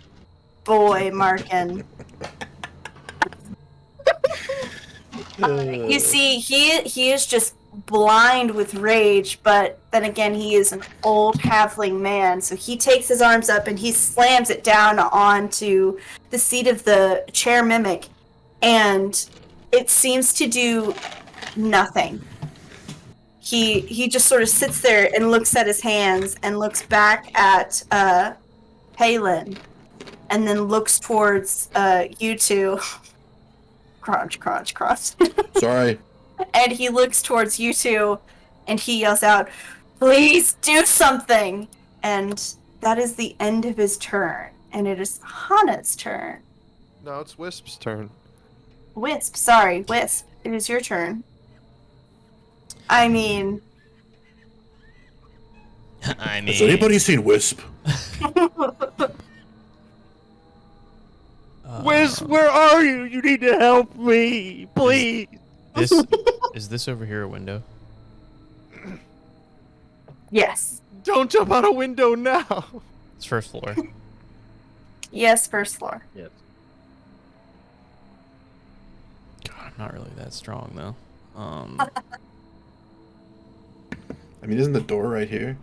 boy, Markin. You see, he is just blind with rage, but then again, he is an old halfling man, so he takes his arms up and he slams it down onto the seat of the chair mimic, and it seems to do nothing. He just sort of sits there and looks at his hands and looks back at Palin, and then looks towards you two. Crunch, crunch, crunch. Sorry. And he looks towards you two, and he yells out, "Please do something!" And that is the end of his turn. And it is Hana's turn. No, it's Wisp's turn. Wisp, sorry, Wisp. It is your turn. I mean... Has anybody seen Wisp? Wisp, where are you? You need to help me, please. Is this over here a window? Yes. Don't jump out a window now. It's first floor. Yes, first floor. Yes. God, I'm not really that strong though. I mean, isn't the door right here?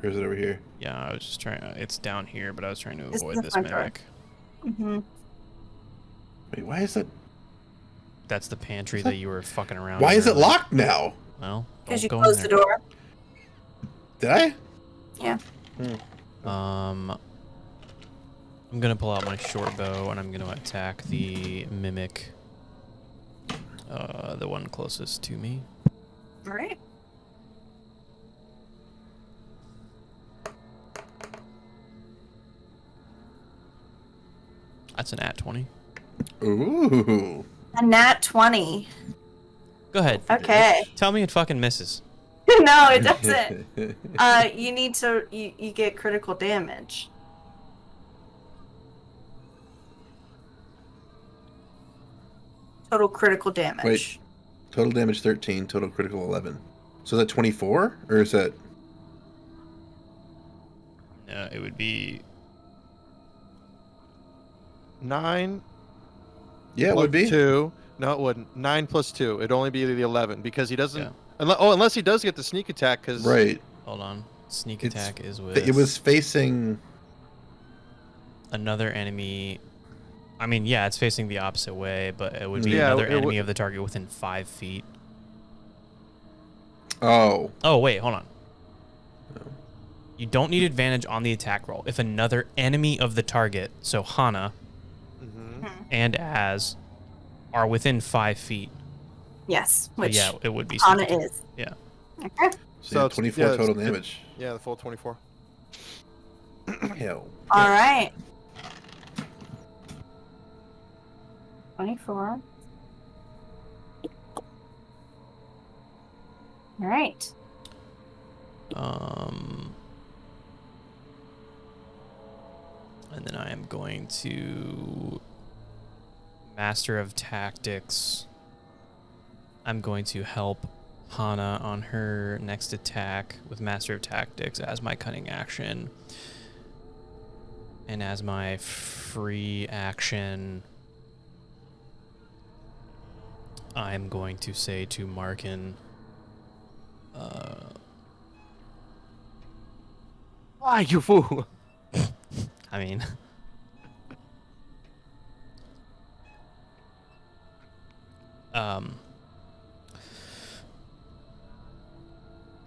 Or is it over here? Yeah, I was just trying. It's down here, but I was trying to This is avoid the this front door. mimic. Mm-hmm. Wait, why is that? That's the pantry that you were fucking around. Why in is it earlier. locked now? Well, Because you don't go in closed the there. door. Did I? Yeah. I'm gonna pull out my short bow and I'm gonna attack the mimic. The one closest to me. All right. That's an at 20. Ooh. A nat 20. Go ahead. Okay. Tell me it fucking misses. No, it doesn't. You need to... You get critical damage. Total critical damage. Wait. Total damage 13, total critical 11. So is that 24? Or is that... It would be 9. Yeah, it would be. 2. No, it wouldn't. 9 plus 2. It'd only be the 11 because he doesn't. Yeah. Unless he does get the sneak attack. Because Right. Hold on. Sneak It's- attack is with It was facing... another enemy. I mean, yeah, it's facing the opposite way, but it would be Yeah, another it enemy would- of the target within 5 feet. Oh. Oh, wait, hold on. You don't need advantage on the attack roll. If another enemy of the target, so Hana and Az, are within 5 feet. Yes, So which yeah, it would be Hana sneak attack. is. Yeah. Okay. So, it's- 24 yeah, it's- total damage. Yeah, the full 24. Hell. All right. 24. All right. And then I am going to Master of Tactics. I'm going to help Hana on her next attack with Master of Tactics as my cunning action. And as my free action, I'm going to say to Markin, Why, you fool? I mean,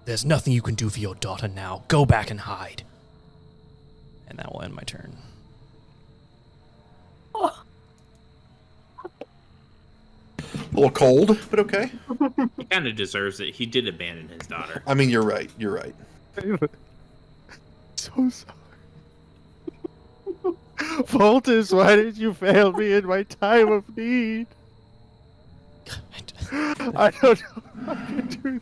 there's nothing you can do for your daughter now. Go back and hide. And that will end my turn. A little cold, but okay. He kind of deserves it. He did abandon his daughter. I mean, you're right. You're right. So sorry. Voltus, why did you fail me in my time of need? I don't know how I can do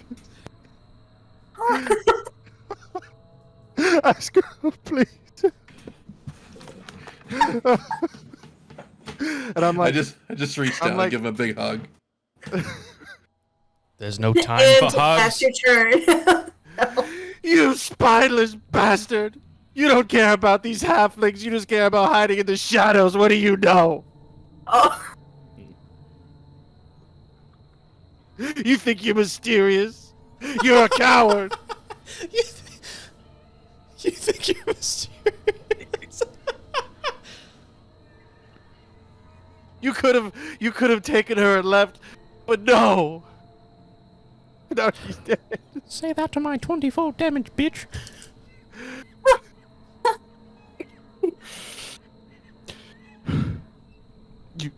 this. Ask her, please. And I'm like, I just reached I'm out like- and give him a big hug. There's no time for And hugs. that's your turn. you spineless bastard! You don't care about these halflings. You just care about hiding in the shadows. What do you know? Oh, You think you're mysterious? You're a coward. You think you're mysterious? You could have taken her and left, but no. Now she's dead. Say that to my 24 damage, bitch. You.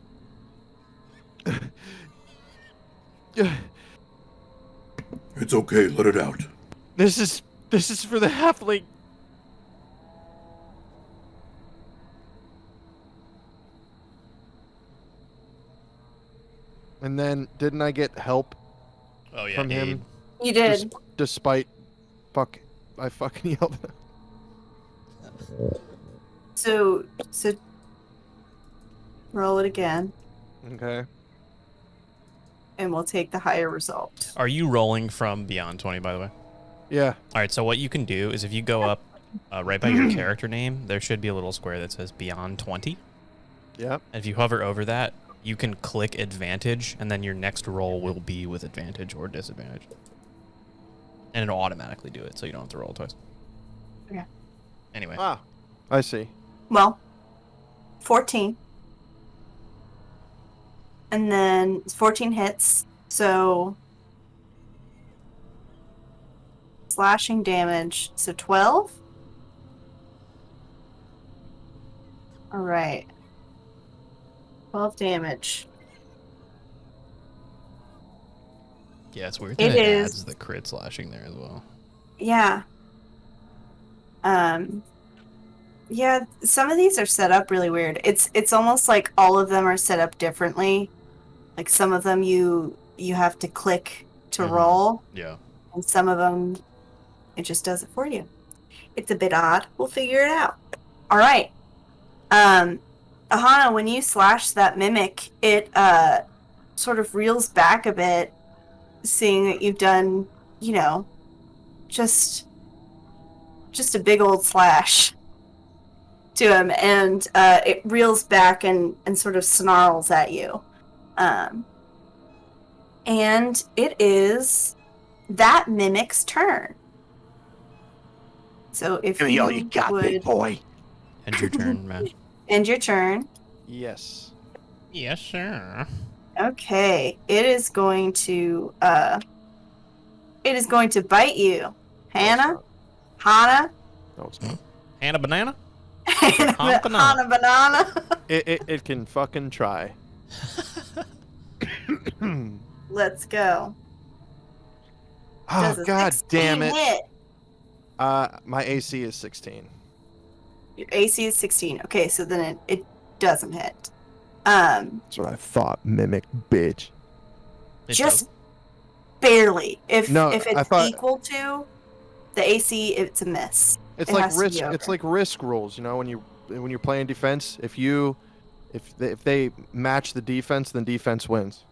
It's okay, let it out. This is for the halfling. And then didn't I get help Oh yeah, from him? you did. Despite I fucking yelled at him. So roll it again, Okay. and we'll take the higher result. Are you rolling from beyond 20, by the way? Yeah. All right, so what you can do is if you go up right by your character name, there should be a little square that says beyond 20. Yep. And if you hover over that, you can click advantage, and then your next roll will be with advantage or disadvantage. And it'll automatically do it, so you don't have to roll twice. Okay. Anyway. Ah, I see. Well, 14. And then 14 hits, so slashing damage, so 12. All right. 12 damage. Yeah, it's weird It that it is- adds the crit slashing there as well. Yeah. Yeah, some of these are set up really weird. It's almost like all of them are set up differently. Like some of them you have to click to Mhm. roll, Yeah. and some of them it just does it for you. It's a bit odd. We'll figure it out. All right. Ahana, when you slash that mimic, it sort of reels back a bit, seeing that you've done, just a big old slash to him, and it reels back and sort of snarls at you. And it is that mimic's turn. So if Give me all you you got, big would boy. End your turn, man. end your turn. Yes. Yes, sir. Okay, it is going to bite you, Hannah. Hana. No, it's not. And a banana? Hana banana. banana. It can fucking try. Let's go. Oh Does a god 16 damn it. hit. My AC is 16. Your AC is 16. Okay, so then it doesn't hit. That's what I thought, mimic bitch. It Just does? barely. If No, it's I thought- equal to the AC, it's a miss. It's It like has to be risk. over. It's like risk rules. You know, when you're playing defense, if they match the defense, then defense wins.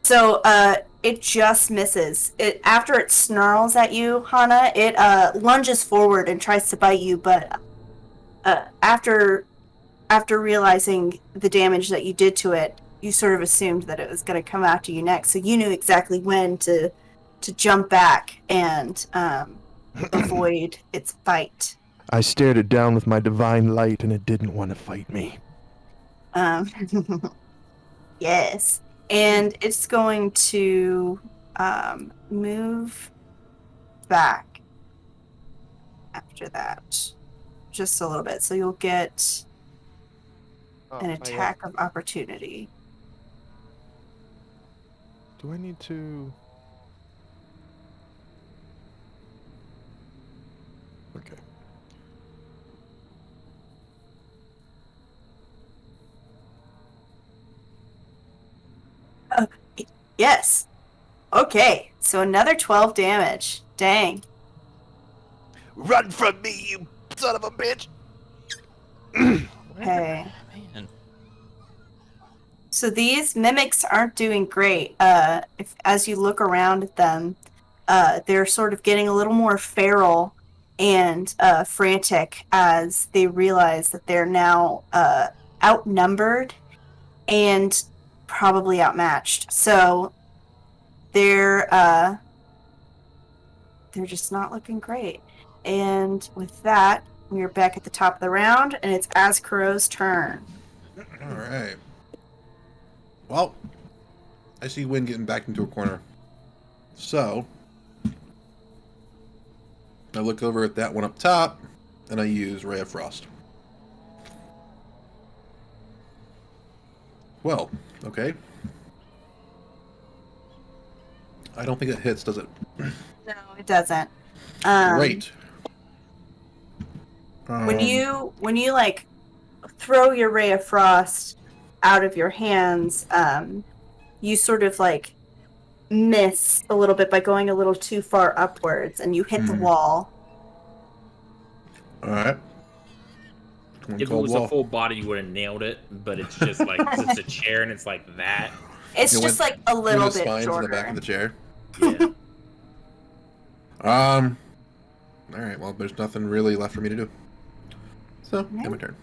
So it just misses. It after it snarls at you, Hana, it lunges forward and tries to bite you, but after realizing the damage that you did to it, you sort of assumed that it was going to come after you next, so you knew exactly when to jump back and avoid its bite. I stared it down with my divine light, and it didn't want to fight me. Yes. And it's going to move back after that. Just a little bit. So you'll get Oh, an attack of opportunity. Do I need to? Okay. Yes. Okay, so another 12 damage. Dang. Run from me, you son of a bitch! Okay. Man. So these mimics aren't doing great. As you look around at them, they're sort of getting a little more feral and frantic as they realize that they're now outnumbered and probably outmatched. So they're just not looking great. And with that, we're back at the top of the round, and it's Azkaro's turn. All right. Well, I see Wynn getting back into a corner. So, I look over at that one up top, and I use Ray of Frost. Well, okay. I don't think it hits, does it? No, it doesn't. Great. When you like throw your ray of frost out of your hands, you sort of like miss a little bit by going a little too far upwards, and you hit the wall. All right. If it was a full body, you would have nailed it. But it's just like it's a chair, and it's like that. It's just like a little bit spines shorter. in the back of the chair. Yeah. All right. Well, there's nothing really left for me to do. So, end my turn.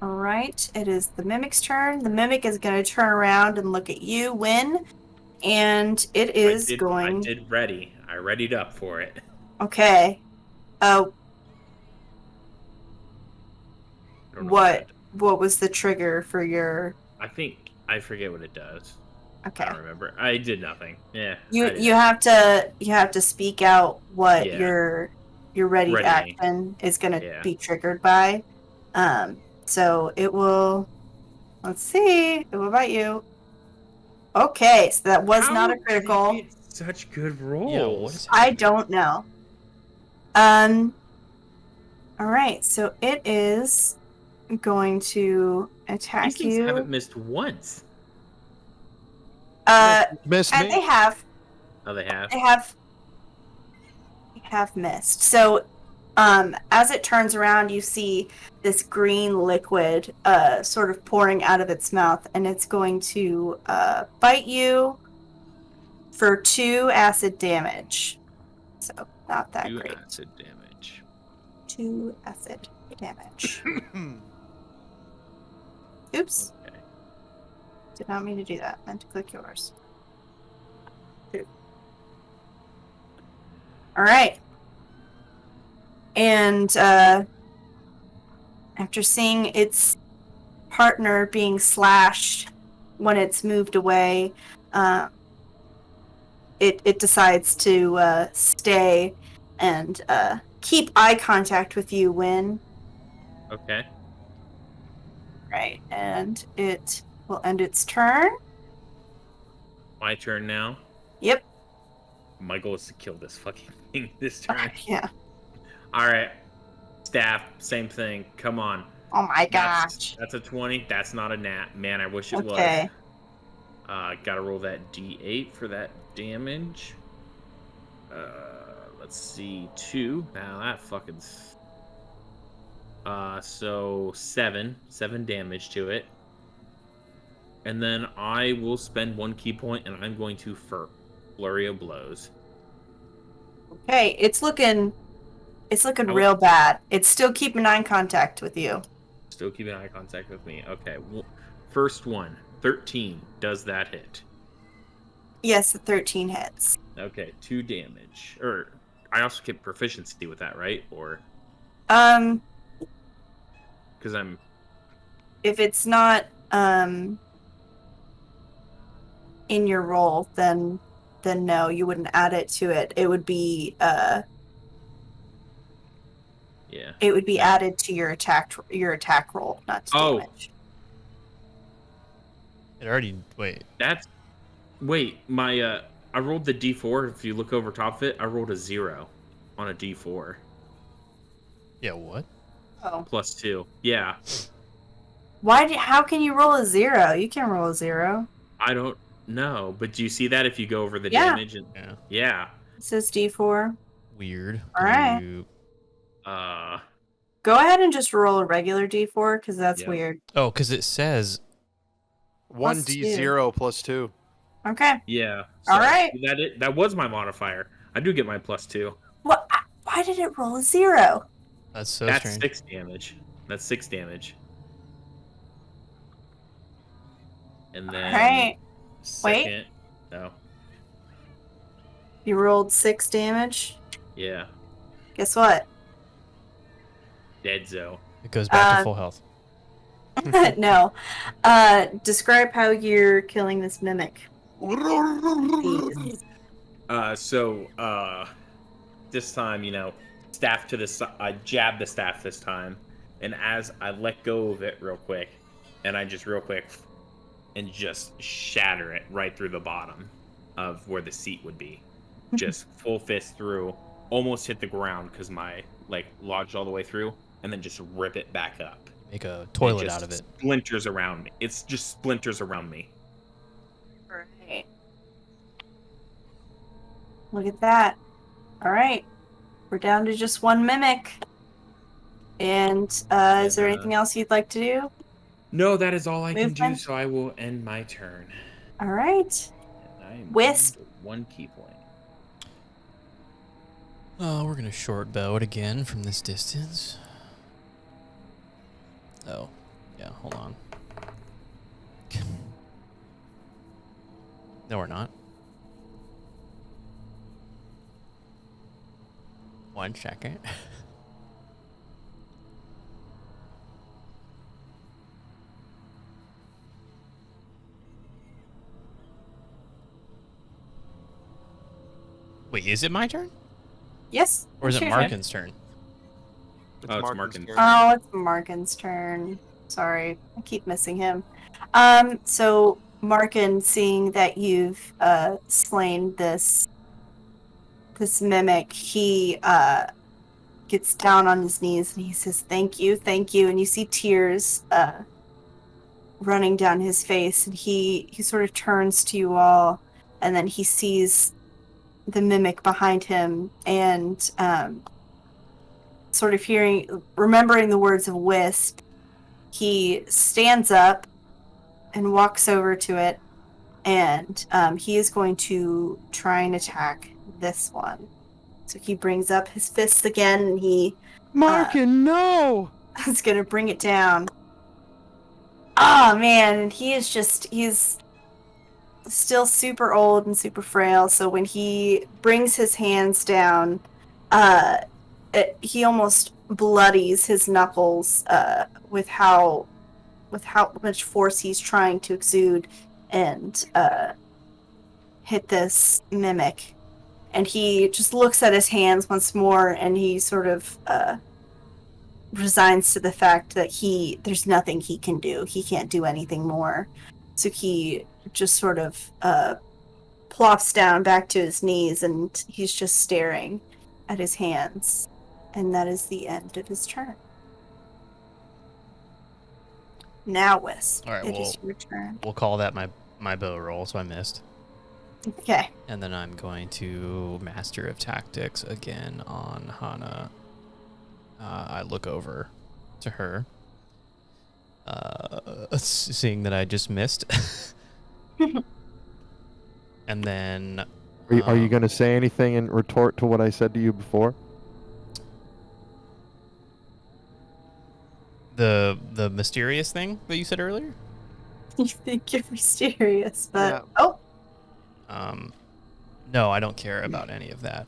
All right, it is the mimic's turn. The mimic is going to turn around and look at you, Win, and it is going. I did ready. I readied up for it. Okay. What was the trigger for your? I forget what it does. Okay. I don't remember. I did nothing. Yeah. You have to speak out what your ready action is going to be triggered by. So it will. Let's see. It will bite you. Okay, so that was not a critical. Such good rolls. Yeah, what is I don't know. All right, so it is going to attack These things you. haven't missed once. Missed and me. they have. Oh, they have. They have missed. So, as it turns around, you see this green liquid sort of pouring out of its mouth, and it's going to bite you for 2 acid damage. So, not that 2 great. acid damage. 2 acid damage. Oops. Okay. Did not mean to do that. Meant to click yours. All right. And after seeing its partner being slashed when it's moved away, it decides to stay and keep eye contact with you, Win. Okay. Right, and it will end its turn. My turn now. Yep. My goal is to kill this fucking thing this turn. Yeah. All right. Staff, same thing. Come on. Oh my gosh. That's a 20. That's not a nat. Man, I wish it Okay. was. Gotta roll that D8 for that damage. Let's see. 2. Now that fucking. So 7 damage to it. And then I will spend 1 key point, and I'm going to flurry of blows. Okay, it's looking real bad. It's still keeping eye contact with you. Still keeping eye contact with me. Okay, well, first one, 13. Does that hit? Yes, the 13 hits. Okay, 2 damage. Or I also get proficiency with that, right? Or because I'm. If it's not in your roll, then no, you wouldn't add it to it. It would be Yeah. It would be added to your attack roll, not to damage. It already wait. My I rolled the D4. If you look over top of it, I rolled a 0 on a D4. Yeah, what? Oh. +2. Yeah. How can you roll a 0? You can roll a 0. I don't know, but do you see that if you go over the Yeah. damage? And, Yeah. yeah. It says D4. Weird. All right. Go ahead and just roll a regular D4 because that's Yep. weird. Oh, because it says 1d0 plus 2. Okay. Yeah. All right. That was my modifier. I do get my +2. What? Why did it roll a 0? that's so That's strange. 6 damage. That's 6 damage. And then All right. second. No. You rolled 6 damage. Yeah. Guess what? Dead zone. It goes back to full health. No. Describe how you're killing this mimic. Please. This time, staff to the side. I jab the staff this time, and as I let go of it real quick, and I just real quick, and just shatter it right through the bottom of where the seat would be. Just full fist through, almost hit the ground because my lodged all the way through, and then just rip it back up. Make a toilet out of it. Splinters around me. It's just splinters around me. Right. Look at that. All right. We're down to just one mimic. And is there anything else you'd like to do? No, that is all I can do, Movement? so I will end my turn. All right. And I am Wisp. down to 1 key point. We're gonna short bow it again from this distance. Oh, yeah. Hold on. No, we're not. 1 second. Wait, is it my turn? Yes. Or is it sure. Markin's turn? Oh, it's Markin's turn. Oh, it's Markin's turn. Sorry, I keep missing him. So Markin, seeing that you've slain this mimic, he gets down on his knees and he says, thank you, and you see tears running down his face, and he sort of turns to you all, and then he sees the mimic behind him, and sort of remembering the words of Wisp, he stands up and walks over to it, and he is going to try and attack this one. So he brings up his fists again, and he Markin, no! is going to bring it down. Oh, man, and he's still super old and super frail, so when he brings his hands down, he almost bloodies his knuckles with how much force he's trying to exude and hit this mimic. And he just looks at his hands once more, and he sort of resigns to the fact that there's nothing he can do. He can't do anything more. So he just sort of plops down back to his knees, and he's just staring at his hands. And that is the end of his turn. Now, Wisp, All right, it is your turn. We'll call that my bow roll, so I missed. Okay. And then I'm going to Master of Tactics again on Hana. I look over to her, seeing that I just missed. And then... Are you going to say anything in retort to what I said to you before? The mysterious thing that you said earlier? You think you're mysterious, but... Yeah. Oh! No, I don't care about any of that.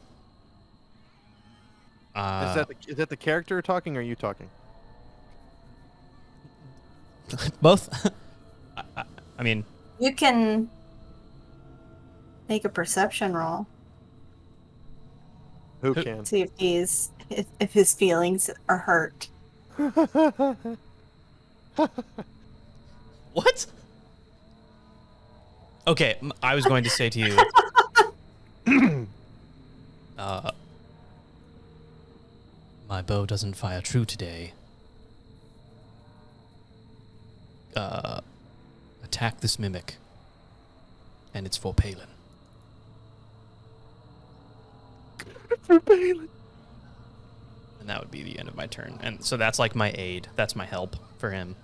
Is that the character talking, or are you talking? Both? I mean... You can make a perception roll. Who can? See if his feelings are hurt. What? Okay, I was going to say to you... my bow doesn't fire true today. attack this mimic, and it's for Palin. For Palin. And that would be the end of my turn. And so that's like my aid. That's my help for him.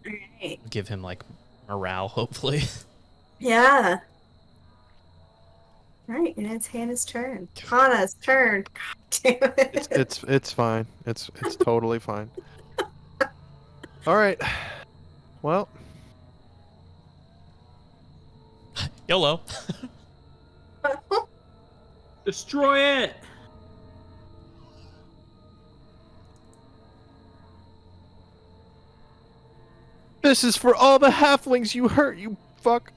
All right. Give him like morale, hopefully. Yeah. All right, and it's Hannah's turn. Hannah's turn. God damn it. It's fine. It's totally fine. All right. Well, YOLO. Destroy it. this is for all the halflings you hurt, you fuck.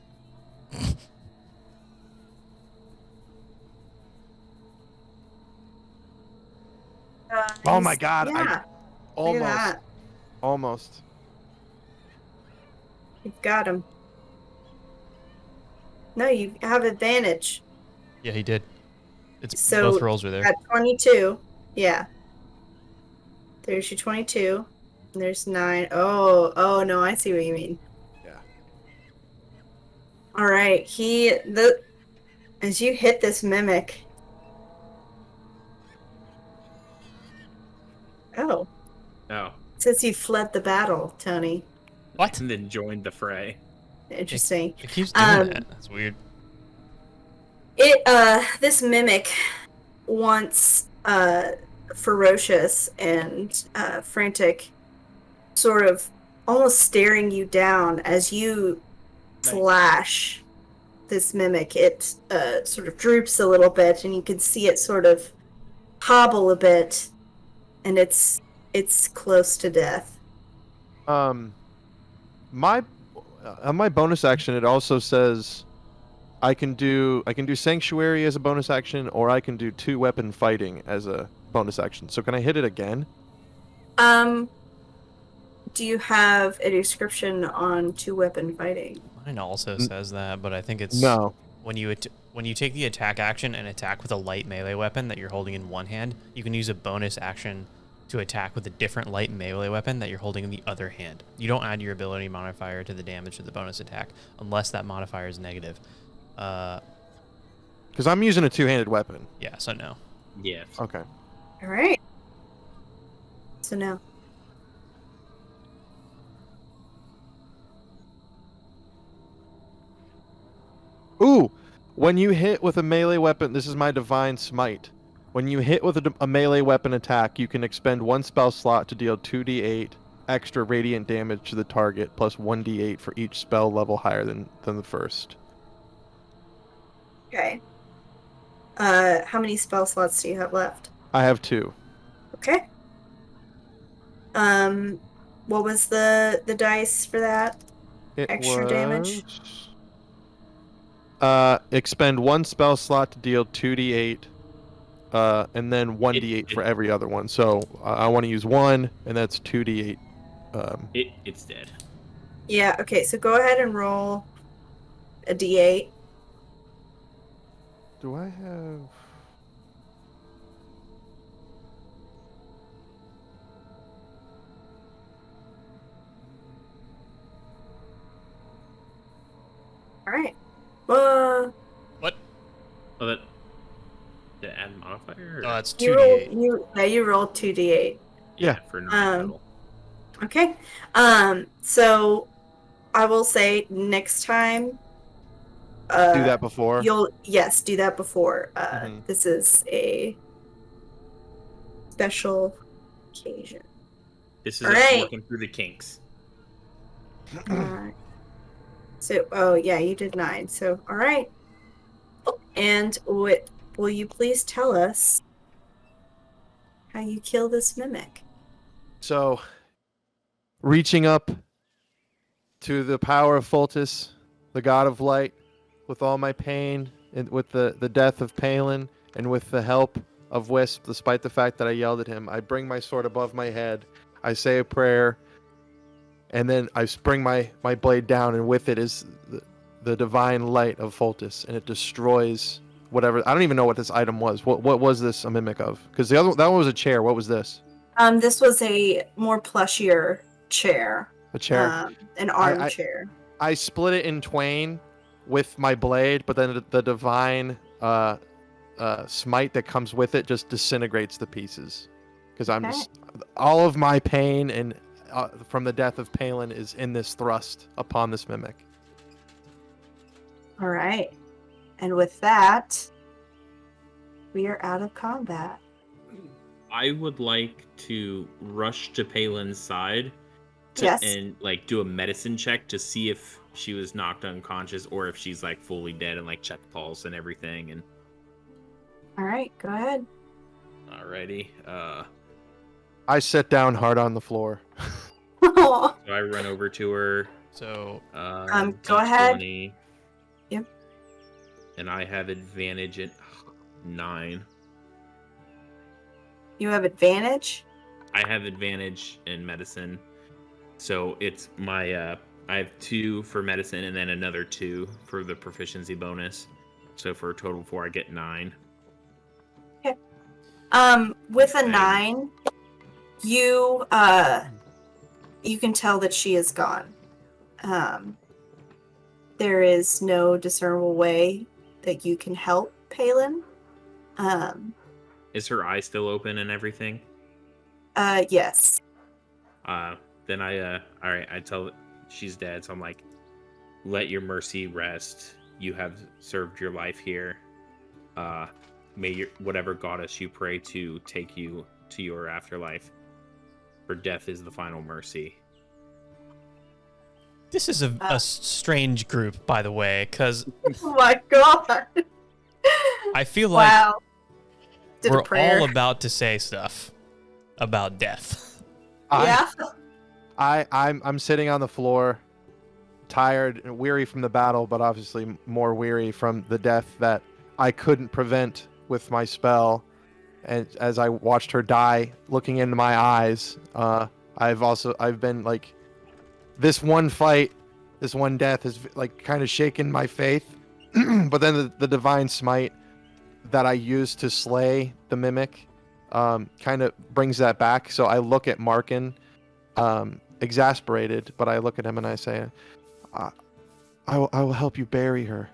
Oh my god, Yeah, I look at that. almost. You've got him. No, you have advantage. Yeah, he did. It's So both rolls are there. at 22. Yeah. There's your 22. And there's 9. Oh no, I see what you mean. Yeah. All right. As you hit this mimic. Oh. Oh. It says you fled the battle, Tony. What? And then joined the fray. Interesting. It keeps doing that. That's weird. This mimic wants ferocious and frantic, sort of almost staring you down as you slash this mimic. It sort of droops a little bit, and you can see it sort of hobble a bit, and it's close to death. My on my bonus action, it also says I can do sanctuary as a bonus action, or I can do 2-weapon fighting as a bonus action. So can I hit it again? Do you have a description on 2-weapon fighting? Mine also says that, but I think it's No. when you take the attack action and attack with a light melee weapon that you're holding in one hand, you can use a bonus action to attack with a different light melee weapon that you're holding in the other hand. You don't add your ability modifier to the damage of the bonus attack unless that modifier is negative. Because I'm using a 2-handed weapon. Yeah, so no. Yes. Okay. All right. So no. Ooh! When you hit with a melee weapon, this is my divine smite. When you hit with a melee weapon attack, you can expend 1 spell slot to deal 2d8 extra radiant damage to the target, plus 1d8 for each spell level higher than the first. Okay. How many spell slots do you have left? I have 2. Okay. What was the dice for that? It Extra damage? Expend 1 spell slot to deal 2d8, and then 1d8 for every other one. So I want to use 1, and that's 2d8. It's dead. Yeah, okay, so go ahead and roll a d8. Do I have... Alright. What? Oh, that. The add modifier? Oh, that's You 2d8. you rolled 2d8. Yeah. For normal total. Okay. So I will say next time do that before? do that before. Mhm. This is a special occasion. This is All us right. working through the kinks. So you did 9. So all right. And will you please tell us how you kill this mimic? So, reaching up to the power of Fultus, the god of light, with all my pain, and with the death of Palin, and with the help of Wisp, despite the fact that I yelled at him, I bring my sword above my head, I say a prayer, and then I spring my blade down, and with it is the divine light of Fultus, and it destroys whatever. I don't even know what this item was. What was this a mimic of? Because that one was a chair. What was this? This was a more plushier chair. A chair. An armchair. I split it in twain with my blade, but then the divine smite that comes with it just disintegrates the pieces. Because I'm just all of my pain and from the death of Palin is in this thrust upon this mimic. All right. And with that, we are out of combat. I would like to rush to Palin's side and like do a medicine check to see if she was knocked unconscious or if she's like fully dead and like check pulse and everything. And all right, go ahead. Alrighty. I sit down hard on the floor. So I run over to her. So go ahead. Yep. And I have advantage at 9. You have advantage? I have advantage in medicine. So it's my I have 2 for medicine and then another 2 for the proficiency bonus. So for a total of 4 I get 9. Okay. With a 9, you can tell that she is gone. There is no discernible way that you can help Palin. Is her eye still open and everything? Yes. Then I tell she's dead, so I'm like, let your mercy rest. You have served your life here. May whatever goddess you pray to take you to your afterlife. For death is the final mercy. This is a strange group, by the way, because oh my god, I feel like we're all about to say stuff about death. I'm sitting on the floor, tired and weary from the battle, but obviously more weary from the death that I couldn't prevent with my spell. And as I watched her die, looking into my eyes, I've been like, this one fight, this one death has like kind of shaken my faith. But then the divine smite that I used to slay the mimic kind of brings that back. So I look at Markin, exasperated, but I look at him and I say, I will help you bury her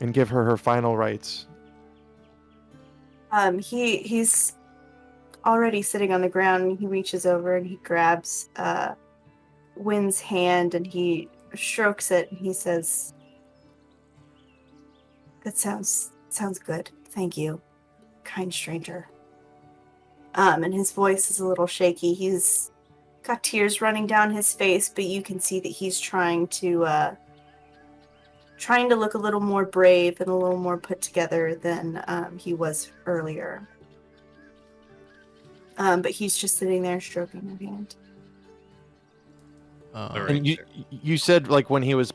and give her her final rites. He's already sitting on the ground, and he reaches over and he grabs Wynn's hand and he strokes it and he says, that sounds good. Thank you, kind stranger. And his voice is a little shaky. He's got tears running down his face, but you can see that he's trying to look a little more brave and a little more put together than he was earlier. But he's just sitting there stroking her hand. And you said like when he was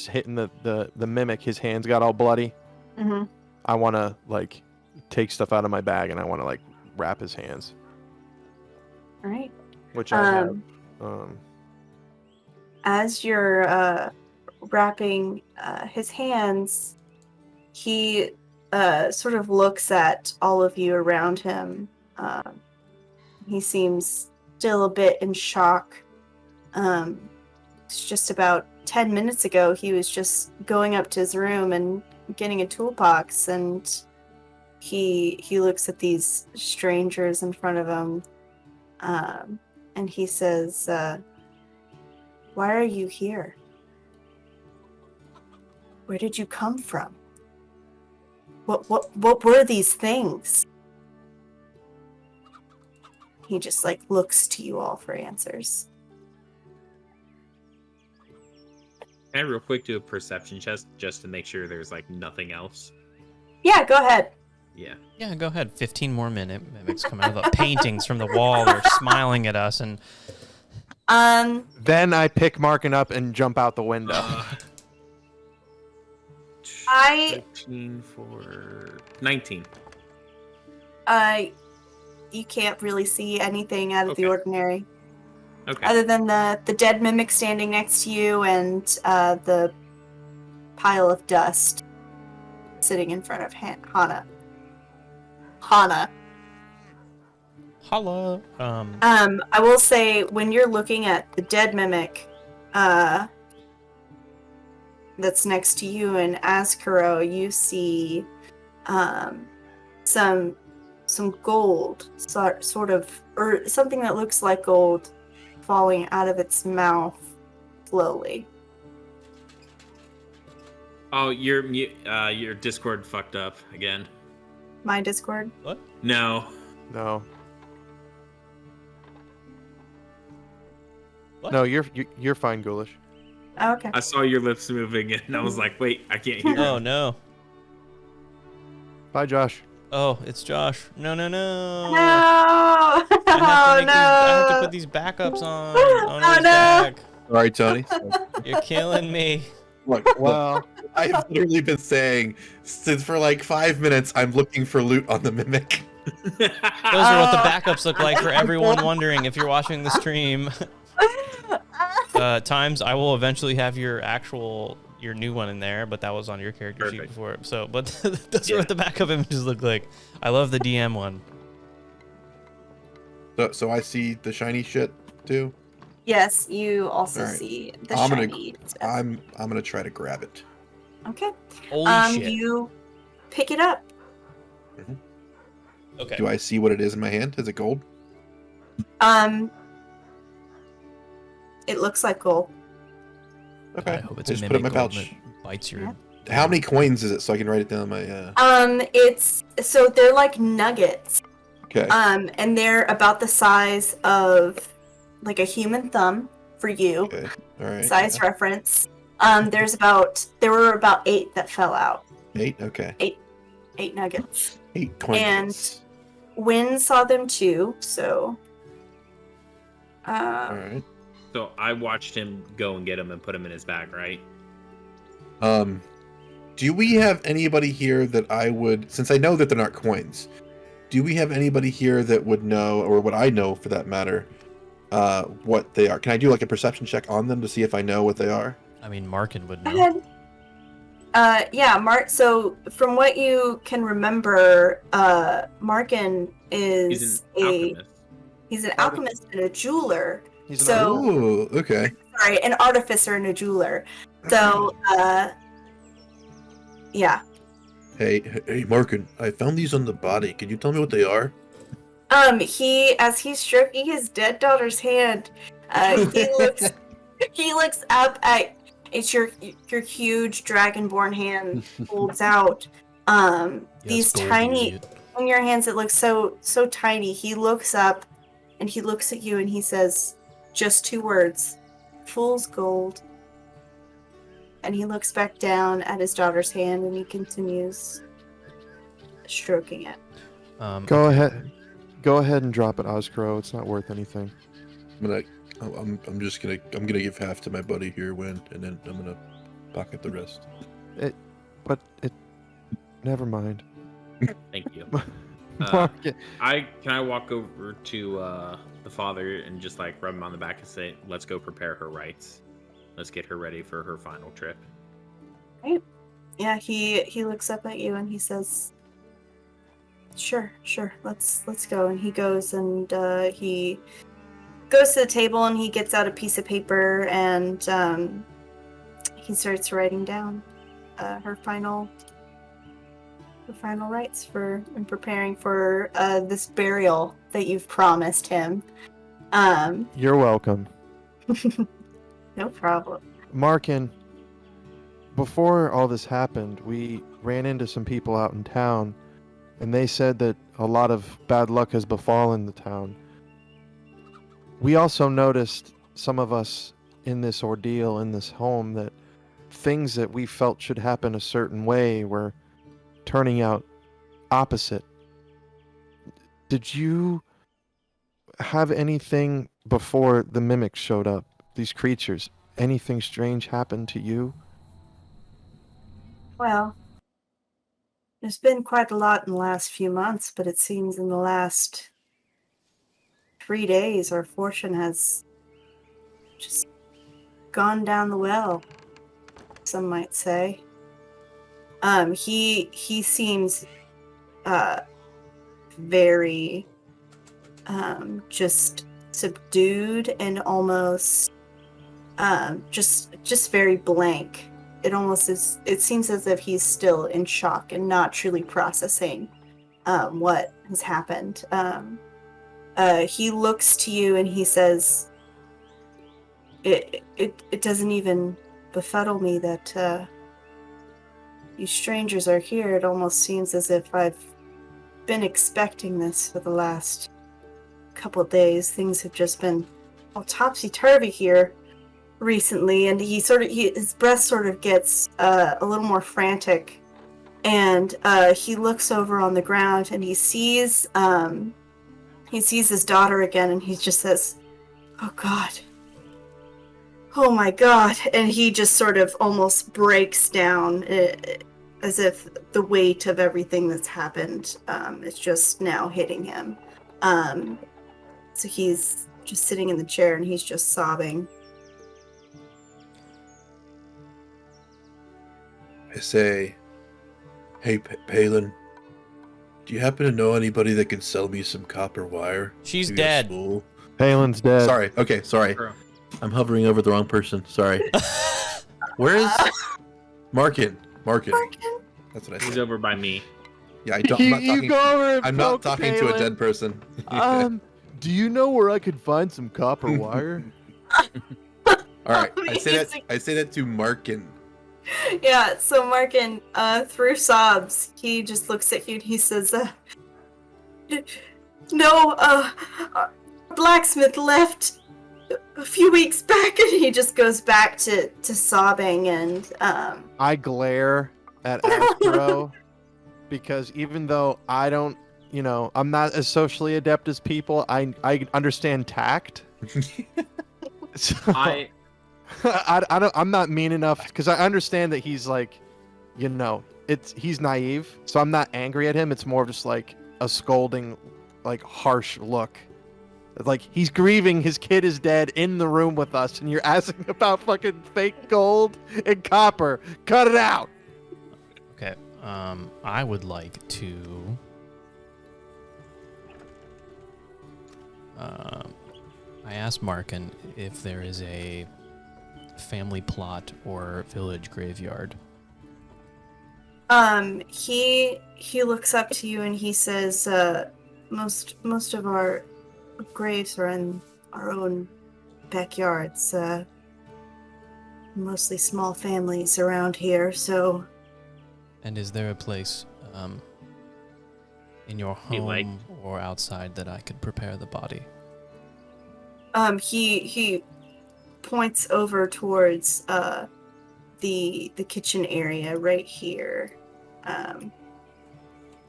hitting the mimic, his hands got all bloody. Mm-hmm. I want to like take stuff out of my bag and I want to like wrap his hands. All right. Which I have. As you're wrapping his hands, he sort of looks at all of you around him. He seems still a bit in shock. It's just about 10 minutes ago, he was just going up to his room and getting a toolbox, and he looks at these strangers in front of him, and he says, why are you here? Where did you come from? What were these things? He just like looks to you all for answers. Can I real quick do a perception check just to make sure there's like nothing else? Yeah, go ahead. Yeah. Yeah, go ahead. 15 more mimics come out of the paintings from the wall. They're smiling at us, and then I pick Markin up and jump out the window. 13 for 19. You can't really see anything out of the ordinary. Okay. Other than the dead mimic standing next to you and the pile of dust sitting in front of Hana. Holla. I will say when you're looking at the dead mimic, that's next to you in Azkaro, you see, some gold, sort of, or something that looks like gold, falling out of its mouth slowly. Oh, your Discord fucked up again. My Discord. What? No. No. What? No, you're fine, Ghoulish. Oh, okay. I saw your lips moving and I was like, wait, I can't hear. Oh no. Bye, Josh. Oh, it's Josh. No. No! I Oh, have to no! put these backups on. Oh, no, Oh, he's no! back. Sorry, Tony. You're killing me. Look, Well, I've literally been saying since for like 5 minutes I'm looking for loot on the mimic. Those are what the backups look like for everyone wondering if you're watching the stream. Times I will eventually have your new one in there, but that was on your character sheet Perfect. before. So, but those are what the backup images look like. I love the DM one. So I see the shiny shit too. Yes, you also All right. see the I'm gonna- shiny stuff. I'm gonna try to grab it. Okay. Holy shit. You pick it up. Okay. Do I see what it is in my hand? Is it gold? It looks like gold. Okay. I hope it's I a just put it in mimic my gold pouch. that bites your. Yeah. How many coins is it so I can write it down in my It's so they're like nuggets. Okay. And they're about the size of like a human thumb for you. Okay. All right. Size reference. There were about 8 that fell out. 8. Okay. 8 nuggets. 8 coins. And Wynn saw them too, so All right. So I watched him go and get him and put him in his bag, right? Do we have anybody here that I would, since I know that they're not coins, do we have anybody here that would know, or would I know for that matter, what they are? Can I do like a perception check on them to see if I know what they are? I mean, Markin would Go know. ahead. Yeah, Mark. So from what you can remember, Markin is He's an alchemist. he's an alchemist and a jeweler. he's an So- Ooh, okay. Sorry, an artificer and a jeweler. So, yeah. Hey, Markin, I found these on the body. Can you tell me what they are? As he's stroking his dead daughter's hand, he looks up at it's your huge dragonborn hand holds out. Yeah, These it's gold, tiny idiot. in your hands. It looks so tiny. He looks up, and he looks at you, and he says, just 2 words: "Fool's gold." And he looks back down at his daughter's hand, and he continues stroking it. Go ahead. Go ahead and drop it, Oscro. It's not worth anything. I'm gonna give half to my buddy here, Win, and then I'm gonna pocket the rest. Never mind. Thank you. Mark, Can I walk over to the father and just like rub him on the back and say, "Let's go prepare her rites. Let's get her ready for her final trip." Yeah, he looks up at you and he says, Sure, let's go." And he goes and he goes to the table and he gets out a piece of paper and he starts writing down her final rites and preparing for this burial that you've promised him. you're welcome. No problem. Markin, before all this happened, we ran into some people out in town, and they said that a lot of bad luck has befallen the town. We also noticed, some of us in this ordeal, in this home, that things that we felt should happen a certain way were turning out opposite. Did you have anything before the mimics showed up? These creatures, anything strange happened to you? Well, there's been quite a lot in the last few months, but it seems in the last 3 days our fortune has just gone down the well, some might say. He seems very just subdued and almost just very blank. It almost is. It seems as if he's still in shock and not truly processing what has happened. He looks to you and he says, "It doesn't even befuddle me that you strangers are here. It almost seems as if I've been expecting this for the last couple of days. Things have just been all topsy-turvy here recently." And his breath sort of gets a little more frantic, and he looks over on the ground and he sees his daughter again, and he just says, "Oh God. Oh my God." And he just sort of almost breaks down, as if the weight of everything that's happened is just now hitting him. So he's just sitting in the chair and he's just sobbing. I say, "Hey, Palin, do you happen to know anybody that can sell me some copper wire? She's Maybe a dead. spool?" Palin's dead. Sorry. Okay, sorry. True. I'm hovering over the wrong person. Sorry. Where is Markin? Markin? That's what I He's said. over by me. Yeah, I'm not You talking. go over and I'm not poke talking to a Palin. dead person. Do you know where I could find some copper wire? All right. I Amazing. say that to Markin. Yeah, so Markin, through sobs, he just looks at you and he says, "No, our blacksmith left a few weeks back," and he just goes back to sobbing. And I glare at Astro because even though I don't, I'm not as socially adept as people, I understand tact. So, I'm not mean enough because I understand that he's like, he's naive, so I'm not angry at him. It's more of just like a scolding, like harsh look. Like he's grieving, his kid is dead in the room with us, and you're asking about fucking fake gold and copper. Cut it out. Okay. I would like to. I asked Markin if there is a family plot or village graveyard. He looks up to you and he says, most of our graves are in our own backyards. Mostly small families around here, so. And is there a place in your home or outside that I could prepare the body? He points over towards the kitchen area right here.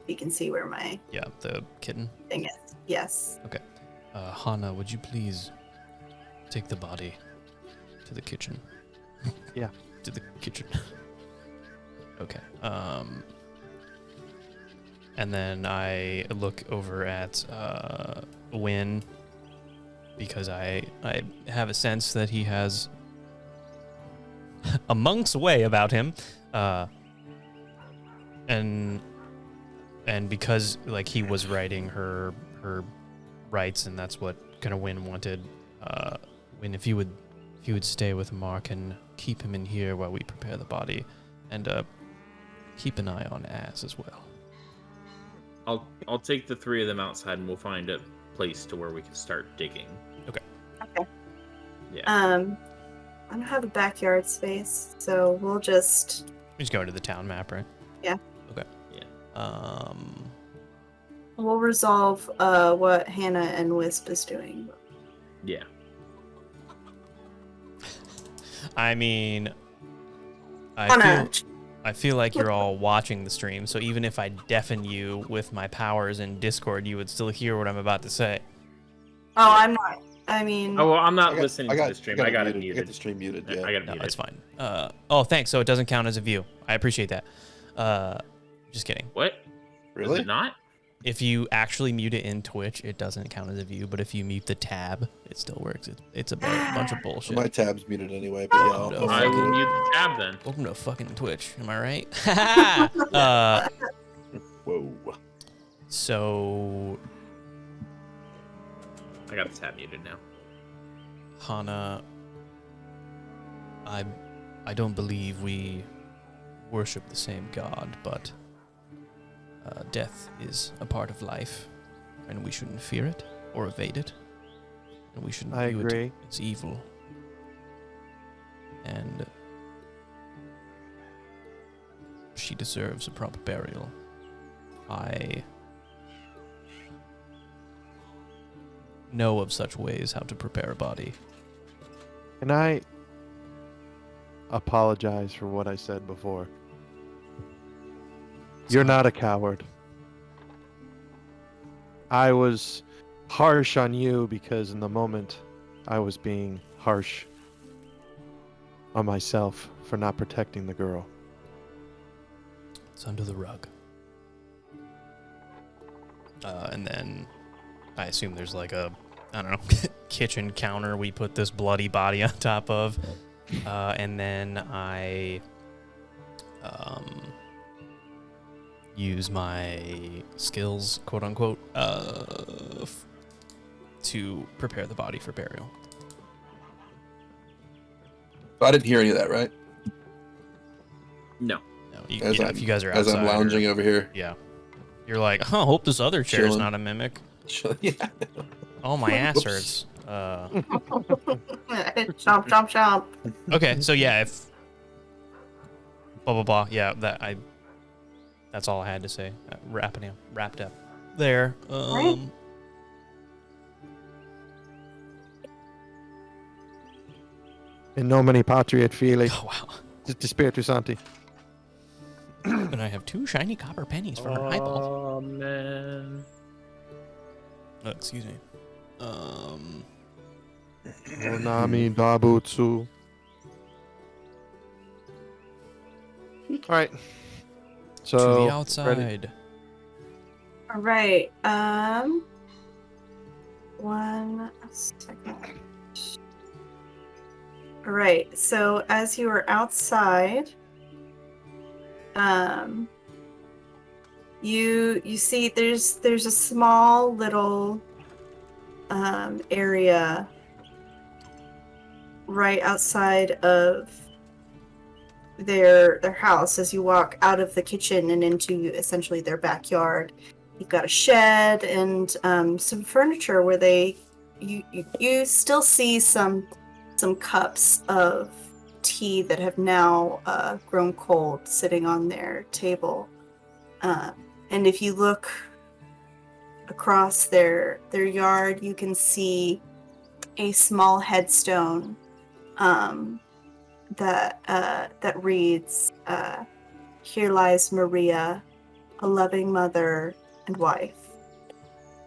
You can see where my The kitten. thing is. Yes. Okay. Hana, would you please take the body to the kitchen? Yeah. To the kitchen. Okay. And then I look over at Wynn because I have a sense that he has a monk's way about him, and because like he was writing her rights, and that's what kind of Wynn wanted. Wynn, if you would stay with Mark and keep him in here while we prepare the body, and keep an eye on As as well. I'll take the three of them outside and we'll find a place to where we can start digging. Okay. Yeah. I don't have a backyard space, so we'll just. We just go to the town map, right? Yeah. Okay. Yeah. We'll resolve what Hannah and Wisp is doing. Yeah. I mean, Hannah. I feel like you're all watching the stream, so even if I deafen you with my powers in Discord, you would still hear what I'm about to say. Oh, I'm not. I mean. Oh, well, I'm not listening to the stream. I got it I muted. got the stream muted. Yeah. I got it No, muted. that's fine. Oh, thanks. So it doesn't count as a view. I appreciate that. Just kidding. What? Really? Is it not? If you actually mute it in Twitch, it doesn't count as a view, but if you mute the tab, it still works. It's a bunch of bullshit. My tab's muted anyway. But yeah, Oh, I will mute the tab then. Welcome to fucking Twitch. Am I right? Whoa. So I got the tab muted now. Hana, I don't believe we worship the same god, but death is a part of life, and we shouldn't fear it or evade it, and we shouldn't I view agree. it as evil. And she deserves a proper burial. I know of such ways how to prepare a body. Can I apologize for what I said before? You're not a coward. I was harsh on you because in the moment I was being harsh on myself for not protecting the girl. It's under the rug. And then I assume there's like a, I don't know, kitchen counter we put this bloody body on top of. And then I use my skills, quote unquote, to prepare the body for burial. I didn't hear any of that, right? No. No, As if you guys are As outside, I'm lounging over here. yeah, you're like, oh, I hope this other chair's Chilling. not a mimic. Yeah. Oh, my ass Whoops. hurts. Chomp, chomp, chomp. Okay, so yeah, if blah blah blah, yeah, that's all I had to say. Wrapped up there. Right. In nomine patria et filii, Oh wow. et Spiritus Sancti. And I have 2 shiny copper pennies from her eyeballs. Oh man. Oh, excuse me. Onami Dabutsu. Alright. So to the ready? outside. All right. 1 second. All right. So as you are outside, you see there's a small little area right outside of their house as you walk out of the kitchen and into essentially their backyard. You've got a shed and some furniture where you still see some cups of tea that have now grown cold sitting on their table. And if you look across their yard, you can see a small headstone that reads, "Here lies Maria, a loving mother and wife,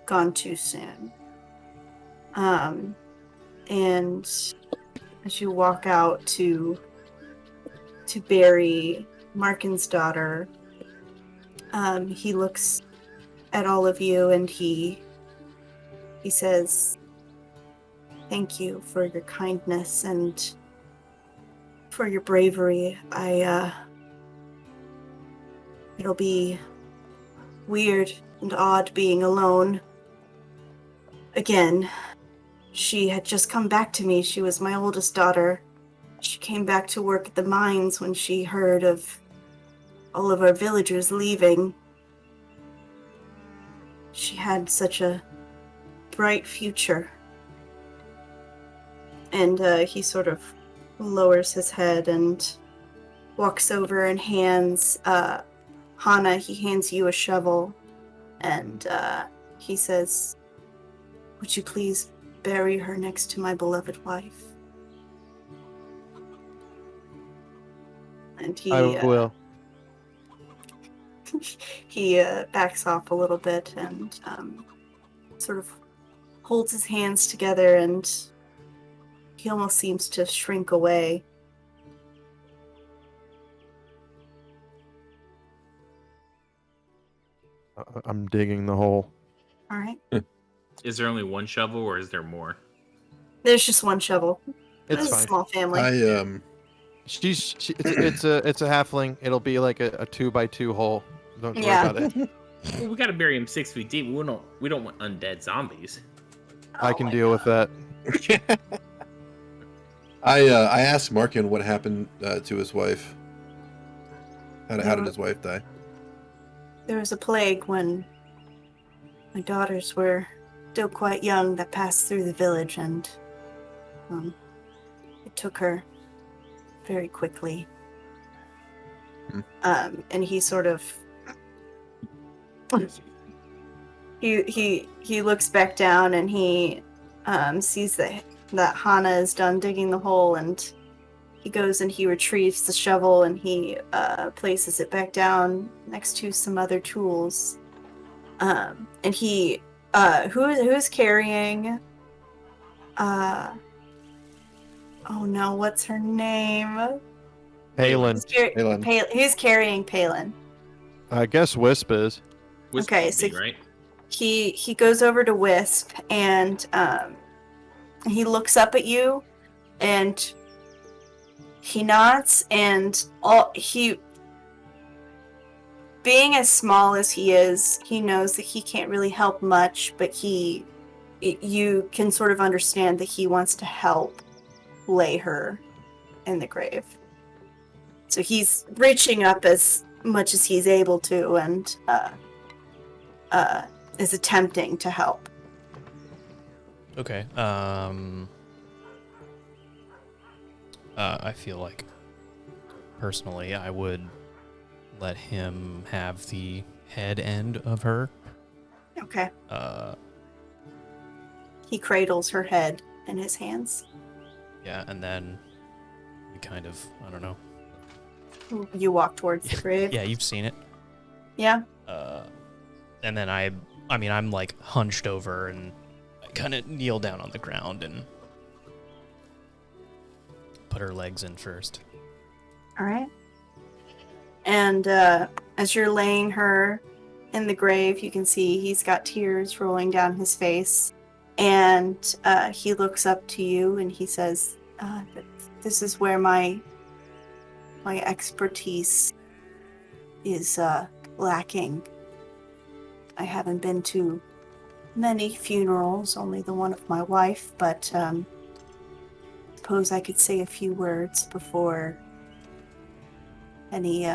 gone too soon." And as you walk out to bury Markin's daughter, he looks at all of you and he says, "Thank you for your kindness and for your bravery. It'll be weird and odd being alone again. She had just come back to me. She was my oldest daughter. She came back to work at the mines when she heard of all of our villagers leaving. She had such a bright future." And he sort of lowers his head and walks over and hands Hana, he hands you a shovel, and he says, "Would you please bury her next to my beloved wife?" And he I will. he backs off a little bit and sort of holds his hands together, and he almost seems to shrink away. I'm digging the hole. All right. Is there only one shovel or is there more? There's just one shovel. It's It's a fine. small family. It's a halfling. It'll be like a 2x2 hole. Don't worry Yeah. about it. Well, we gotta bury him 6 feet deep. We don't want undead zombies. I Oh can my deal with that. I asked Markin what happened to his wife. How did his wife die? There was a plague when my daughters were still quite young that passed through the village, and it took her very quickly. And he sort of he looks back down, and he sees that Hana is done digging the hole, and he goes and he retrieves the shovel, and he places it back down next to some other tools. And he who's carrying oh no, what's her name? Palin. Who's carrying Palin? I guess Wisp is. Wisp Okay, would so be, right? he goes over to Wisp, and he looks up at you, and he nods, and being as small as he is, he knows that he can't really help much, but you can sort of understand that he wants to help lay her in the grave. So he's reaching up as much as he's able to, and is attempting to help. Okay. I feel like personally I would let him have the head end of her. Okay. He cradles her head in his hands. Yeah, and then we kind of, I don't know. You walk towards the grave. Yeah, you've seen it. Yeah. And then I'm like hunched over, and I kind of kneel down on the ground and put her legs in first. All right. And as you're laying her in the grave, you can see he's got tears rolling down his face. And he looks up to you and he says, this is where my expertise is lacking. I haven't been to many funerals, only the one of my wife, but suppose I could say a few words before any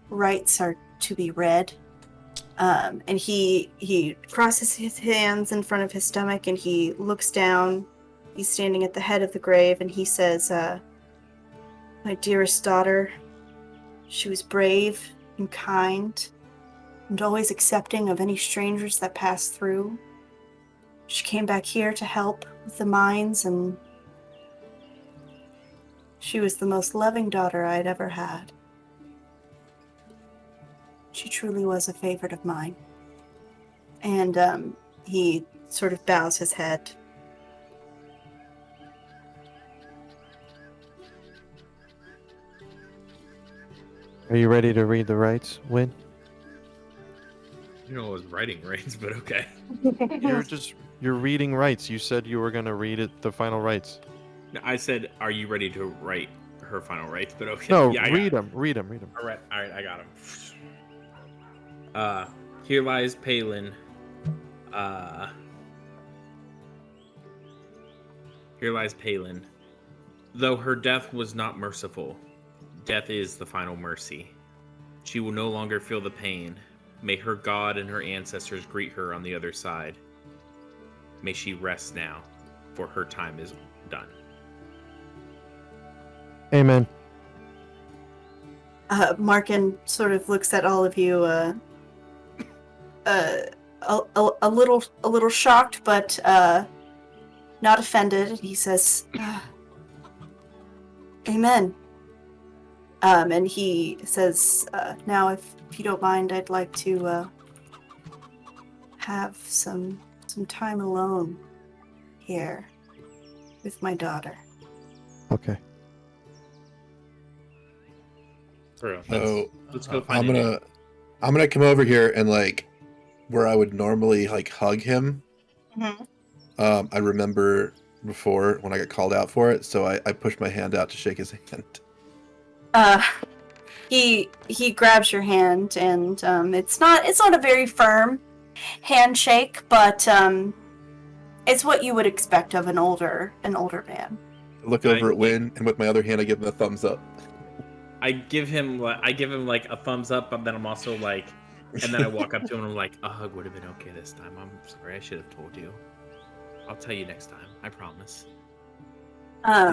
rites are to be read. And he crosses his hands in front of his stomach, and he looks down. He's standing at the head of the grave, and he says, my dearest daughter, she was brave and kind and always accepting of any strangers that passed through. She came back here to help with the mines, and she was the most loving daughter I'd ever had. She truly was a favorite of mine. And he sort of bows his head. Are you ready to read the rites, Win? You know, I was writing rights, but okay. You're reading rites. You said you were gonna read it, the final rites. No, I said, are you ready to write her final rights? But okay. No, yeah, read them. All right, I got them. Here lies Palin. Here lies Palin. Though her death was not merciful, death is the final mercy. She will no longer feel the pain. May her God and her ancestors greet her on the other side. May she rest now, for her time is done. Amen. Markin sort of looks at all of you, a little shocked, but not offended. He says, "Amen." And he says, "Now, if you don't mind, I'd like to have some time alone here with my daughter." Okay. So Let's go I'm find it. gonna come over here and like where I would normally like hug him. Mm-hmm. I remember before when I got called out for it, so I pushed my hand out to shake his hand. He grabs your hand, and it's not a very firm handshake, but it's what you would expect of an older man. I look over at Win, and with my other hand, I give him a thumbs up. I give him like a thumbs up, but then I'm also like, and then I walk up to him and I'm like, a hug would have been okay this time. I'm sorry, I should have told you. I'll tell you next time. I promise.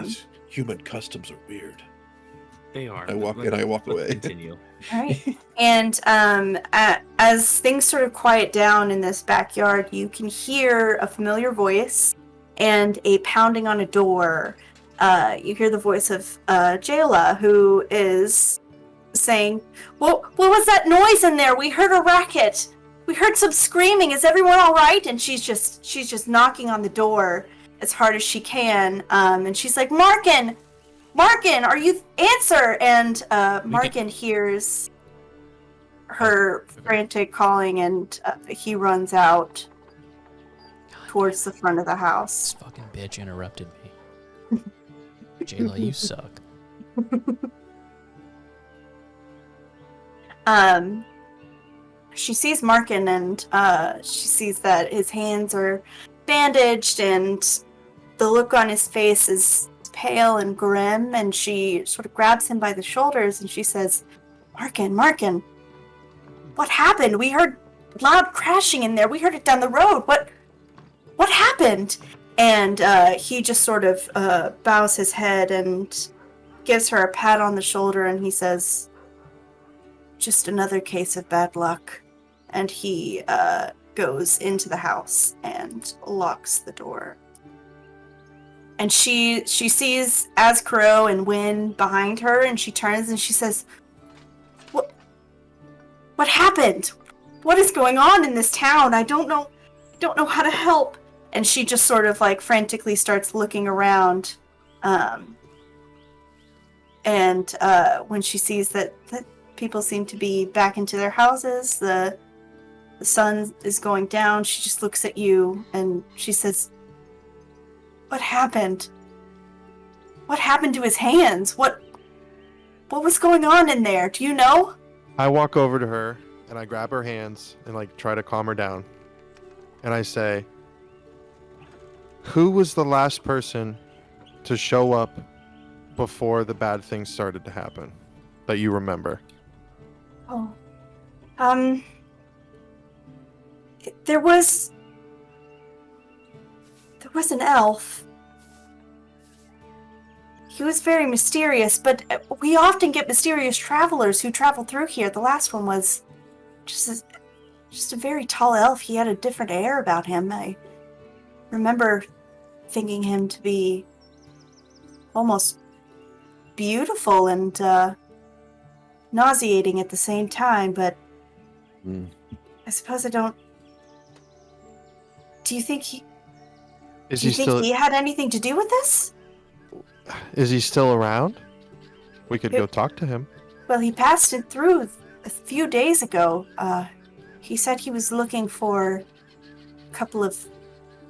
These human customs are weird. They are. I walk away. Continue. All right. And as things sort of quiet down in this backyard, you can hear a familiar voice and a pounding on a door. You hear the voice of Jayla, who is saying, what was that noise in there? We heard a racket. We heard some screaming. Is everyone all right? And she's just knocking on the door as hard as she can. And she's like, Markin, are you answer? And Markin hears her frantic calling, and he runs out towards the front of the house. This fucking bitch interrupted me. Jayla, you suck. She sees Markin, and she sees that his hands are bandaged, and the look on his face is pale and grim, and she sort of grabs him by the shoulders, and she says, Markin, what happened? We heard loud crashing in there. We heard it down the road. What happened? And he just sort of bows his head and gives her a pat on the shoulder, and he says, just another case of bad luck. And he goes into the house and locks the door. And she sees Azkaro and Win behind her, and she turns and she says, What happened? What is going on in this town? I don't know how to help. And she just sort of like frantically starts looking around. And when she sees that people seem to be back into their houses, the sun is going down, she just looks at you and she says, What happened? What happened to his hands? What was going on in there? Do you know? I walk over to her and I grab her hands and like try to calm her down. And I say, who was the last person to show up before the bad things started to happen that you remember? Oh. There was an elf. He was very mysterious, but we often get mysterious travelers who travel through here. The last one was just a very tall elf. He had a different air about him. I remember thinking him to be almost beautiful and nauseating at the same time, but I suppose I don't... Do you think he... Is Do you think he had anything to do with this? Is he still around? We could go talk to him. Well, he passed it through a few days ago. He said he was looking for a couple of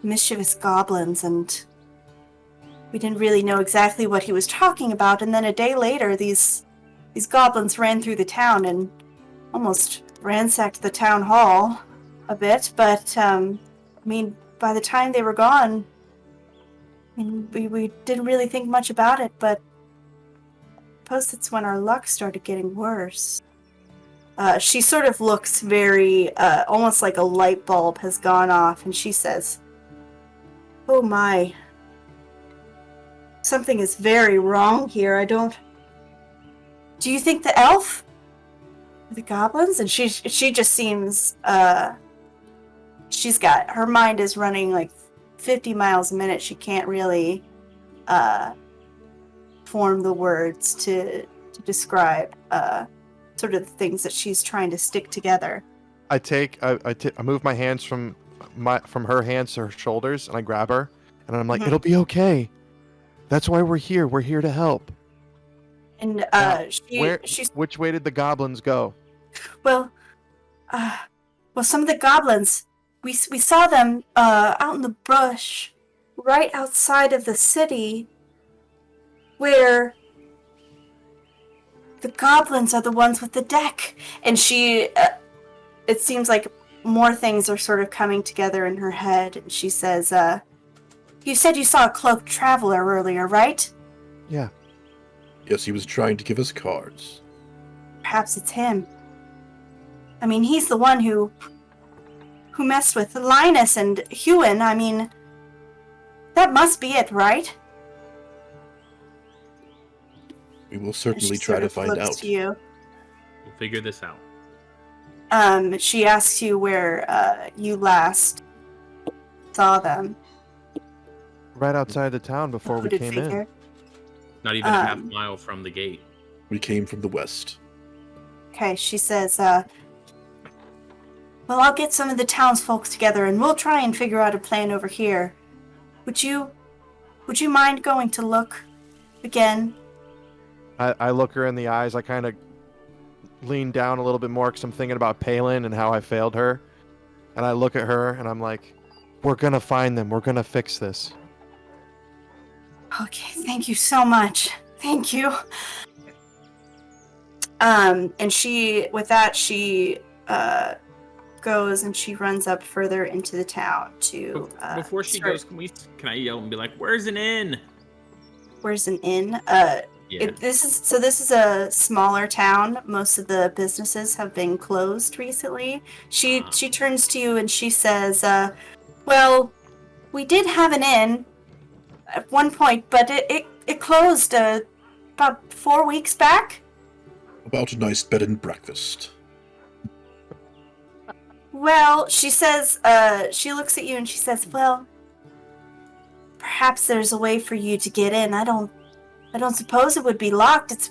mischievous goblins, and we didn't really know exactly what he was talking about. And then a day later, these goblins ran through the town and almost ransacked the town hall a bit. But I mean, by the time they were gone, I mean, we didn't really think much about it. But I suppose that's when our luck started getting worse. She sort of looks very, almost like a light bulb has gone off, and she says, "Oh my. Something is very wrong here. Do you think the elf? The goblins?" And she just seems, her mind is running like 50 miles a minute. She can't really, form the words to describe, sort of the things that she's trying to stick together. I move my hands from her hands to her shoulders, and I grab her, and I'm like, "It'll be okay. That's why we're here. We're here to help." And which way did the goblins go? Well, some of the goblins, we saw them out in the brush, right outside of the city, where the goblins are the ones with the deck. And it seems like more things are sort of coming together in her head. And she says, You said you saw a cloaked traveler earlier, right? Yeah. Yes, he was trying to give us cards. Perhaps it's him. I mean, he's the one who messed with Linus and Ewan. I mean, that must be it, right? We will And certainly she try sort to of find looks out. to you. We'll figure this out. She asks you where you last saw them. Right outside the town The before we hooded came figure. in. Not even a half mile from the gate. We came from the west. Okay, she says, well, I'll get some of the townsfolk together and we'll try and figure out a plan over here. Would you mind going to look again? I look her in the eyes. I kind of lean down a little bit more because I'm thinking about Palin and how I failed her. And I look at her and I'm like, we're going to find them. We're going to fix this. Okay, thank you so much. Thank you. And she goes and she runs up further into the town to Before she start- goes, can I yell and be like, "Where's an inn?" Where's an inn? Yeah. This is a smaller town. Most of the businesses have been closed recently. She turns to you and she says, well, we did have an inn at one point, but it closed about 4 weeks back. About a nice bed and breakfast. Well, she says, she looks at you and she says, well, perhaps there's a way for you to get in. I don't suppose it would be locked. It's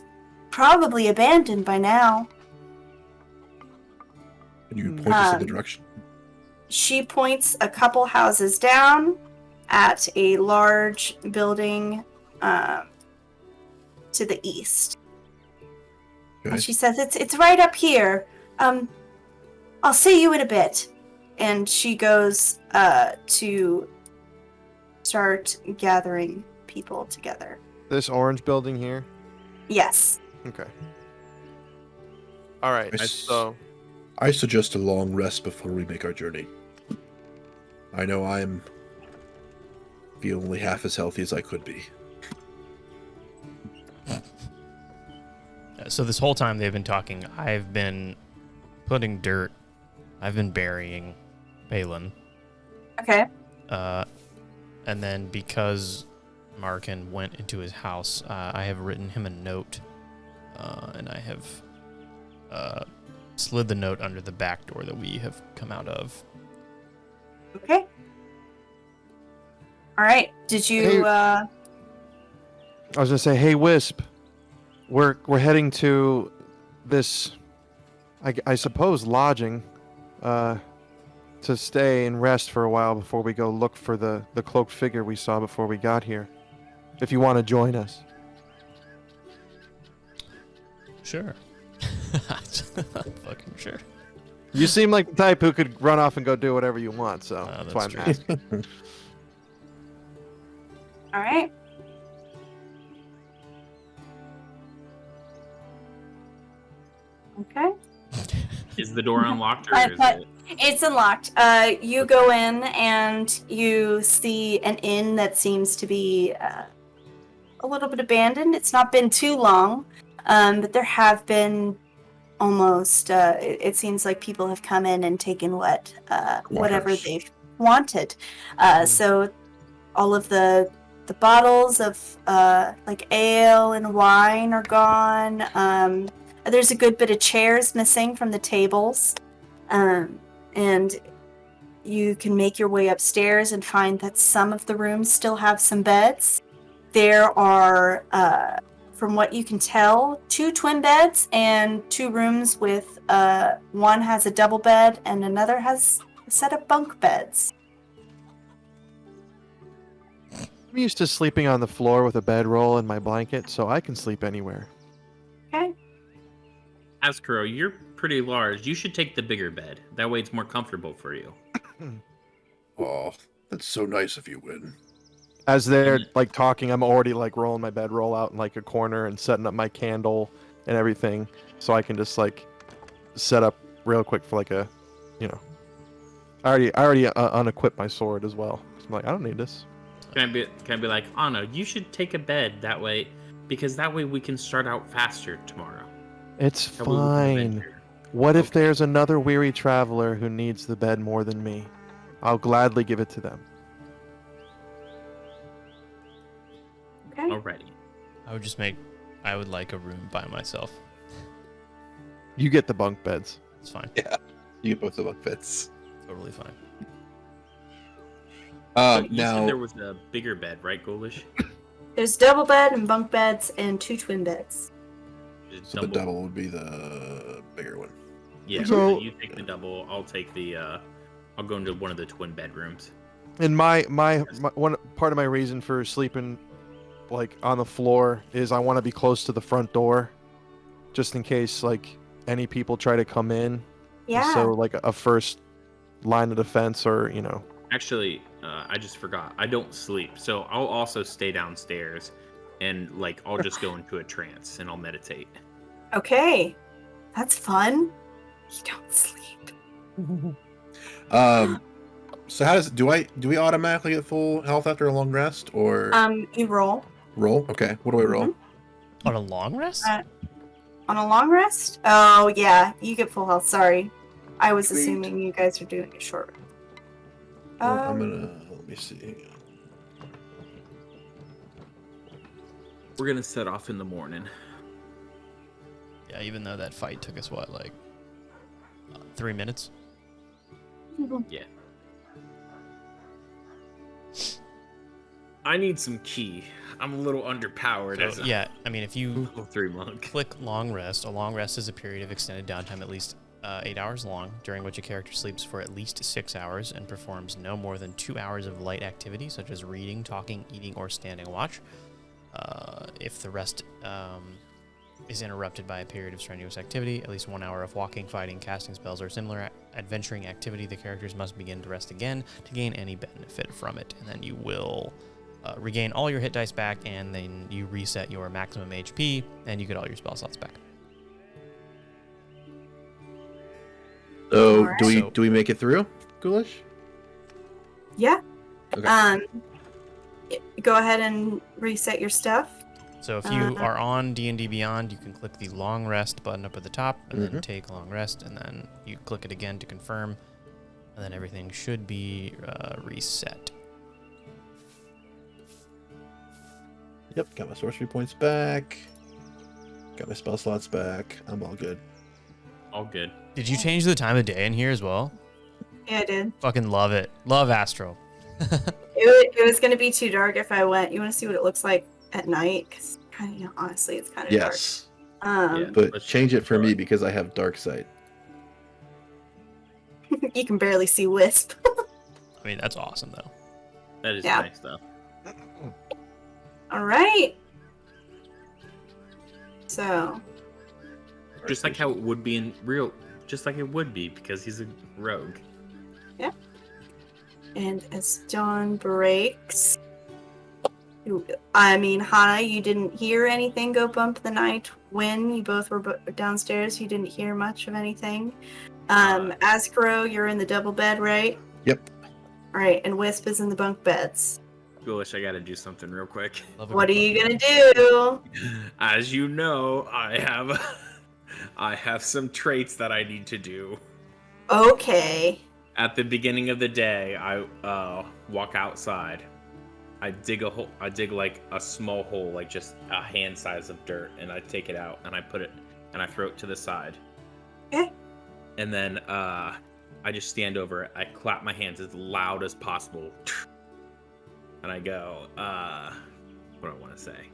probably abandoned by now. Can you point us in the direction? She points a couple houses down at a large building to the east. Okay. And she says, it's right up here. I'll see you in a bit. And she goes to start gathering people together. This orange building here? Yes. Okay. All right. Nice. So I suggest a long rest before we make our journey. I know I'm feel only half as healthy as I could be. So this whole time they've been talking, I've been putting dirt. I've been burying Balin. Okay. And then because Markin went into his house, I have written him a note. And I have slid the note under the back door that we have come out of. Okay. All right. Did you? Hey. I was gonna say, hey Wisp, we're heading to this, I suppose, lodging, to stay and rest for a while before we go look for the cloaked figure we saw before we got here. If you want to join us. Sure. Fucking sure. You seem like the type who could run off and go do whatever you want, so that's why I'm that's asking. All right. Okay. Is the door unlocked or But- is but- it? It's unlocked. You go in and you see an inn that seems to be a little bit abandoned. It's not been too long, but there have been almost. It seems like people have come in and taken whatever Waters. they've wanted. So all of the bottles of like ale and wine are gone. There's a good bit of chairs missing from the tables. And you can make your way upstairs and find that some of the rooms still have some beds. There are, from what you can tell, 2 twin beds and 2 rooms with one has a double bed and another has a set of bunk beds. I'm used to sleeping on the floor with a bedroll and my blanket, so I can sleep anywhere. Okay. Askuro, you're pretty large. You should take the bigger bed. That way it's more comfortable for you. Oh, that's so nice of you, Win. As they're like talking, I'm already like rolling my bedroll out in like a corner and setting up my candle and everything, so I can just like set up real quick for like a, I already unequipped my sword as well. So I'm like, I don't need this. Can I be like, Anna, you should take a bed that way, because that way we can start out faster tomorrow. It's That way we can fine. adventure." What if Okay. there's another weary traveler who needs the bed more than me? I'll gladly give it to them. Okay. Alrighty. I would like a room by myself. You get the bunk beds. It's fine. You get both the bunk beds. Totally fine. You Now, said there was a bigger bed, right, Ghoulish? There's double bed and bunk beds and 2 twin beds. Just so the double would be the bigger one. Yeah. So- So you take the double. I'll take the. I'll go into one of the twin bedrooms. And my one part of my reason for sleeping like on the floor is I want to be close to the front door, just in case like any people try to come in. Yeah. So like a first line of defense, or Actually, I just forgot. I don't sleep, so I'll also stay downstairs, and like I'll just go into a trance and I'll meditate. Okay. That's fun. You don't sleep. So how does do we automatically get full health after a long rest, or You roll. roll? Okay, what do I roll? On a long rest? On a long rest? Oh, yeah. You get full health. Sorry. I was Sweet. assuming you guys are doing a short rest. Well, I'm gonna let me see. We're gonna set off in the morning. Yeah, even though that fight took us, what, like 3 minutes? Yeah. I need some key. I'm a little underpowered as So, a yeah, I mean, if you level 3 monk. click long rest, a long rest is a period of extended downtime at least 8 hours long, during which a character sleeps for at least 6 hours and performs no more than 2 hours of light activity, such as reading, talking, eating, or standing watch. If the rest is interrupted by a period of strenuous activity, at least 1 hour of walking, fighting, casting spells, or similar adventuring activity, the characters must begin to rest again to gain any benefit from it. And then you will regain all your hit dice back, and then you reset your maximum HP, and you get all your spell slots back. So Alright. do we make it through, Ghoulish? Yeah. Okay. Go ahead and reset your stuff. So if you are on D&D Beyond, you can click the long rest button up at the top, and then take long rest, and then you click it again to confirm, and then everything should be reset. Yep, got my sorcery points back. Got my spell slots back. I'm all good. All good. Did you change the time of day in here as well? Yeah, I did. Fucking love it. Love Astro. It was going to be too dark if I went. You want to see what it looks like at night? Because honestly, it's kind of Yes, dark. Yeah. but Let's change it for go me ahead. because I have dark sight. You can barely see Wisp. I mean, that's awesome, though. That is Yeah. nice though. All right. So, Just like how it would be in real, just like it would be because he's a rogue. and as dawn breaks, Hana, you didn't hear anything go bump the night when you both were downstairs. You didn't hear much of anything. Askaro, you're in the double bed, right? Yep. All right, and Wisp is in the bunk beds. Ghoulish, I gotta do something real quick. Love a What are good you button. gonna do? As you know, I have some traits that I need to do. Okay. At the beginning of the day, I walk outside. I dig a hole. I dig like a small hole, like just a hand size of dirt, and I take it out and I put it and I throw it to the side. Okay. And then I just stand over it. I clap my hands as loud as possible, and I go, what do I want to say?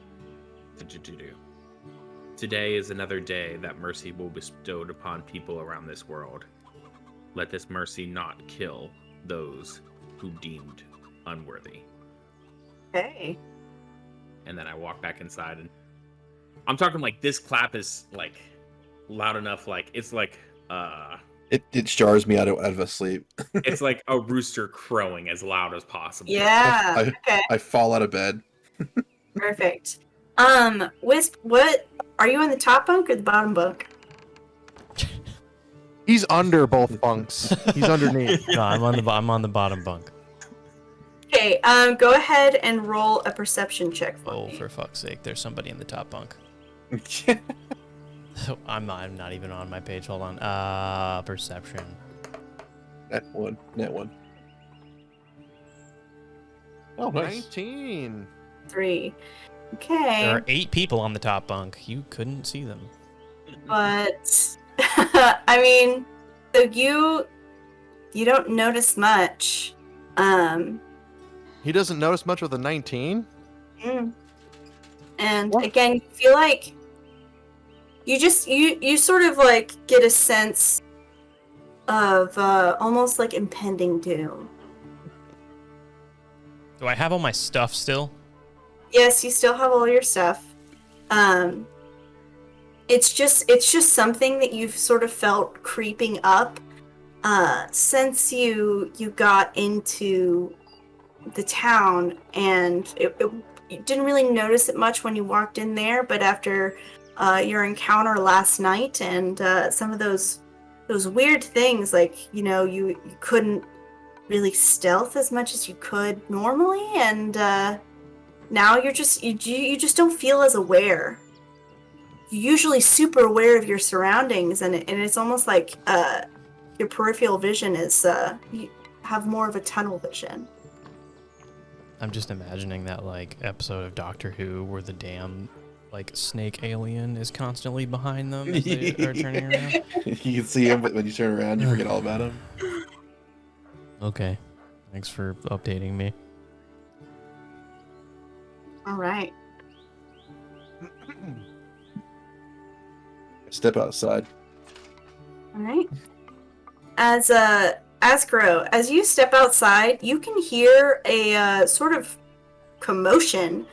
Today is another day that mercy will be bestowed upon people around this world. Let this mercy not kill those who deemed unworthy. Okay. And then I walk back inside, and I'm talking like this clap is like loud enough, like it's like It jars me out of a sleep. it's like a rooster crowing as loud as possible. Yeah. Okay. I fall out of bed. Perfect. Wisp, what are you in the top bunk or the bottom bunk? He's under both bunks. He's underneath. No, I'm on the bottom bunk. Okay, Okay, go ahead and roll a perception check for Oh, me. for fuck's sake! There's somebody in the top bunk. I'm not even on my page. Hold on. Perception. Net one. Oh, nice. 19. 3. Okay. There are 8 people on the top bunk. You couldn't see them. But I mean, so you don't notice much. He doesn't notice much with a 19. And What? again, you feel like you sort of like get a sense of almost like impending doom. Do I have all my stuff still? Yes, you still have all your stuff. It's just something that you've sort of felt creeping up since you got into the town, and you didn't really notice it much when you walked in there, but after your encounter last night and some of those weird things, like you couldn't really stealth as much as you could normally, and now you just don't feel as aware. You're usually super aware of your surroundings, and it's almost like your peripheral vision is you have more of a tunnel vision. I'm just imagining that like episode of Doctor Who where the damn like snake alien is constantly behind them as they are turning around. You can see him, but when you turn around, you forget all about him. Okay, thanks for updating me. All right. Step outside. All right. As Asgro, as you step outside, you can hear a sort of commotion.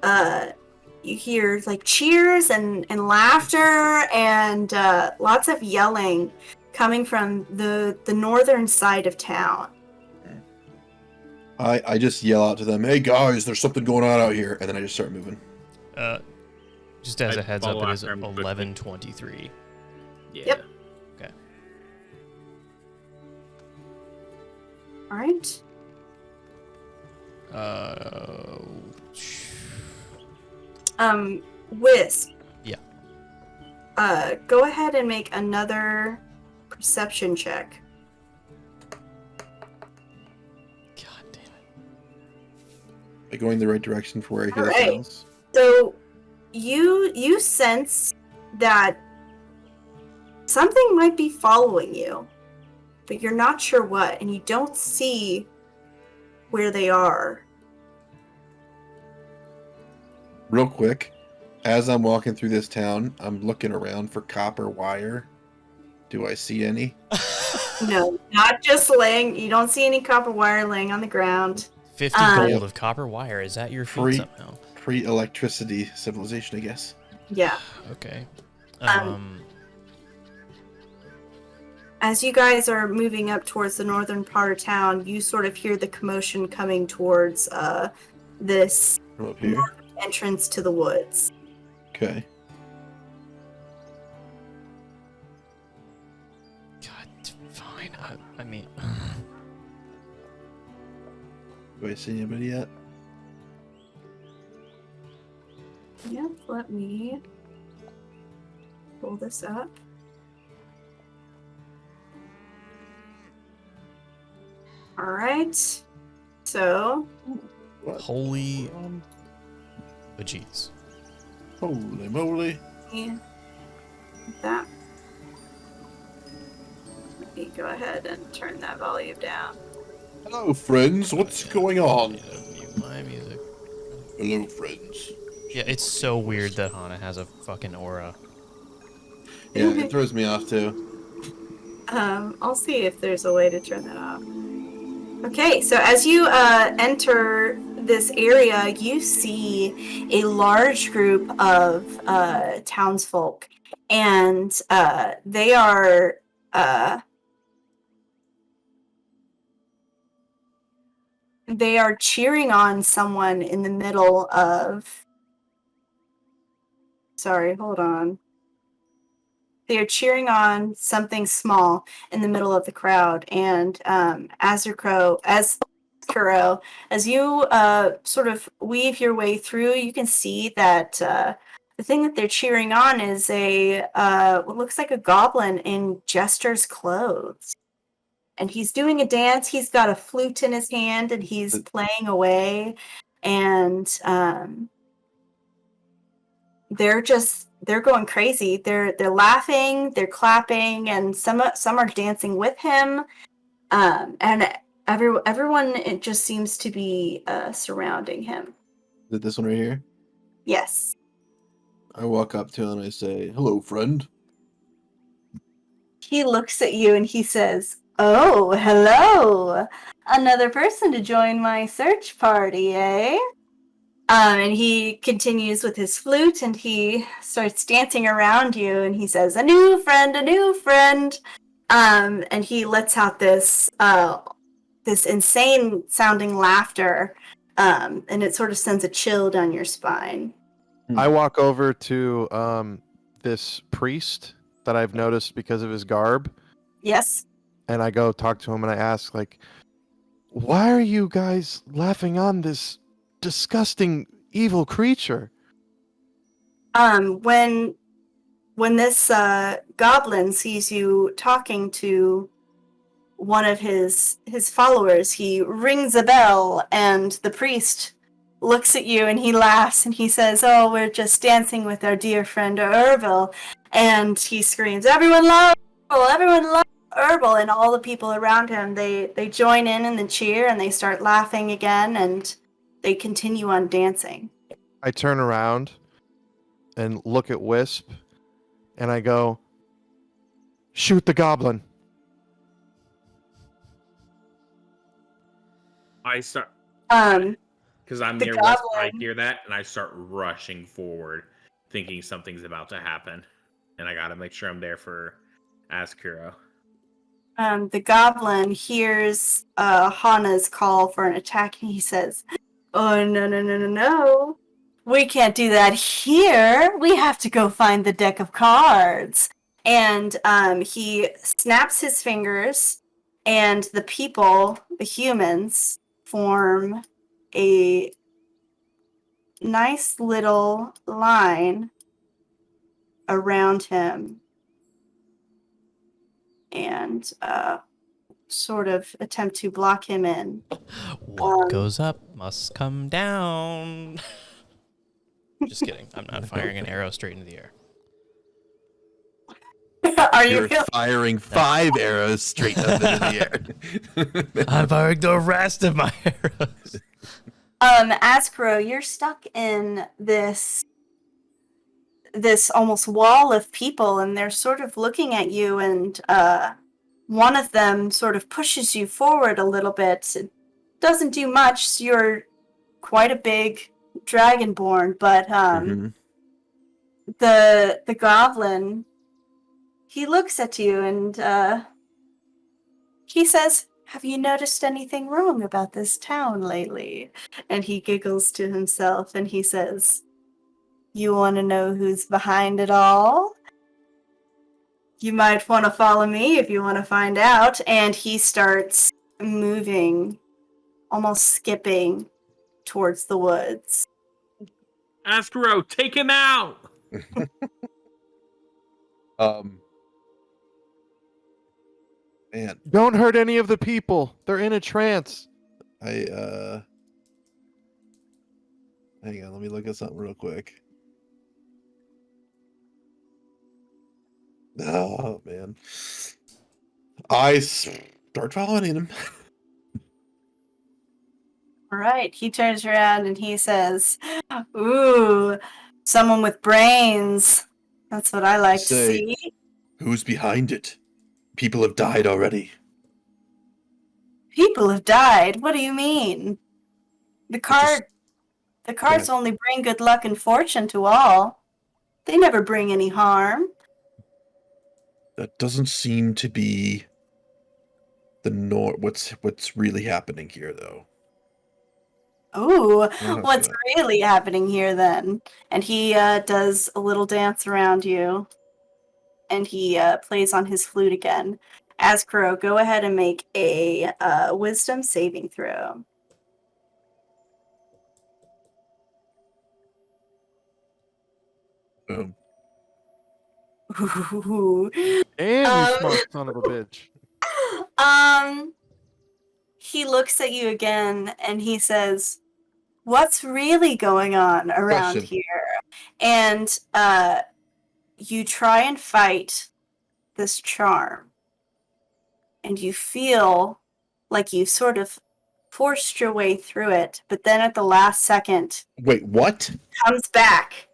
You hear like cheers and laughter and lots of yelling coming from the northern side of town. I just yell out to them, "Hey guys, there's something going on out here," and then I just start moving. Just as I a heads up, follow it is after him quickly. 11:23. Yeah. Yep. Okay. All right. Wisp. Yeah. Go ahead and make another perception check. God damn it. Am I going the right direction for where I hear the Alright. sounds? So you sense that something might be following you, but you're not sure what, and you don't see where they are. Real quick, as I'm walking through this town, I'm looking around for copper wire. Do I see any? No, not just laying. You don't see any copper wire laying on the ground. 50 gold of copper wire. Is that your feat Free. somehow? Pre-electricity civilization, I guess. Yeah. Okay. As you guys are moving up towards the northern part of town, you sort of hear the commotion coming towards this From up here. entrance to the woods. Okay. God, fine. I mean, Do I see anybody yet? Yep, let me pull this up. All right. So, What? holy bejeez. Holy moly. yeah, that. Let me go ahead and turn that volume down. Hello, friends. What's going on? Mute my music. Hello, friends. Yeah, it's so weird that Hana has a fucking aura. Yeah, it throws me off too. I'll see if there's a way to turn that off. Okay, so as you enter this area, you see a large group of townsfolk, and they are cheering on someone in the middle of. Sorry, hold on. They are cheering on something small in the middle of the crowd, and as Askaro, as you sort of weave your way through, you can see that the thing that they're cheering on is what looks like a goblin in jester's clothes. And he's doing a dance. He's got a flute in his hand, and he's playing away. And they're going crazy. They're laughing, they're clapping, and some are dancing with him. And everyone, it just seems to be surrounding him. Is it this one right here? Yes. I walk up to him and I say, "Hello, friend." He looks at you and he says, "Oh, hello. Another person to join my search party, eh?" And he continues with his flute and he starts dancing around you and he says, "A new friend, a new friend." And he lets out this insane sounding laughter. And it sort of sends a chill down your spine. I walk over to this priest that I've noticed because of his garb. Yes. And I go talk to him and I ask, like, why are you guys laughing on this disgusting evil creature? When this goblin sees you talking to one of his followers, he rings a bell and the priest looks at you and he laughs and he says, "Oh, we're just dancing with our dear friend Herbal." And he screams, "Everyone love Herbal! Everyone love Herbal!" And all the people around him, they join in the cheer and they start laughing again and they continue on dancing. I turn around and look at Wisp and I go, "Shoot the goblin." I start because I'm the near West. I goblin- hear that and I start rushing forward, thinking something's about to happen, and I gotta make sure I'm there for Askuro. The goblin hears Hana's call for an attack and he says, "Oh, no. We can't do that here. We have to go find the deck of cards." And he snaps his fingers and the people, the humans, form a nice little line around him and sort of attempt to block him in. What goes up must come down. Just kidding. I'm not firing an arrow straight into the air. Are you You're firing 5 arrows straight up into the air. I'm firing the rest of my arrows. Askro, you're stuck in this almost wall of people, and they're sort of looking at you, and one of them sort of pushes you forward a little bit. It doesn't do much. You're quite a big dragonborn, but the goblin, he looks at you and he says, "Have you noticed anything wrong about this town lately?" And he giggles to himself and he says, "You want to know who's behind it all? You might want to follow me if you want to find out." And he starts moving, almost skipping towards the woods. Askuro, take him out! Man, Don't hurt any of the people. They're in a trance. hang on, let me look at something real quick. Oh man, I start following him. All right, he turns around and he says, "Ooh, someone with brains. That's what I like to Say, see." "Who's behind it? People have died already." People have died. What do you mean? The cards Yeah. only bring good luck and fortune to all. They never bring any harm. That doesn't seem to be the what's really happening here, though. Ooh, Oh, what's God. really happening here then? And he does a little dance around you. And he plays on his flute again. Askro, go ahead and make a wisdom saving throw. Boom. Ooh. And you Um, smart son of a bitch. He looks at you again and he says, "What's really going on around Question. here?" And you try and fight this charm, and you feel like you sort of forced your way through it, but then at the last second, Wait, what? comes back.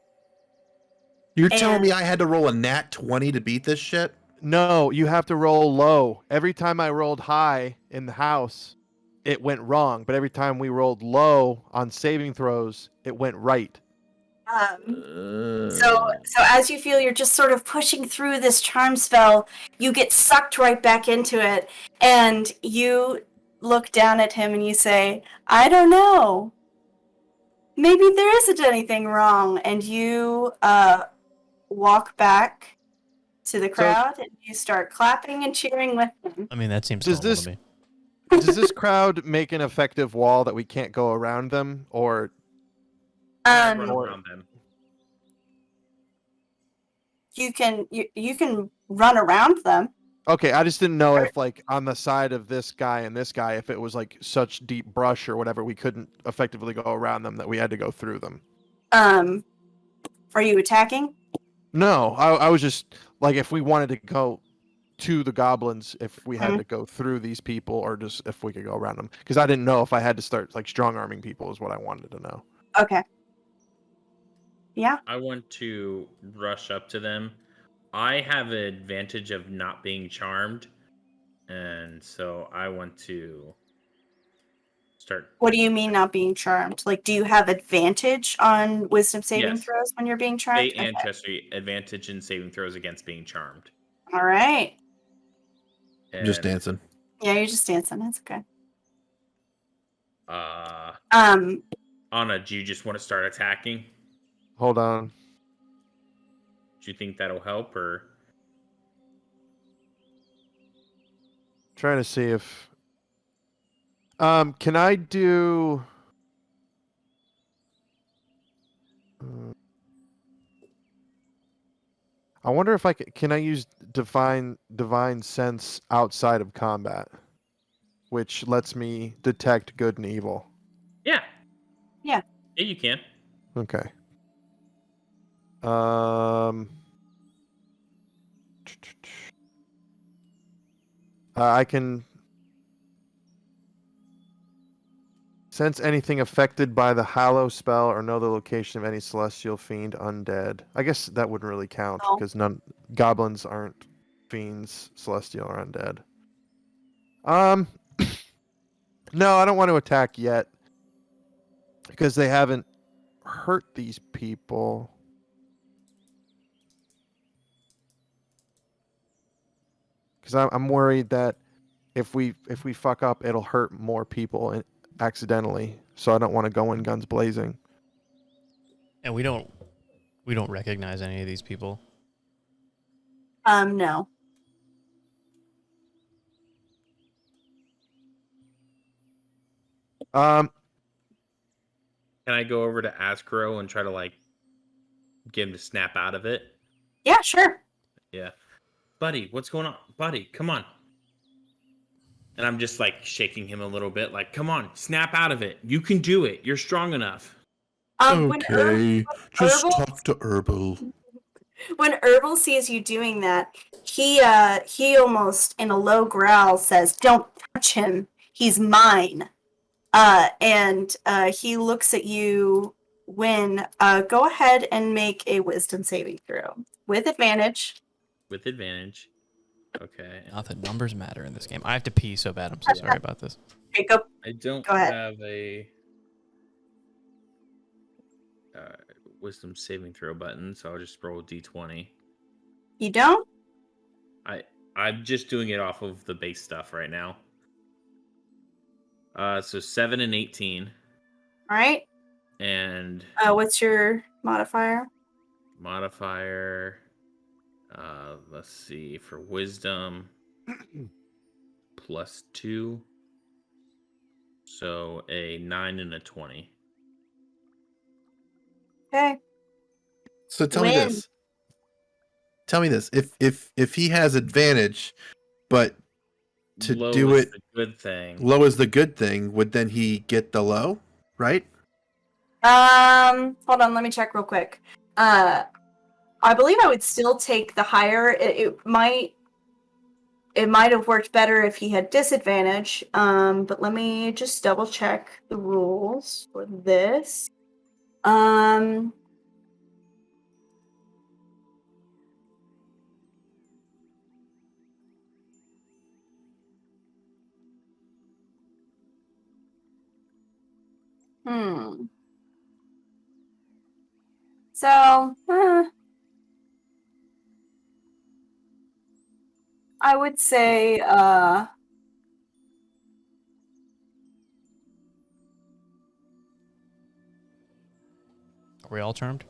You're telling And- me I had to roll a nat 20 to beat this shit? No, you have to roll low. Every time I rolled high in the house, it went wrong. But every time we rolled low on saving throws, it went right. So as you feel you're just sort of pushing through this charm spell, you get sucked right back into it, and you look down at him and you say, "I don't know. Maybe there isn't anything wrong." And you walk back to the crowd and you start clapping and cheering with them. I mean, that seems Does normal this- to me. Does this crowd make an effective wall that we can't go around them? Or Run Um, around them. you can run around them. okay, I just didn't know if like on the side of this guy and this guy, if it was like such deep brush or whatever, we couldn't effectively go around them, that we had to go through them. Are you attacking? No, I was just like, if we wanted to go to the goblins, if we had to go through these people, or just if we could go around them, because I didn't know if I had to start like strong arming people is what I wanted to know. Okay. Yeah. I want to rush up to them. I have an advantage of not being charmed, and so I want to start. What do you mean not being charmed? Like, do you have advantage on wisdom saving Yes. throws when you're being charmed? Fate ancestry advantage in saving throws against being charmed. All right. Just And, dancing. Yeah, you're just dancing. That's okay. Anna, do you just want to start attacking? Hold on. Do you think that'll help, or Trying to see if can I do I wonder if can I use divine sense outside of combat, which lets me detect good and evil. yeah, Yeah. you can. Okay. I can sense anything affected by the Hallow spell or know the location of any celestial fiend undead. I guess that wouldn't really count No. because goblins aren't fiends, celestial or undead. No, I don't want to attack yet because they haven't hurt these people. Because I'm worried that if we fuck up, it'll hurt more people accidentally. So I don't want to go in guns blazing. And we don't recognize any of these people. No. Um, Can I go over to Askro and try to like get him to snap out of it? Yeah, sure. Yeah. Buddy, what's going on? Buddy, come on. And I'm just like shaking him a little bit, like, come on, snap out of it. You can do it. You're strong enough. Just Herbal- talk to Herbal. When Herbal sees you doing that, he almost in a low growl says, "Don't touch him. He's mine." And he looks at you. When go ahead and make a wisdom saving throw with advantage. With advantage. Okay. Not that numbers matter in this game. I have to pee so bad. I'm so sorry about this. Okay, go. I don't Go ahead. have a wisdom saving throw button, so I'll just roll d20. You don't? I'm just doing it off of the base stuff right now. So 7 and 18. All right. And What's your modifier? modifier, let's see, for wisdom +2. So a 9 and a 20. Okay. So tell me this. Tell me this. If he has advantage, but to low do is it the good thing. low is the good thing, would then he get the low, right? Hold on, let me check real quick. I believe I would still take the higher. It might have worked better if he had disadvantage. But let me just double check the rules for this. Hmm. So, I would say, Are we all charmed?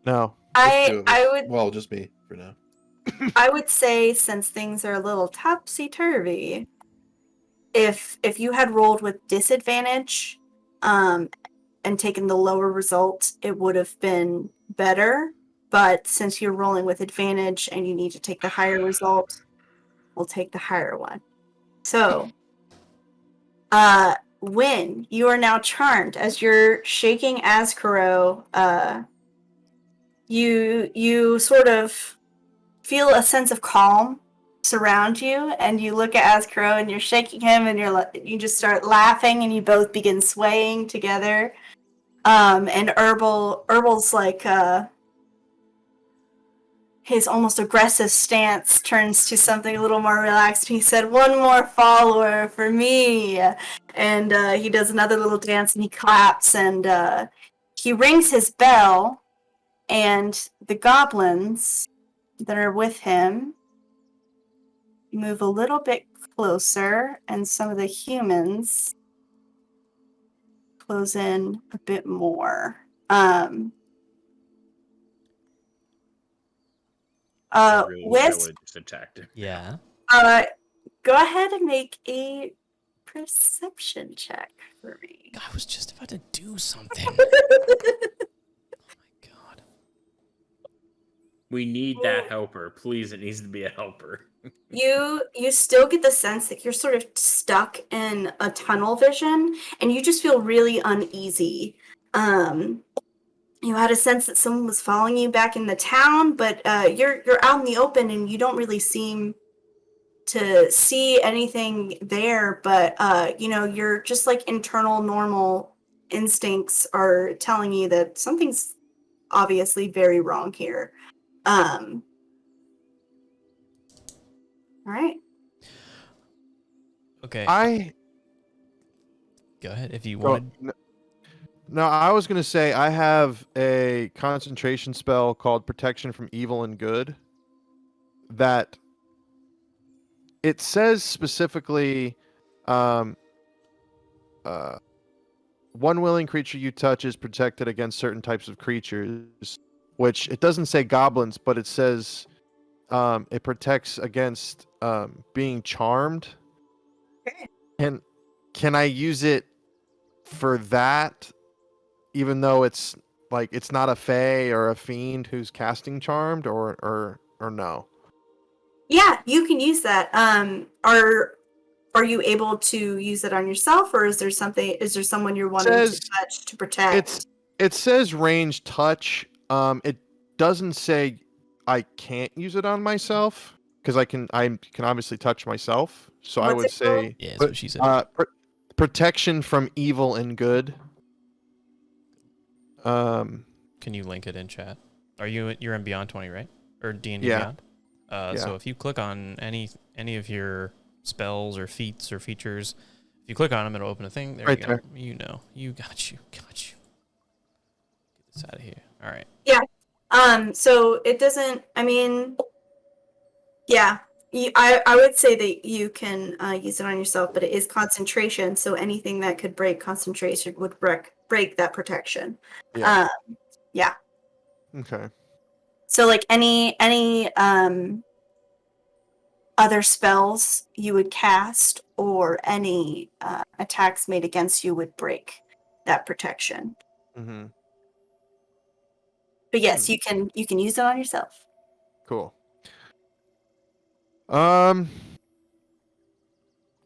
No. Just two of us. I would Well, just me for now. I would say, since things are a little topsy-turvy, if you had rolled with disadvantage, and taken the lower result, it would have been better. But since you're rolling with advantage and you need to take the higher result, we'll take the higher one. So, Win, you are now charmed. As you're shaking Azkaro, you sort of feel a sense of calm surround you, and you look at Azkaro and you're shaking him, and you just start laughing, and you both begin swaying together. And Herbal's like, his almost aggressive stance turns to something a little more relaxed. He said, "One more follower for me." And he does another little dance, and he claps, and he rings his bell, and the goblins that are with him move a little bit closer, and some of the humans close in a bit more. I really wish I Wisp, would have just attacked him. Yeah. go ahead and make a perception check for me. I was just about to do something. Oh my god. We need that helper. Please, it needs to be a helper. You still get the sense that you're sort of stuck in a tunnel vision, and you just feel really uneasy. You had a sense that someone was following you back in the town, but you're out in the open, and you don't really seem to see anything there. But you're just like internal normal instincts are telling you that something's obviously very wrong here. All right. Okay. Go ahead if you wanted. No, I was going to say I have a concentration spell called Protection from Evil and Good that it says specifically one willing creature you touch is protected against certain types of creatures, which it doesn't say goblins, but it says it protects against being charmed. Okay. And can I use it for that, even though it's like it's not a fae or a fiend who's casting charmed, or no? Yeah, you can use that. Are you able to use it on yourself, or is there someone you're wanting to touch to protect? It says range touch. It doesn't say I can't use it on myself because I can obviously touch myself. So I What's would it called? say Yeah, that's what she said. protection from evil and good. Can you link it in chat? You're in Beyond 20, right? Or D&D Yeah. Beyond? So if you click on any of your spells or feats or features, if you click on them, it'll open a thing. There Right you go. there. You know. You got you. Get this out of here. All right. Yeah. So it doesn't. I mean, yeah. I would say that you can use it on yourself, but it is concentration. So anything that could break concentration would break that protection. Yeah. Yeah. Okay. So like any other spells you would cast or any attacks made against you would break that protection. Mm-hmm. But yes, you can use it on yourself. Cool. Well,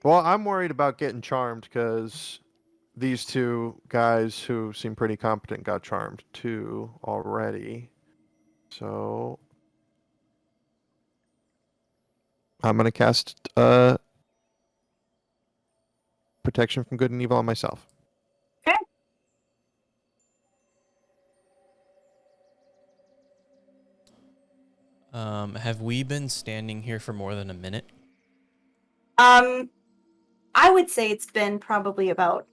I'm worried about getting charmed because these two guys who seem pretty competent got charmed too already. So I'm gonna cast protection from good and evil on myself. Okay. Have we been standing here for more than a minute? I would say it's been probably about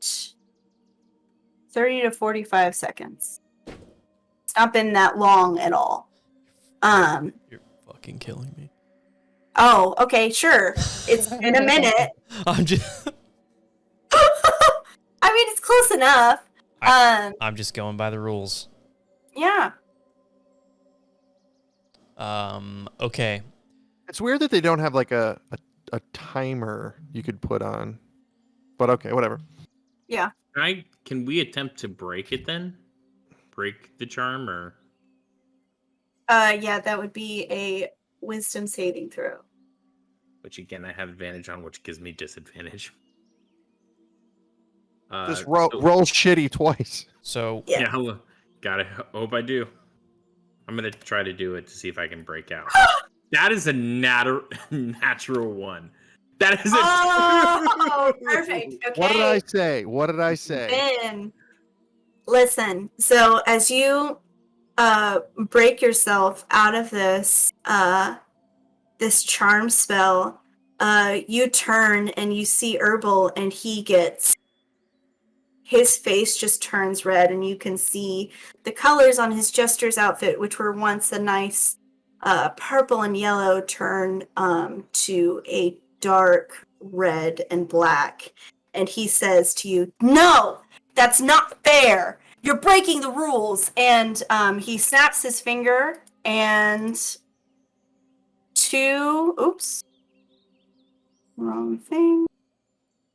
30 to 45 seconds. It's not been that long at all. You're fucking killing me. Oh, okay, sure. It's been a minute. I'm just I mean, it's close enough. I'm just going by the rules. Yeah. Okay. It's weird that they don't have like a timer you could put on. But okay, whatever. Yeah. Can we attempt to break it then? Break the charm, or Yeah, that would be a wisdom saving throw. which again I have advantage on, which gives me disadvantage. Just roll shitty twice. So Yeah. Gotta hope I do. I'm gonna try to do it to see if I can break out. That is a natural one. That is a Oh, perfect. Okay. What did I say? What did I say? Ben, listen. So as you break yourself out of this this charm spell, you turn and you see Herbal, and his face just turns red, and you can see the colors on his jester's outfit, which were once a nice purple and yellow, turn to a dark red and black. And he says to you, "No, that's not fair. You're breaking the rules." And he snaps his finger, and wrong thing.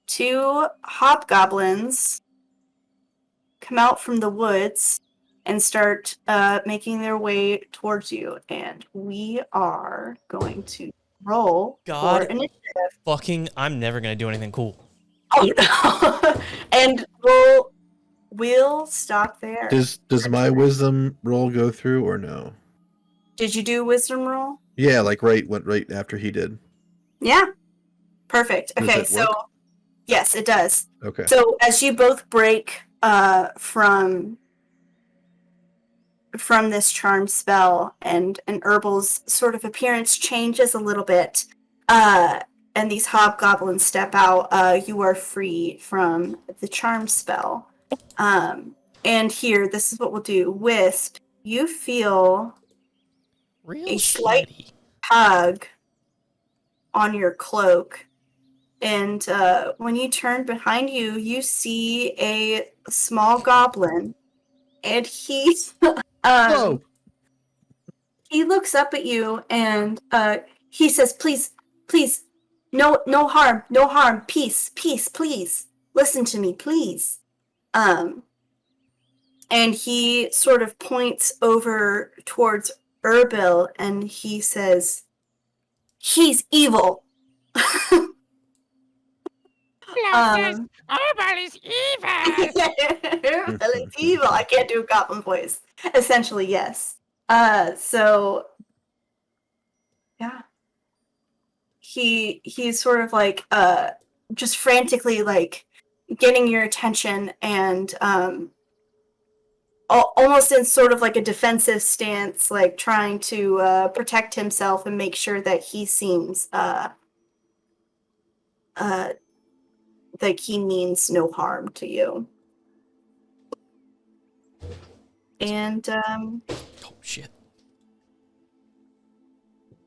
Two hobgoblins come out from the woods and start making their way towards you. And we are going to roll for initiative. I'm never gonna do anything cool. Oh, no. And we'll stop there. Does my wisdom roll go through or no? Did you do a wisdom roll? Yeah, like right after he did. Yeah. Perfect. Does Okay, it so work? yes, it does. Okay. So as you both break from this charm spell, and Herbal's sort of appearance changes a little bit, and these hobgoblins step out, you are free from the charm spell. And here, this is what we'll do. Wisp, you feel Real a slight sweaty. tug on your cloak. And when you turn behind you, you see a small goblin, and he's Whoa! he looks up at you, and he says, "Please, please, no harm, peace, please, listen to me, please." And he sort of points over towards Erbil, and he says, "He's evil." Herbal is evil. Herbal is evil. I can't do a goblin voice. Essentially, yes. So yeah. He's sort of like just frantically like getting your attention, and almost in sort of like a defensive stance, like trying to protect himself and make sure that he seems like he means no harm to you. And Oh shit.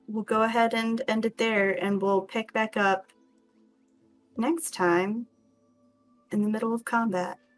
we'll go ahead and end it there, and we'll pick back up next time in the middle of combat.